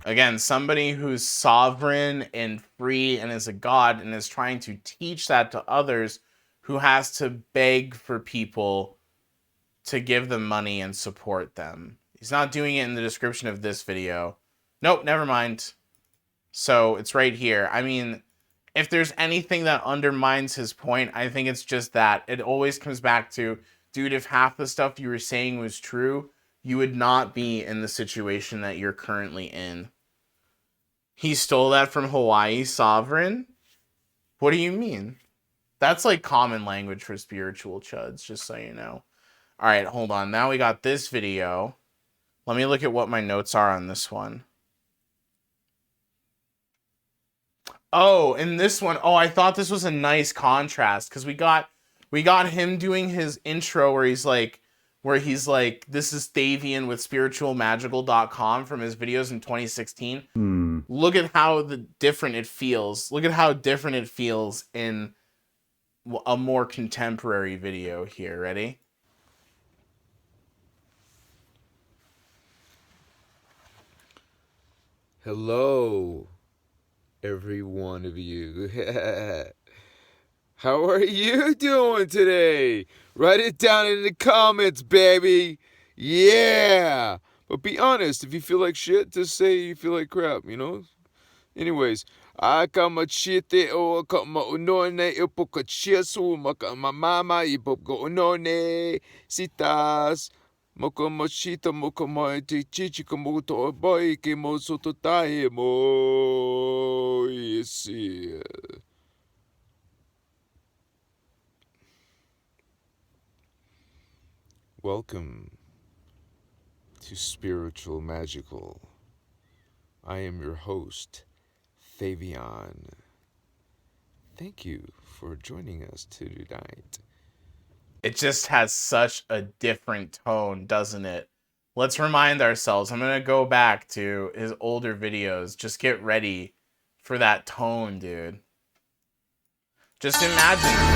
Again, somebody who's sovereign and free and is a god and is trying to teach that to others, who has to beg for people to give them money and support them. He's not doing it in the description of this video. Nope, never mind. So it's right here. I mean, if there's anything that undermines his point, I think it's just that. It always comes back to, dude, if half the stuff you were saying was true, you would not be in the situation that you're currently in. He stole that from Hawaii Sovereign? What do you mean? That's like common language for spiritual chuds, just so you know. All right, hold on. Now we got this video. Let me look at what my notes are on this one. Oh, in this one, I thought this was a nice contrast because we got him doing his intro where he's like, this is Thayvian with spiritualmagical.com from his videos in 2016. Look at how different it feels. Look at how different it feels in a more contemporary video here. Ready? Hello, every one of you. How are you doing today? Write it down in the comments, baby. Yeah. But be honest. If you feel like shit, just say you feel like crap, you know? Anyways, akamachite o kamaunone ipokachiasu makamama ipokonone sitas mokamachita mokamai chichika moto boy ke mosoto tae mo yesi. Welcome to Spiritual Magical. I am your host, Thayvian. Thank you for joining us tonight. It just has such a different tone, doesn't it? Let's remind ourselves. I'm going to go back to his older videos. Just get ready for that tone, dude. Just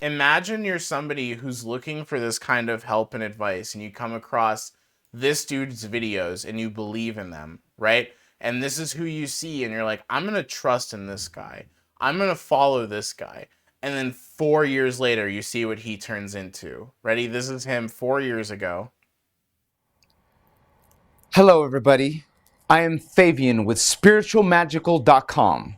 imagine you're somebody who's looking for this kind of help and advice, and you come across this dude's videos and you believe in them, right? And this is who you see, and you're like, I'm going to trust in this guy. I'm going to follow this guy. And then 4 years later, you see what he turns into. Ready? This is him 4 years ago. Hello, everybody. I am Thayvian with spiritualmagical.com.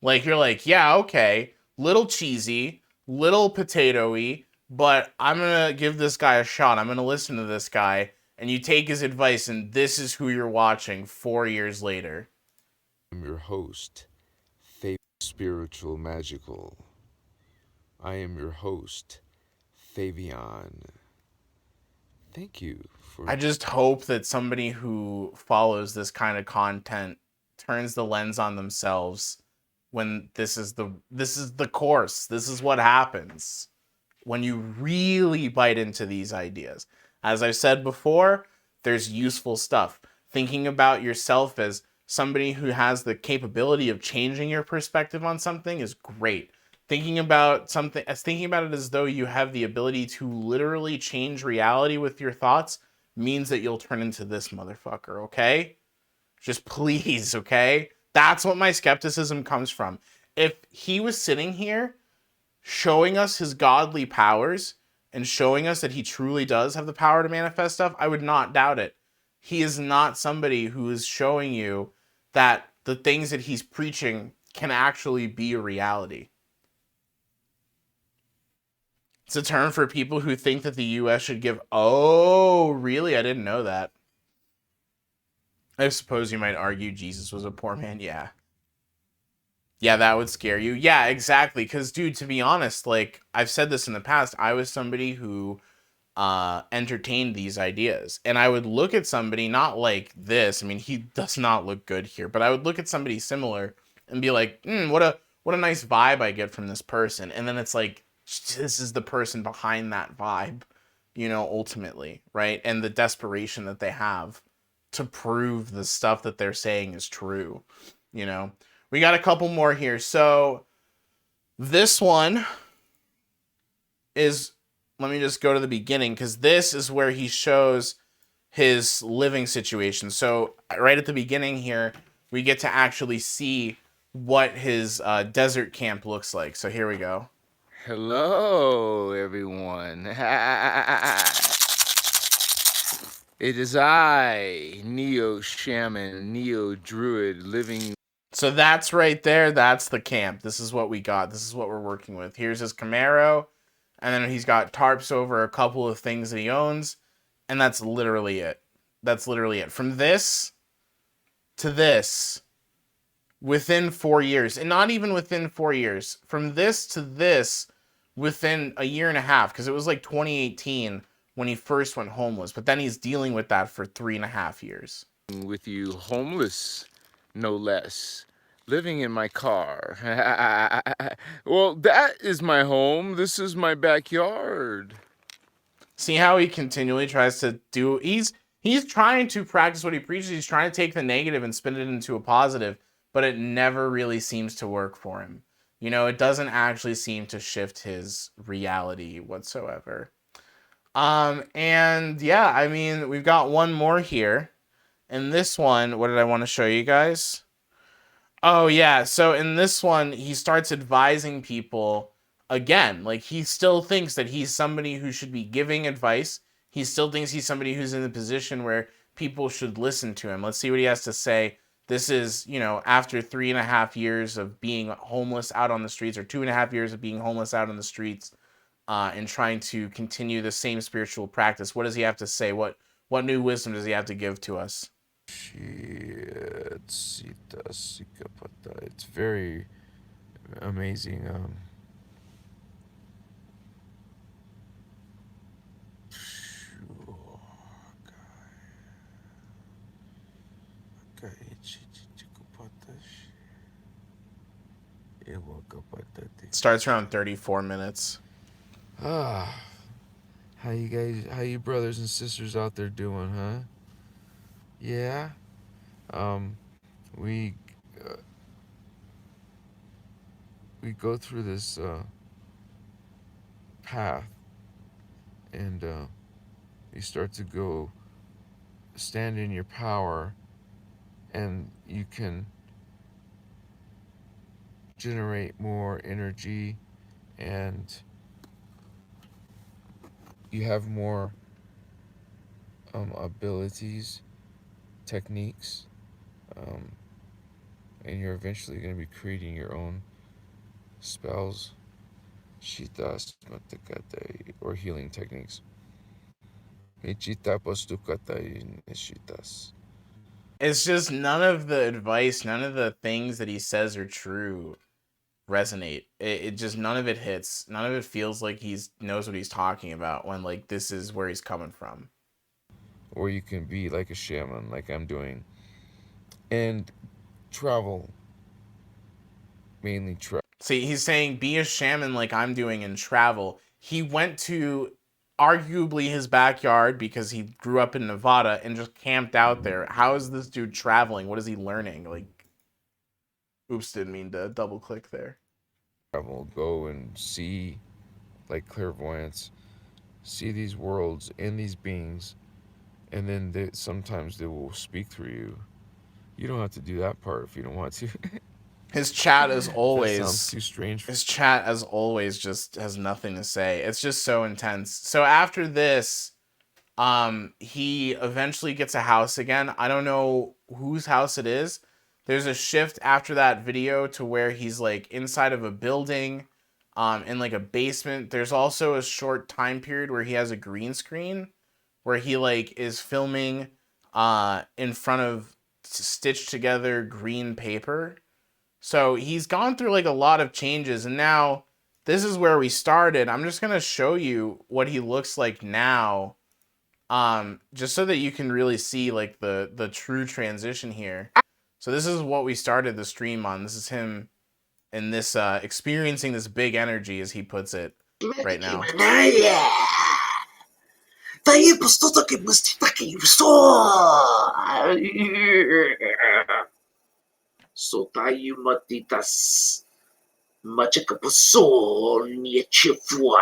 Like, you're like, yeah, okay, little cheesy, little potatoey, but I'm gonna give this guy a shot. I'm gonna listen to this guy, and you take his advice, and this is who you're watching 4 years later. I'm your host, Thayvian Spiritual Magical. I am your host, Thayvian. Thank you for... I just hope that somebody who follows this kind of content turns the lens on themselves when this is the course. This is what happens when you really bite into these ideas. As I've said before, there's useful stuff. Thinking about yourself as somebody who has the capability of changing your perspective on something is great. Thinking about it as though you have the ability to literally change reality with your thoughts means that you'll turn into this motherfucker, okay? Just please, okay? That's what my skepticism comes from. If he was sitting here showing us his godly powers and showing us that he truly does have the power to manifest stuff, I would not doubt it. He is not somebody who is showing you that the things that he's preaching can actually be a reality. It's a term for people who think that the U.S. should give... Oh, really? I didn't know that. I suppose you might argue Jesus was a poor man. Yeah. Yeah, that would scare you. Yeah, exactly. Because, dude, to be honest, like, I've said this in the past, I was somebody who entertained these ideas. And I would look at somebody, not like this. I mean, he does not look good here. But I would look at somebody similar and be like, what a nice vibe I get from this person. And then it's like, this is the person behind that vibe, ultimately, right? And the desperation that they have to prove the stuff that they're saying is true, We got a couple more here. So this one is, let me just go to the beginning, because this is where he shows his living situation. So right at the beginning here, we get to actually see what his desert camp looks like. So here we go. Hello, everyone. It is I, Neo-Shaman, Neo-Druid, living... So that's right there. That's the camp. This is what we got. This is what we're working with. Here's his Camaro. And then he's got tarps over a couple of things that he owns. And that's literally it. That's literally it. From this to this, within 4 years. And not even within 4 years. From this to this, within a year and a half. Because it was like 2018 when he first went homeless. But then he's dealing with that for 3.5 years. With you, homeless, no less. Living in my car. Well, that is my home. This is my backyard. See how he continually tries to do... He's trying to practice what he preaches. He's trying to take the negative and spin it into a positive. But it never really seems to work for him. It doesn't actually seem to shift his reality whatsoever. And yeah, I mean, we've got one more here. And this one, what did I want to show you guys? Oh, yeah. So in this one, he starts advising people again. Like, he still thinks that he's somebody who should be giving advice. He still thinks he's somebody who's in the position where people should listen to him. Let's see what he has to say. This is, after 3.5 years of being homeless out on the streets, or 2.5 years of being homeless out on the streets, and trying to continue the same spiritual practice. What does he have to say? What new wisdom does he have to give to us? It's very amazing. Starts around 34 minutes. How you brothers and sisters out there doing, huh? Yeah. We go through this path, and you start to go stand in your power, and you can generate more energy, and you have more abilities, techniques, um, and you're eventually going to be creating your own spells, shitas, matakatai, or healing techniques. Ichita postukatai nishitas. It's just none of the advice, none of the things that he says are true resonate. It just none of it hits. None of it feels like he's knows what he's talking about when like this is where he's coming from. Or you can be like a shaman, like I'm doing, and travel, mainly travel. See, he's saying be a shaman like I'm doing and travel. He went to arguably his backyard because he grew up in Nevada and just camped out there. How is this dude traveling? What is he learning? Like, oops, didn't mean to double click there. Travel, go and see, like clairvoyance, see these worlds and these beings, and then sometimes they will speak through you. You don't have to do that part if you don't want to. His chat, as That always, sounds too strange. his chat, as always, just has nothing to say. It's just so intense. So after this, he eventually gets a house again. I don't know whose house it is. There's a shift after that video to where he's like inside of a building, in like a basement. There's also a short time period where he has a green screen, where he like is filming, in front of stitched together green paper. So he's gone through like a lot of changes, and now this is where we started. I'm just gonna show you what he looks like now, just so that you can really see like the true transition here. So this is what we started the stream on. This is him in this experiencing this big energy, as he puts it, right now. So tayo matitas Magickal niya chifwa.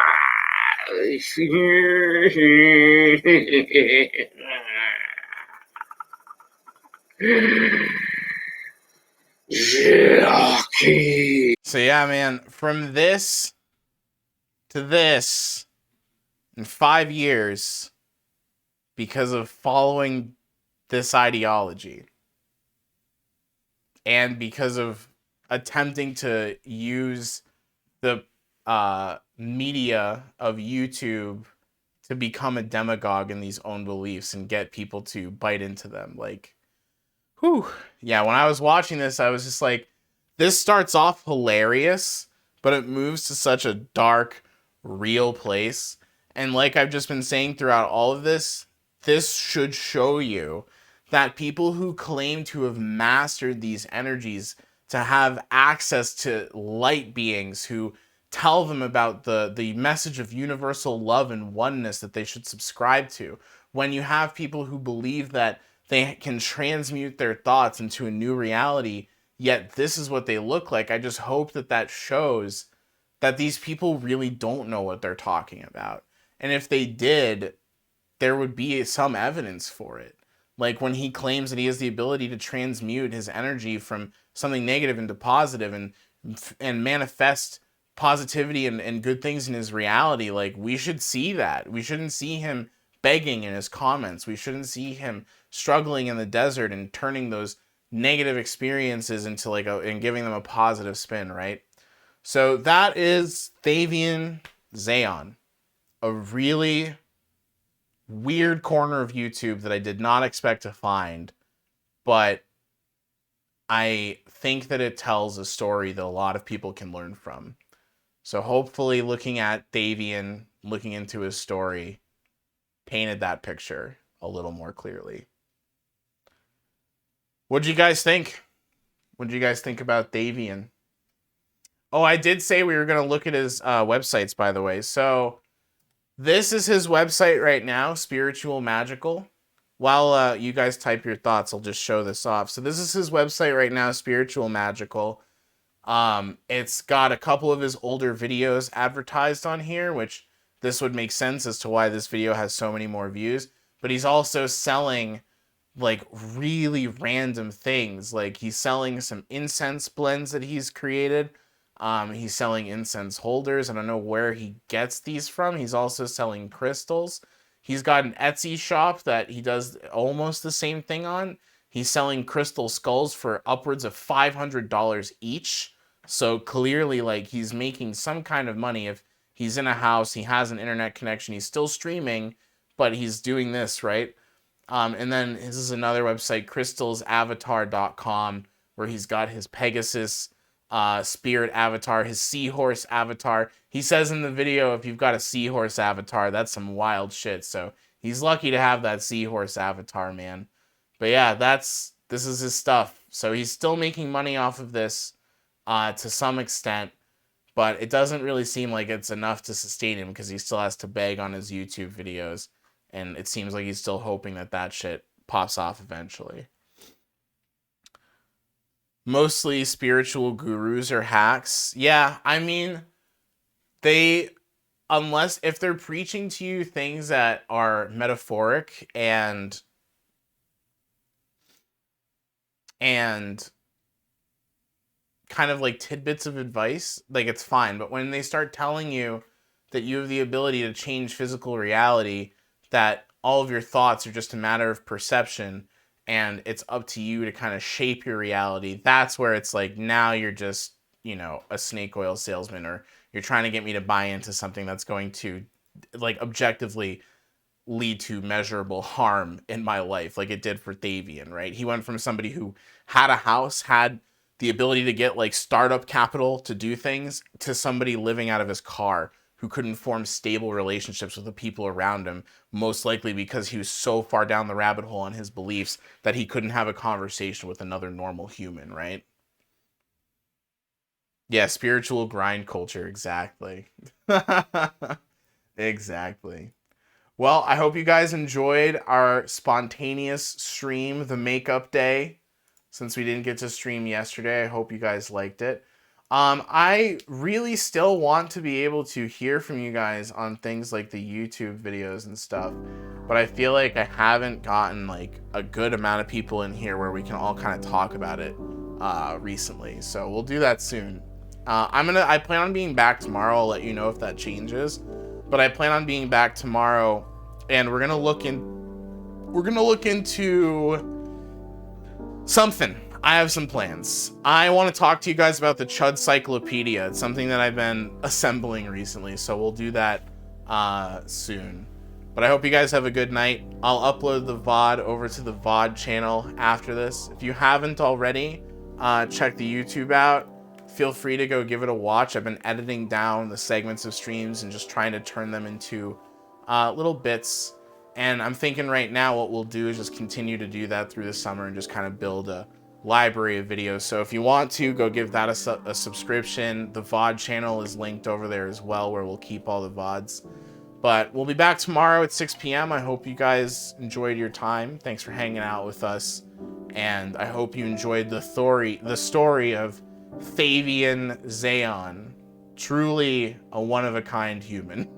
So yeah, man, from this to this in 5 years, because of following this ideology and because of attempting to use the media of YouTube to become a demagogue in these own beliefs and get people to bite into them. Like, whew. Yeah, when I was watching this, I was just like, this starts off hilarious, but it moves to such a dark, real place. And like I've just been saying throughout all of this, this should show you that people who claim to have mastered these energies, to have access to light beings who tell them about the message of universal love and oneness that they should subscribe to, when you have people who believe that they can transmute their thoughts into a new reality, yet this is what they look like, I just hope that that shows that these people really don't know what they're talking about. And if they did, there would be some evidence for it. Like when he claims that he has the ability to transmute his energy from something negative into positive and manifest positivity and good things in his reality, like we should see that. We shouldn't see him begging in his comments. We shouldn't see him struggling in the desert and turning those negative experiences into like and giving them a positive spin, right? So that is Thayvian Zayon, a really weird corner of YouTube that I did not expect to find, but I think that it tells a story that a lot of people can learn from. So hopefully looking at Thayvian, looking into his story, painted that picture a little more clearly. What did you guys think? What did you guys think about Thayvian? Oh, I did say we were going to look at his websites, by the way. So this is his website right now, Spiritual Magickal. While you guys type your thoughts, I'll just show this off. So this is his website right now, Spiritual Magickal. It's got a couple of his older videos advertised on here, which this would make sense as to why this video has so many more views. But he's also selling like really random things. Like he's selling some incense blends that he's created. He's selling incense holders. I don't know where he gets these from. He's also selling crystals. He's got an Etsy shop that he does almost the same thing on. He's selling crystal skulls for upwards of $500 each. So clearly, like, he's making some kind of money. If he's in a house, he has an internet connection, he's still streaming, but he's doing this, right? And then this is another website, crystalsavatar.com, where he's got his Pegasus spirit avatar, his seahorse avatar. He says in the video, if you've got a seahorse avatar, that's some wild shit. So he's lucky to have that seahorse avatar, man. But yeah, this is his stuff. So he's still making money off of this to some extent, but it doesn't really seem like it's enough to sustain him because he still has to beg on his YouTube videos. And it seems like he's still hoping that that shit pops off eventually. Mostly spiritual gurus or hacks. Yeah, I mean, unless if they're preaching to you things that are metaphoric and kind of like tidbits of advice, like it's fine. But when they start telling you that you have the ability to change physical reality, that all of your thoughts are just a matter of perception and it's up to you to kind of shape your reality, that's where it's like, now you're just, you know, a snake oil salesman, or you're trying to get me to buy into something that's going to like objectively lead to measurable harm in my life, like it did for Thayvian, right? He went from somebody who had a house, had the ability to get like startup capital to do things, to somebody living out of his car who couldn't form stable relationships with the people around him, most likely because he was so far down the rabbit hole on his beliefs that he couldn't have a conversation with another normal human, right? Yeah, spiritual grind culture, exactly. Exactly. Well, I hope you guys enjoyed our spontaneous stream, the makeup day. Since we didn't get to stream yesterday, I hope you guys liked it. I really still want to be able to hear from you guys on things like the YouTube videos and stuff, but I feel like I haven't gotten like a good amount of people in here where we can all kind of talk about it recently. So we'll do that soon. I plan on being back tomorrow. I'll let you know if that changes, but I plan on being back tomorrow, and we're gonna look into something. I have some plans. I want to talk to you guys about the Chud Cyclopedia. It's something that I've been assembling recently, so we'll do that soon. But I hope you guys have a good night. I'll upload the VOD over to the VOD channel after this. If you haven't already, check the YouTube out. Feel free to go give it a watch. I've been editing down the segments of streams and just trying to turn them into little bits. And I'm thinking right now what we'll do is just continue to do that through the summer and just kind of build a library of videos. So if you want to, go give that a subscription. The VOD channel is linked over there as well, where we'll keep all the VODs. But we'll be back tomorrow at 6 p.m. I hope you guys enjoyed your time. Thanks for hanging out with us. And I hope you enjoyed the story of Thayvian Zayon. Truly a one-of-a-kind human.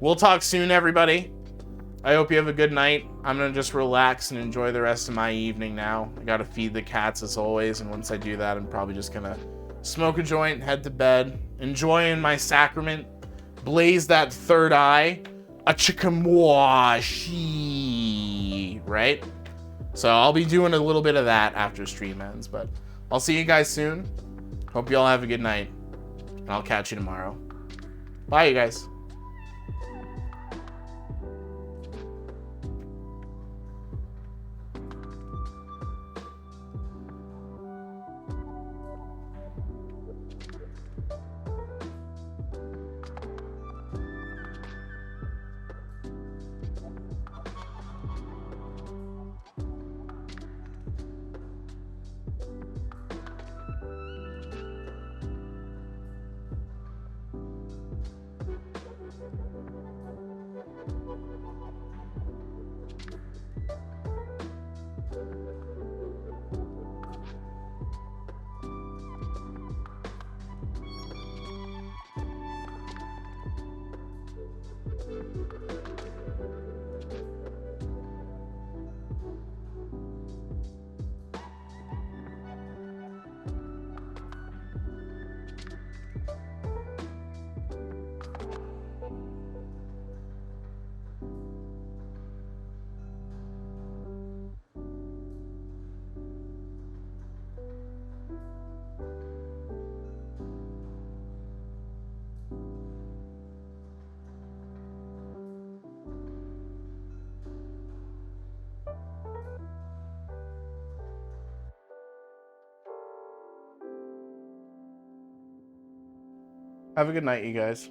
We'll talk soon, everybody. I hope you have a good night. I'm going to just relax and enjoy the rest of my evening now. I got to feed the cats as always, and once I do that, I'm probably just going to smoke a joint, head to bed, enjoying my sacrament, blaze that third eye, a chikamwashi, right? So I'll be doing a little bit of that after stream ends, but I'll see you guys soon. Hope you all have a good night, and I'll catch you tomorrow. Bye, you guys. Have a good night, you guys.